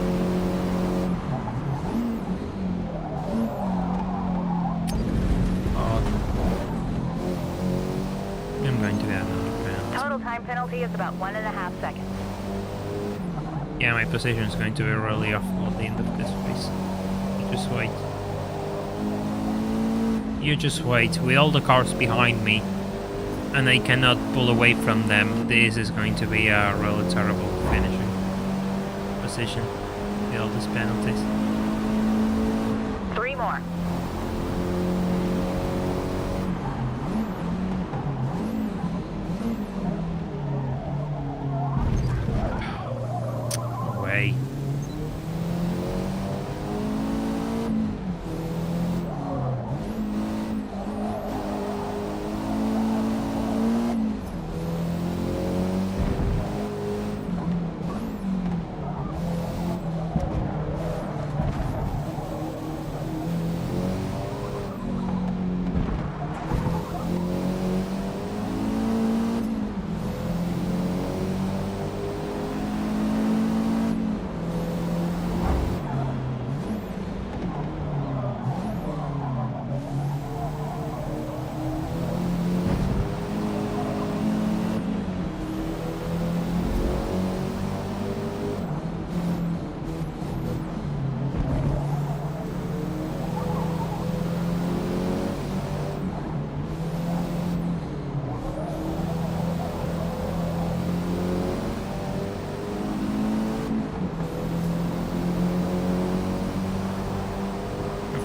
I'm going to get another penalty. Total time penalty is about 1.5 seconds. Yeah, my position is going to be really awful at the end of this race. Just wait. You just wait, with all the cars behind me, and I cannot pull away from them. This is going to be a really terrible finishing position with all these penalties. 3 more. No way.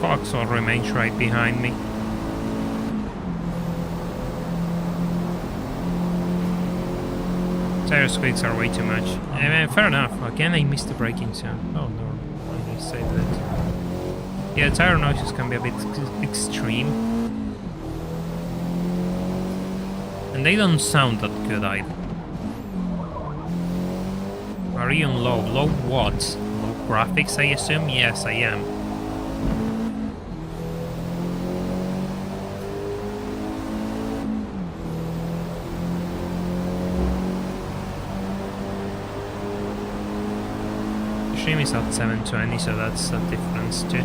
Vauxhall remains right behind me. Tire squeaks are way too much. Fair enough. Again, I missed the braking sound. Oh no, I say that. Yeah, tire noises can be a bit extreme. And they don't sound that good either. Are you on low? Low what? Low graphics, I assume? Yes, I am. Stream is at 720, so that's a difference too.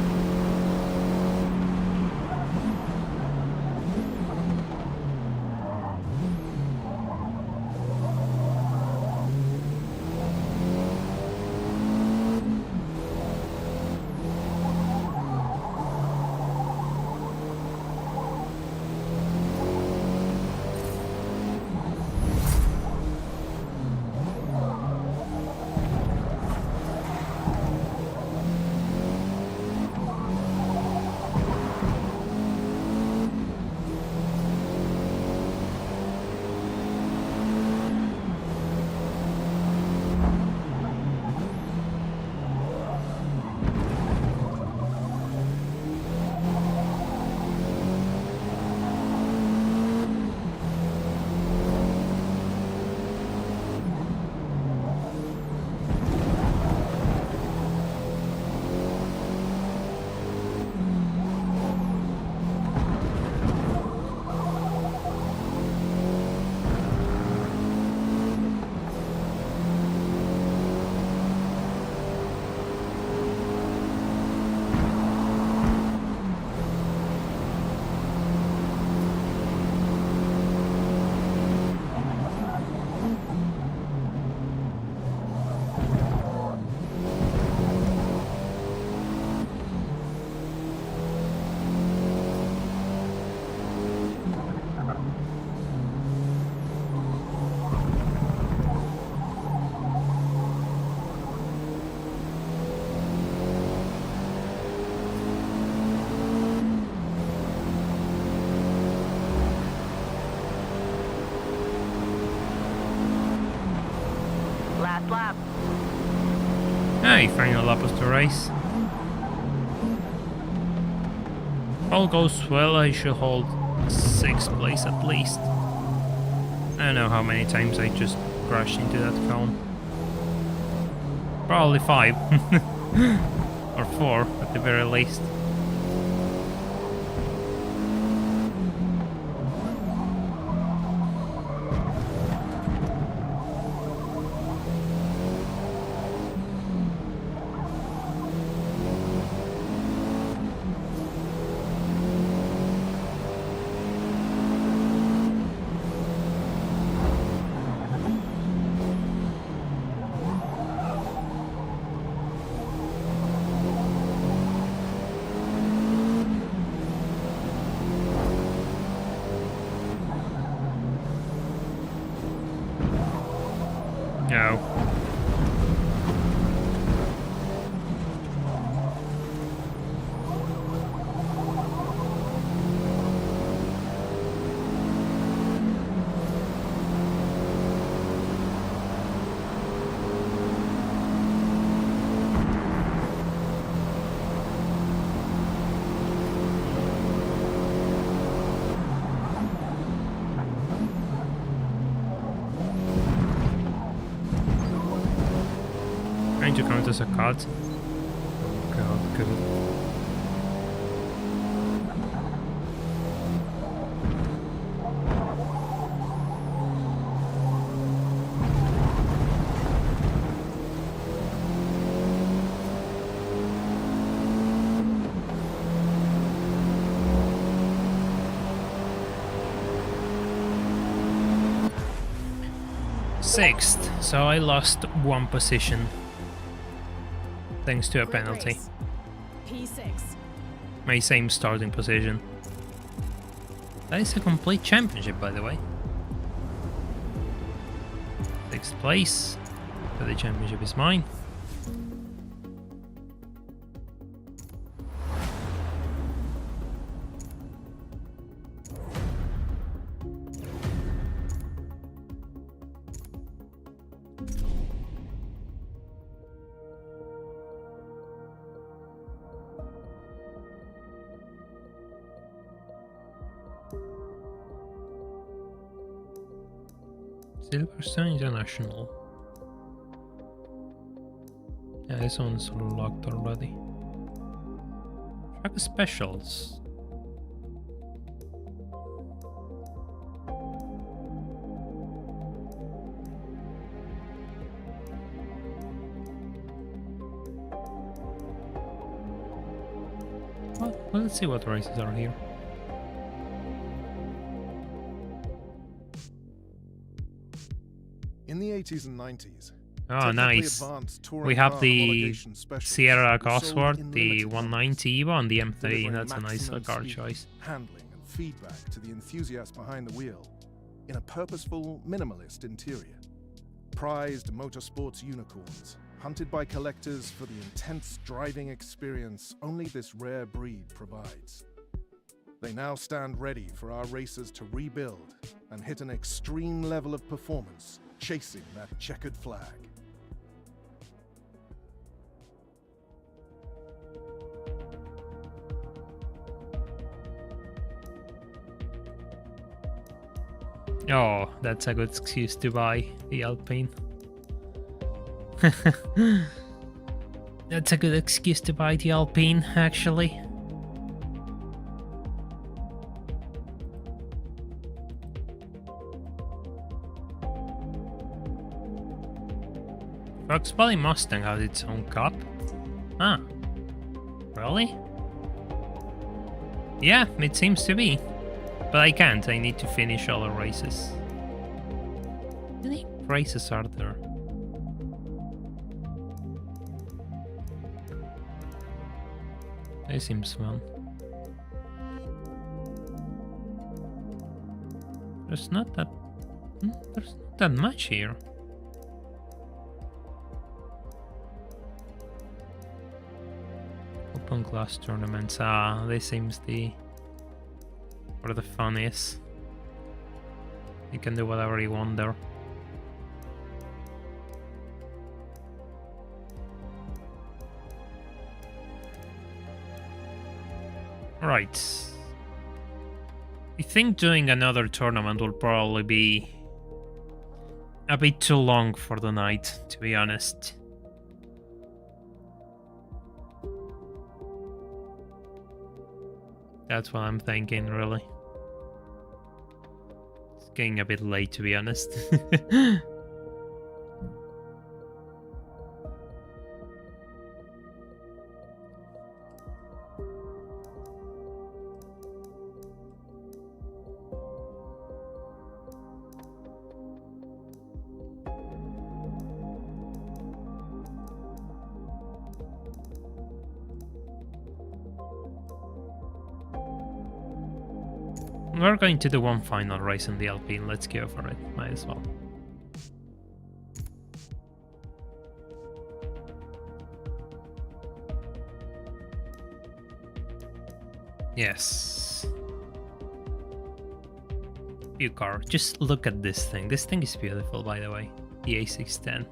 Okay, final lap of the race. All goes well, I should hold 6th place at least. I don't know how many times I just crashed into that cone. Probably 5. Or 4 at the very least. No. Trying to count as a cut. God, good. Sixth, so I lost 1 position. Thanks to a Great penalty. race. P6. My same starting position. That is a complete championship, by the way. 6th place. So the championship is mine. Silverstone International. Yeah, this one's locked already. Track specials. Well, let's see what races are here. In the 80s and 90s, Oh, nice. We have the Sierra Cosworth, the 190 Evo, and the M3. That's a nice car choice. Handling and feedback to the enthusiast behind the wheel in a purposeful, minimalist interior. Prized motorsports unicorns, hunted by collectors for the intense driving experience only this rare breed provides. They now stand ready for our racers to rebuild and hit an extreme level of performance, chasing that checkered flag. Oh, that's a good excuse to buy the Alpine. That's a good excuse to buy the Alpine, actually. Volkswagen Mustang has its own cup? Ah. Really? Yeah, it seems to be. But I can't, I need to finish all the races. How many races are there? This seems fun. There's not that much here. Open class tournaments. Ah, this seems where the fun is. You can do whatever you want there. Right. I think doing another tournament will probably be a bit too long for the night, to be honest. That's what I'm thinking, really. It's getting a bit late, to be honest. We're going to do one final race in the Alpine. Let's go for it. Might as well. Yes. View car. Just look at this thing. This thing is beautiful, by the way. The A610.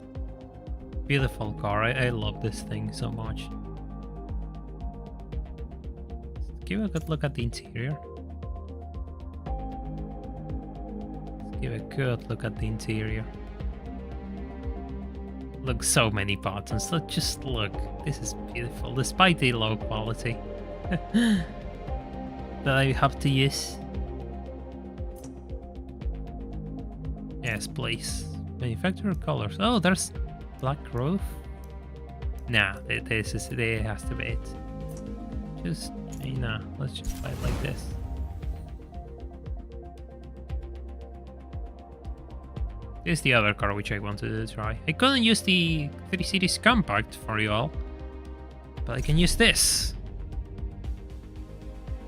Beautiful car. I love this thing so much. Give a good look at the interior. Give a good look at the interior. Look, so many buttons. Look, just look. This is beautiful, despite the low quality that I have to use. Yes, please. Manufacturer colors. Oh, there's black roof. Nah, this is. It has to be it. Just, nah. Let's just play it like this. Here's the other car which I wanted to try. I couldn't use the 3 Series Compact for you all, but I can use this.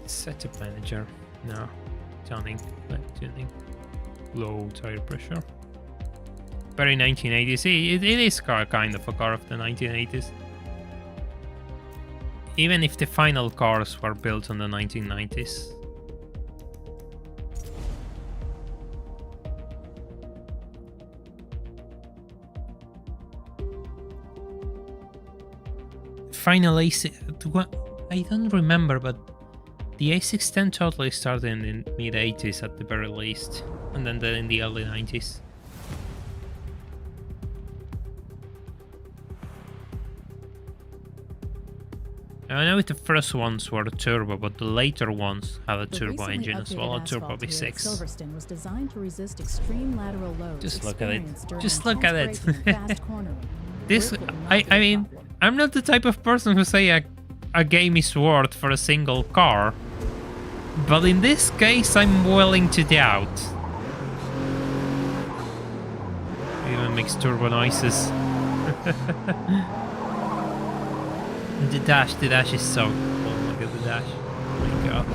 Setup manager. No. Tuning. Tuning. Low tire pressure. Very 1980s. It is kind of a car of the 1980s. Even if the final cars were built in the 1990s. Final A6, I don't remember, but the A610 totally started in the mid 80s at the very least, and then in the early 90s. I know the first ones were turbo, but the later ones had a turbo engine as well, a turbo V6. Silverstone was designed to resist extreme lateral loads. Just look at it. Just look at it. This, I mean, I'm not the type of person who say a game is worth for a single car, but in this case I'm willing to doubt. Even makes turbo noises. The dash is so cool. Look at the dash. Oh my god.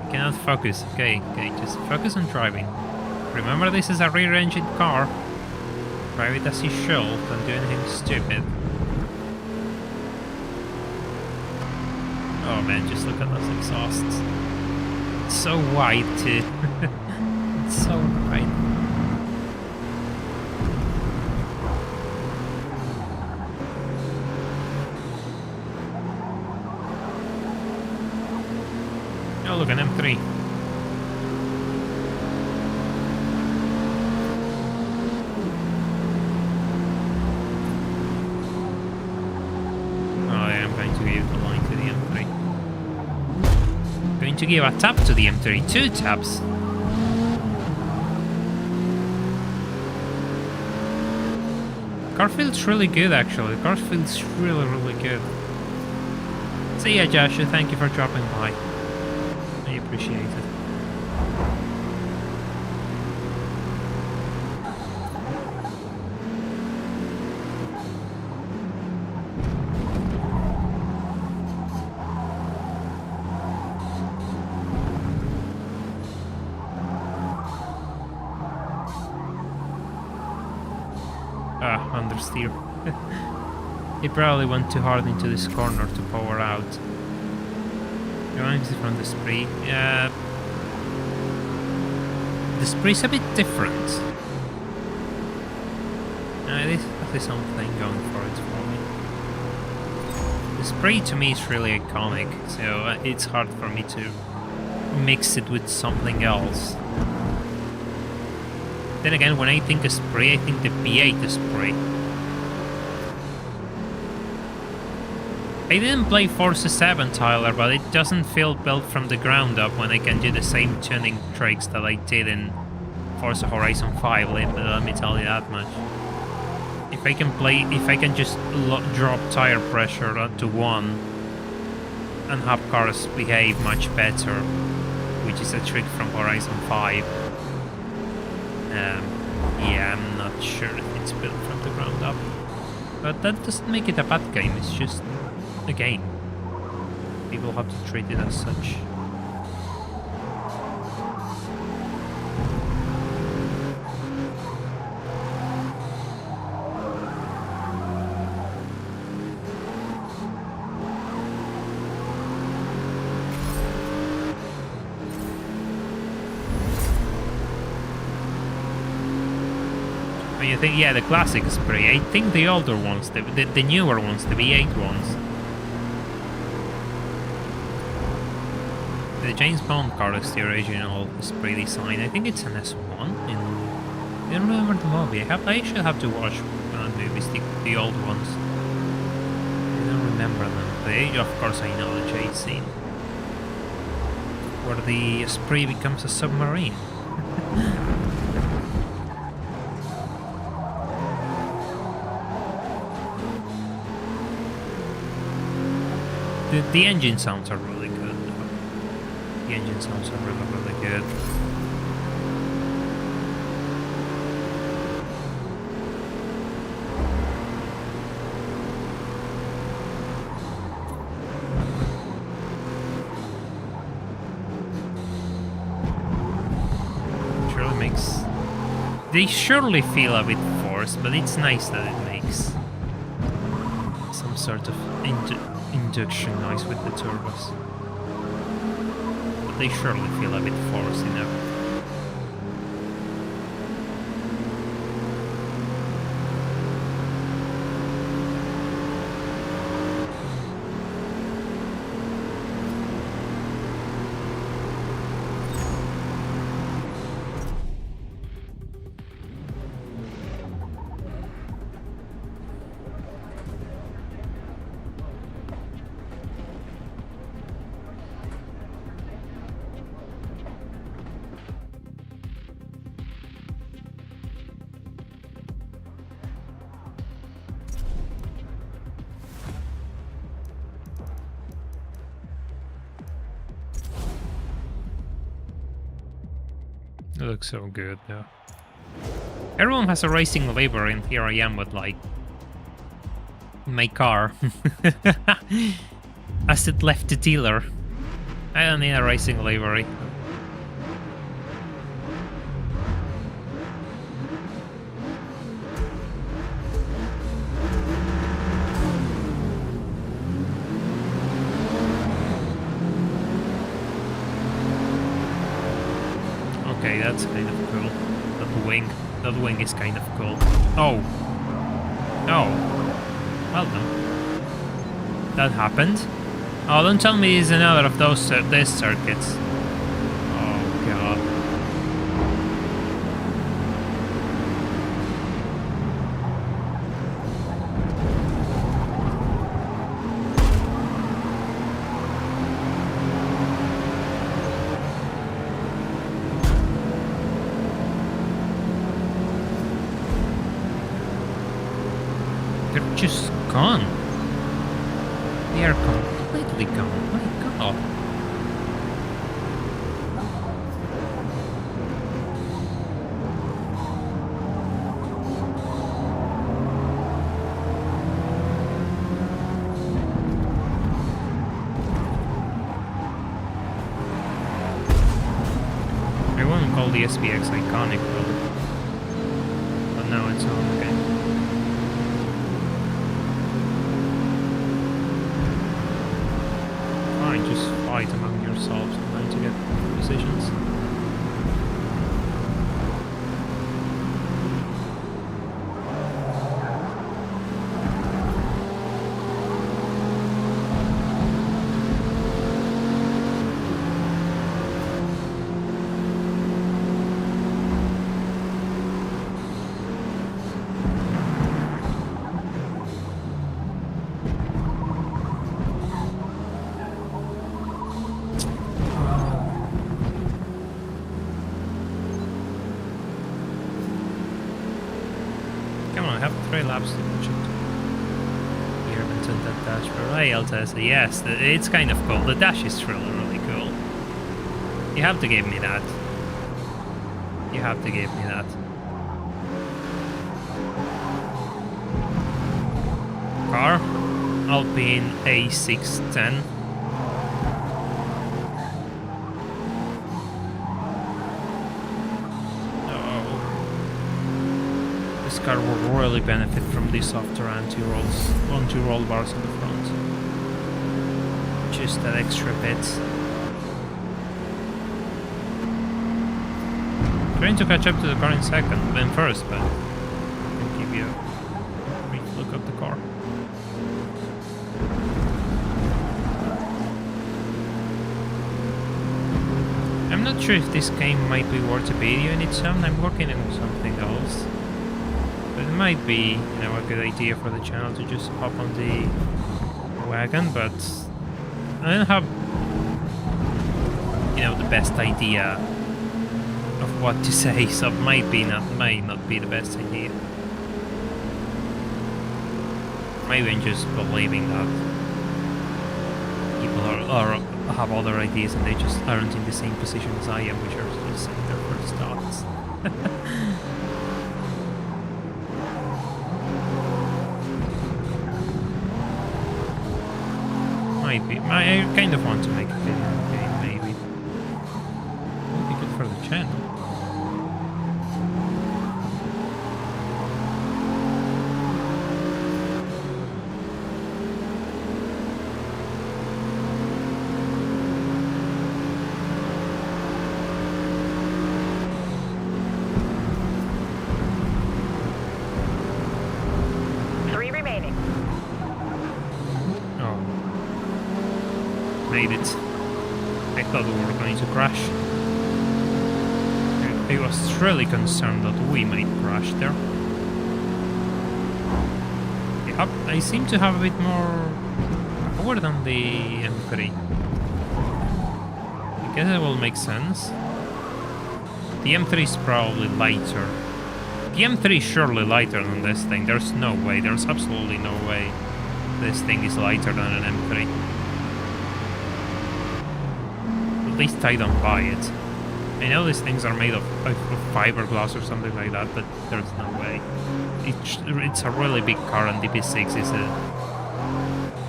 I cannot focus. Okay, just focus on driving. Remember, this is a rear-engine car. Drive it as you should, don't do anything stupid. Oh man, just look at those exhausts. It's so wide too. It's so wide. Oh look, an M3. To give a tap to the M3, 2 taps. Car feels really good, actually. Car feels really good. See ya, Joshua. Thank you for dropping by. I appreciate it. Understeer. He probably went too hard into this corner to power out. Reminds me from the Spree. Yeah. The Spree's a bit different. It is something going for it for me. Spray to me is really iconic, so it's hard for me to mix it with something else. Then again, when I think of spray, I think the V8 spray. I didn't play Forza 7, Tyler, but it doesn't feel built from the ground up when I can do the same tuning tricks that I did in Forza Horizon 5, let me tell you that much. If I can just drop tire pressure to 1 and have cars behave much better, which is a trick from Horizon 5. Yeah, I'm not sure if it's built from the ground up. But that doesn't make it a bad game, it's just a game. People have to treat it as such. You think, yeah, the classic spray. I think the older ones, the newer ones, the V8 ones. The James Bond car is the original spray design. I think it's an S1. I don't remember the movie. I actually have to watch movies, the old ones. I don't remember them. The age, of course, I know the chase scene, where the spray becomes a submarine. The engine sounds are really good, though. The engine sounds are really, really good. Surely makes... They surely feel a bit forced, but it's nice that it makes some sort of induction noise with the turbos. But they surely feel a bit forced in everything. It looks so good, though. Everyone has a racing labor, and here I am with, like, my car. As it left the dealer. I don't need a racing livery. Okay, that's kind of cool. That wing is kind of cool. Oh. Oh. Well done. That happened. Oh, don't tell me it's another of those these circuits. Oh god. They're just gone. They are completely gone. My god. I wouldn't call the SPX iconic though. But now it's on again. Just fight among yourselves and try to get positions. laps to watch it. Here, and that dash for I'll say yes, it's kind of cool. The dash is really, really cool. You have to give me that. You have to give me that. Car, Alpine A610. This car will really benefit from these softer anti-roll bars in the front. Just that extra bit. Trying to catch up to the car in second, then first, but I'll give you a brief look at the car. I'm not sure if this game might be worth a video in its own. I'm working on something else. But it might be, a good idea for the channel to just hop on the wagon, but I don't have, the best idea of what to say, so it might not be the best idea. Maybe I'm just believing that people are have other ideas and they just aren't in the same position as I am, which are just saying their first thoughts. Might be. I kind of want to make a video on the game, maybe. Would be good for the channel. Made it. I thought we were going to crash. I was really concerned that we might crash there. Yep, I seem to have a bit more power than the M3. I guess it will make sense. The M3 is probably lighter. The M3 is surely lighter than this thing. There's no way, there's absolutely no way this thing is lighter than an M3. At least I don't buy it. I know these things are made of fiberglass or something like that, but there's no way. It's a really big car, and the V6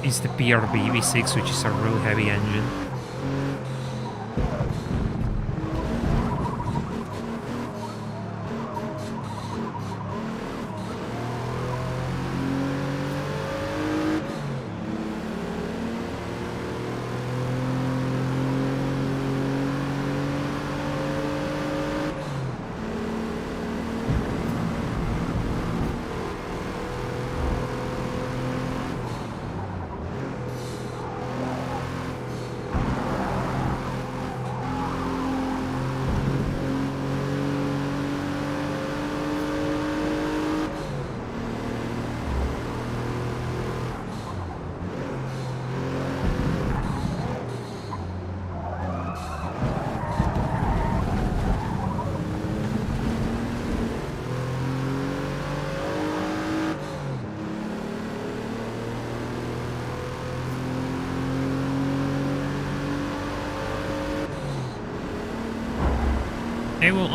is the PRB V6, which is a really heavy engine.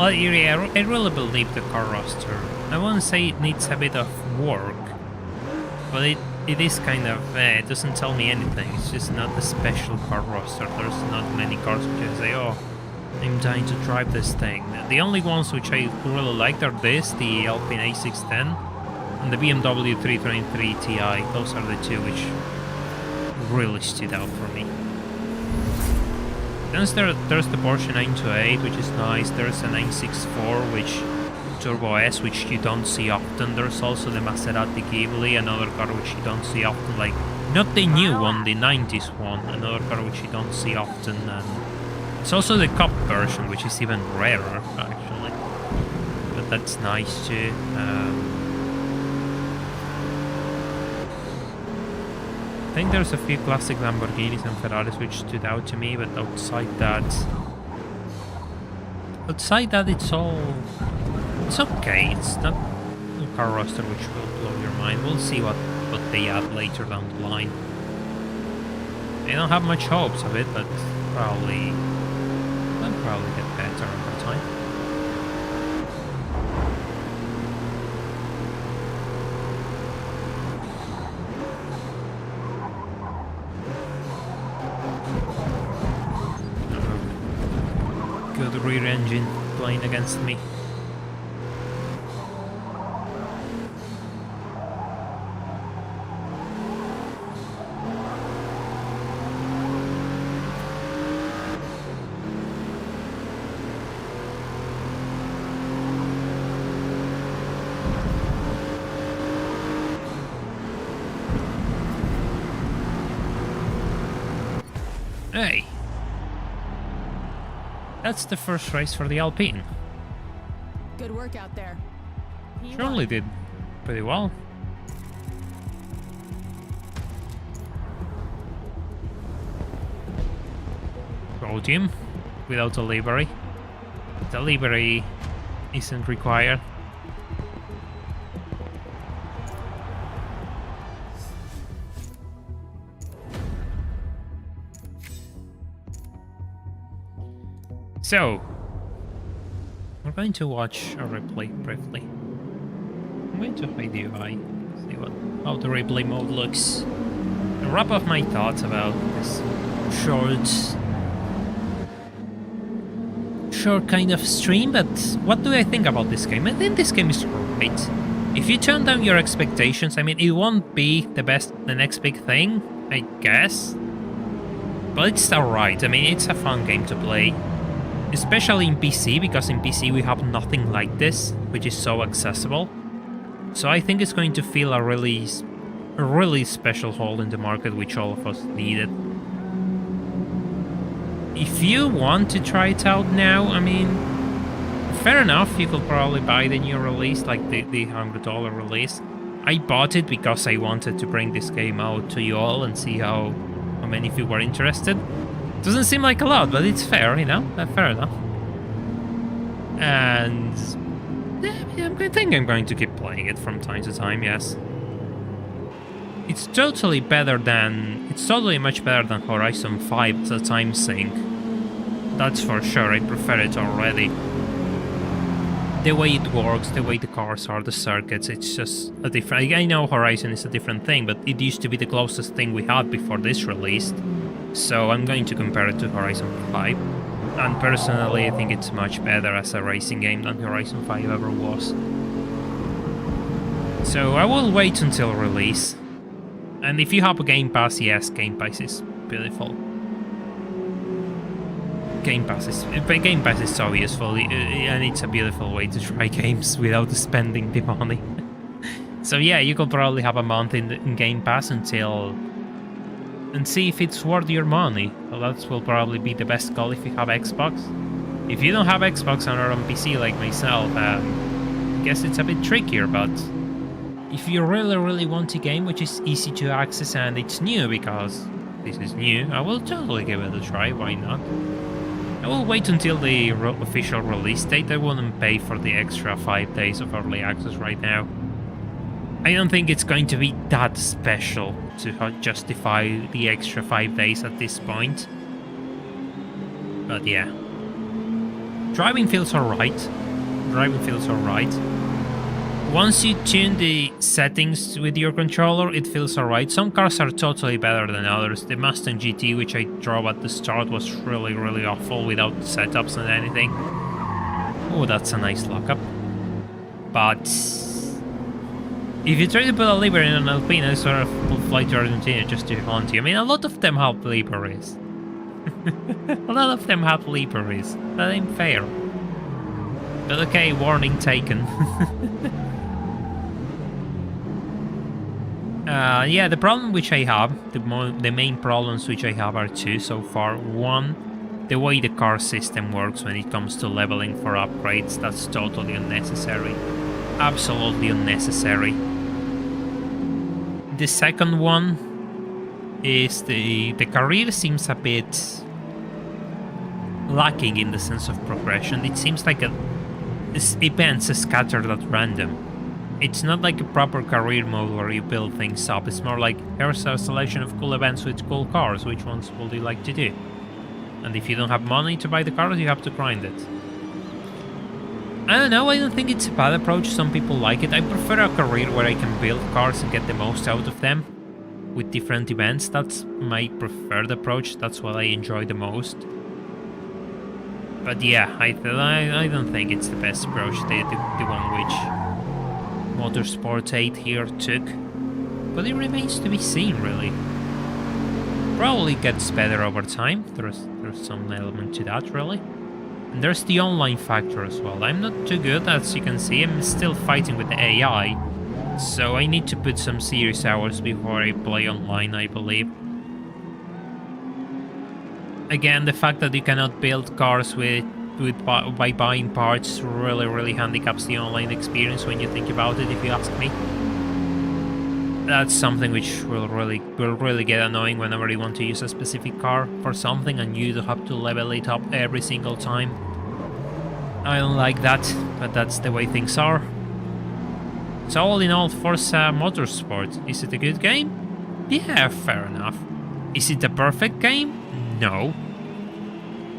I really believe the car roster. I won't say it needs a bit of work, but it is kind of, it doesn't tell me anything. It's just not a special car roster. There's not many cars which I say, oh, I'm dying to drive this thing. The only ones which I really liked are the Alpine A610 and the BMW 323 Ti. Those are the two which really stood out for me. Then there's the Porsche 928, which is nice. There's a 964, which Turbo S, which you don't see often. There's also the Maserati Ghibli, another car which you don't see often. Like, not the new one, the 90s one, another car which you don't see often. And it's also the Cup version, which is even rarer, actually. But that's nice too. I think there's a few classic Lamborghinis and Ferraris which stood out to me, but outside that it's okay. It's not a car roster which will blow your mind. We'll see what they add later down the line. I don't have much hopes of it, but probably they'll probably get better over time. Good rear engine playing against me. Hey! That's the first race for the Alpine. Good work out there. Surely did pretty well. Podium without a livery. The livery isn't required. So, we're going to watch a replay briefly. I'm going to hide the UI, see how the replay mode looks. A wrap up my thoughts about this short kind of stream, but what do I think about this game? I think this game is great. If you turn down your expectations, I mean, it won't be the next big thing, I guess. But it's alright, I mean, it's a fun game to play. Especially in PC, because in PC we have nothing like this, which is so accessible. So I think it's going to fill a really special hole in the market, which all of us needed. If you want to try it out now, I mean, fair enough, you could probably buy the new release, like the $100 release. I bought it because I wanted to bring this game out to you all and see how many of you were interested. Doesn't seem like a lot, but it's fair, you know? Fair enough. And I think I'm going to keep playing it from time to time, yes. It's totally much better than Horizon 5 as a time sink. That's for sure, I prefer it already. The way it works, the way the cars are, the circuits, it's just a different... I know Horizon is a different thing, but it used to be the closest thing we had before this released. So I'm going to compare it to Horizon 5. And personally, I think it's much better as a racing game than Horizon 5 ever was. So I will wait until release. And if you have a Game Pass, yes, Game Pass is beautiful. Game Pass is so useful, and it's a beautiful way to try games without spending the money. So yeah, you could probably have a month in Game Pass until... and see if it's worth your money. Well, that will probably be the best call if you have Xbox. If you don't have Xbox and are on PC like myself, I guess it's a bit trickier, but if you really want a game which is easy to access and it's new, because this is new, I will totally give it a try, why not? I will wait until the official release date. I wouldn't pay for the extra 5 days of early access right now. I don't think it's going to be that special to justify the extra 5 days at this point. But yeah. Driving feels alright. Once you tune the settings with your controller, it feels alright. Some cars are totally better than others. The Mustang GT, which I drove at the start, was really awful without setups and anything. Oh, that's a nice lockup. But if you try to put a livery in an Alpine, I sort of will fly to Argentina just to haunt you. I mean, a lot of them have liveries. That ain't fair. But okay, warning taken. Yeah, the problem which I have, the main problems which I have are two so far. One, the way the car system works when it comes to leveling for upgrades, that's totally unnecessary. Absolutely unnecessary. The second one is the career seems a bit lacking in the sense of progression. It seems like events are scattered at random. It's not like a proper career mode where you build things up. It's more like, here's a selection of cool events with cool cars. Which ones would you like to do? And if you don't have money to buy the cars, you have to grind it. I don't know, I don't think it's a bad approach. Some people like it. I prefer a career where I can build cars and get the most out of them with different events. That's my preferred approach. That's what I enjoy the most. But yeah, I don't think it's the best approach, the one which Motorsport 8 here took. But it remains to be seen, really. Probably gets better over time. There's some element to that, really. And there's the online factor as well. I'm not too good, as you can see. I'm still fighting with the AI. So I need to put some serious hours before I play online, I believe. Again, the fact that you cannot build cars by buying parts really handicaps the online experience when you think about it, if you ask me. That's something which will really get annoying whenever you want to use a specific car for something and you have to level it up every single time. I don't like that, but that's the way things are. So all in all, Forza Motorsport, is it a good game? Yeah, fair enough. Is it a perfect game? No.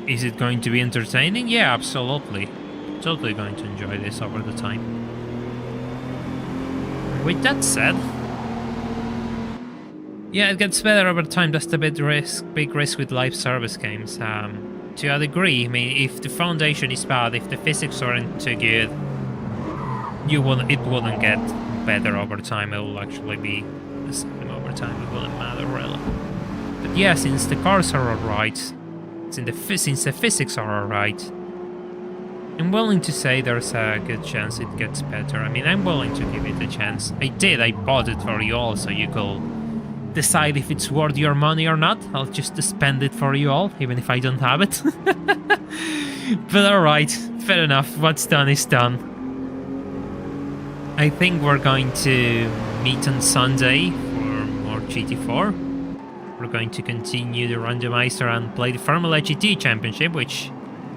Is it going to be entertaining? Yeah, absolutely. Totally going to enjoy this over the time. With that said, yeah, it gets better over time. That's the big risk with live service games. To a degree, I mean, if the foundation is bad, if the physics aren't too good, it wouldn't get better over time. It will actually be the same over time. It wouldn't matter really. But yeah, since the cars are alright, since the physics are alright, I'm willing to say there's a good chance it gets better. I mean, I'm willing to give it a chance. I bought it for you all, so you could decide if it's worth your money or not. I'll just spend it for you all, even if I don't have it. But alright, fair enough. What's done is done. I think we're going to meet on Sunday for more GT4. We're going to continue the randomizer and play the Formula GT Championship, which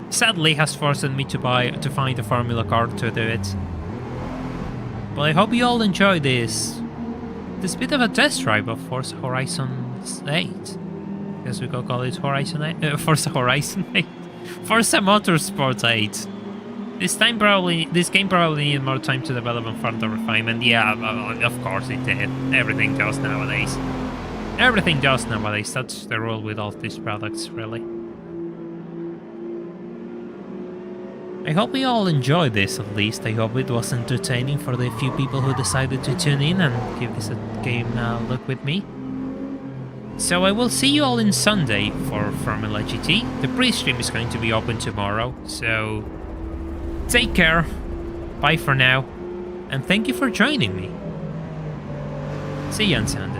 sadly has forced me to find a Formula car to do it. But I hope you all enjoy this bit of a test drive of Forza Horizon 8. I guess we could call it Horizon 8. Forza Horizon 8. Forza Motorsport 8. This game probably needed more time to develop and further refinement. Yeah, of course it did. Everything does nowadays. Everything does nowadays. That's the rule with all these products, really. I hope you all enjoyed this, at least. I hope it was entertaining for the few people who decided to tune in and give this a game look with me. So I will see you all on Sunday for Formula GT. The pre-stream is going to be open tomorrow, so take care, bye for now, and thank you for joining me. See you on Sunday.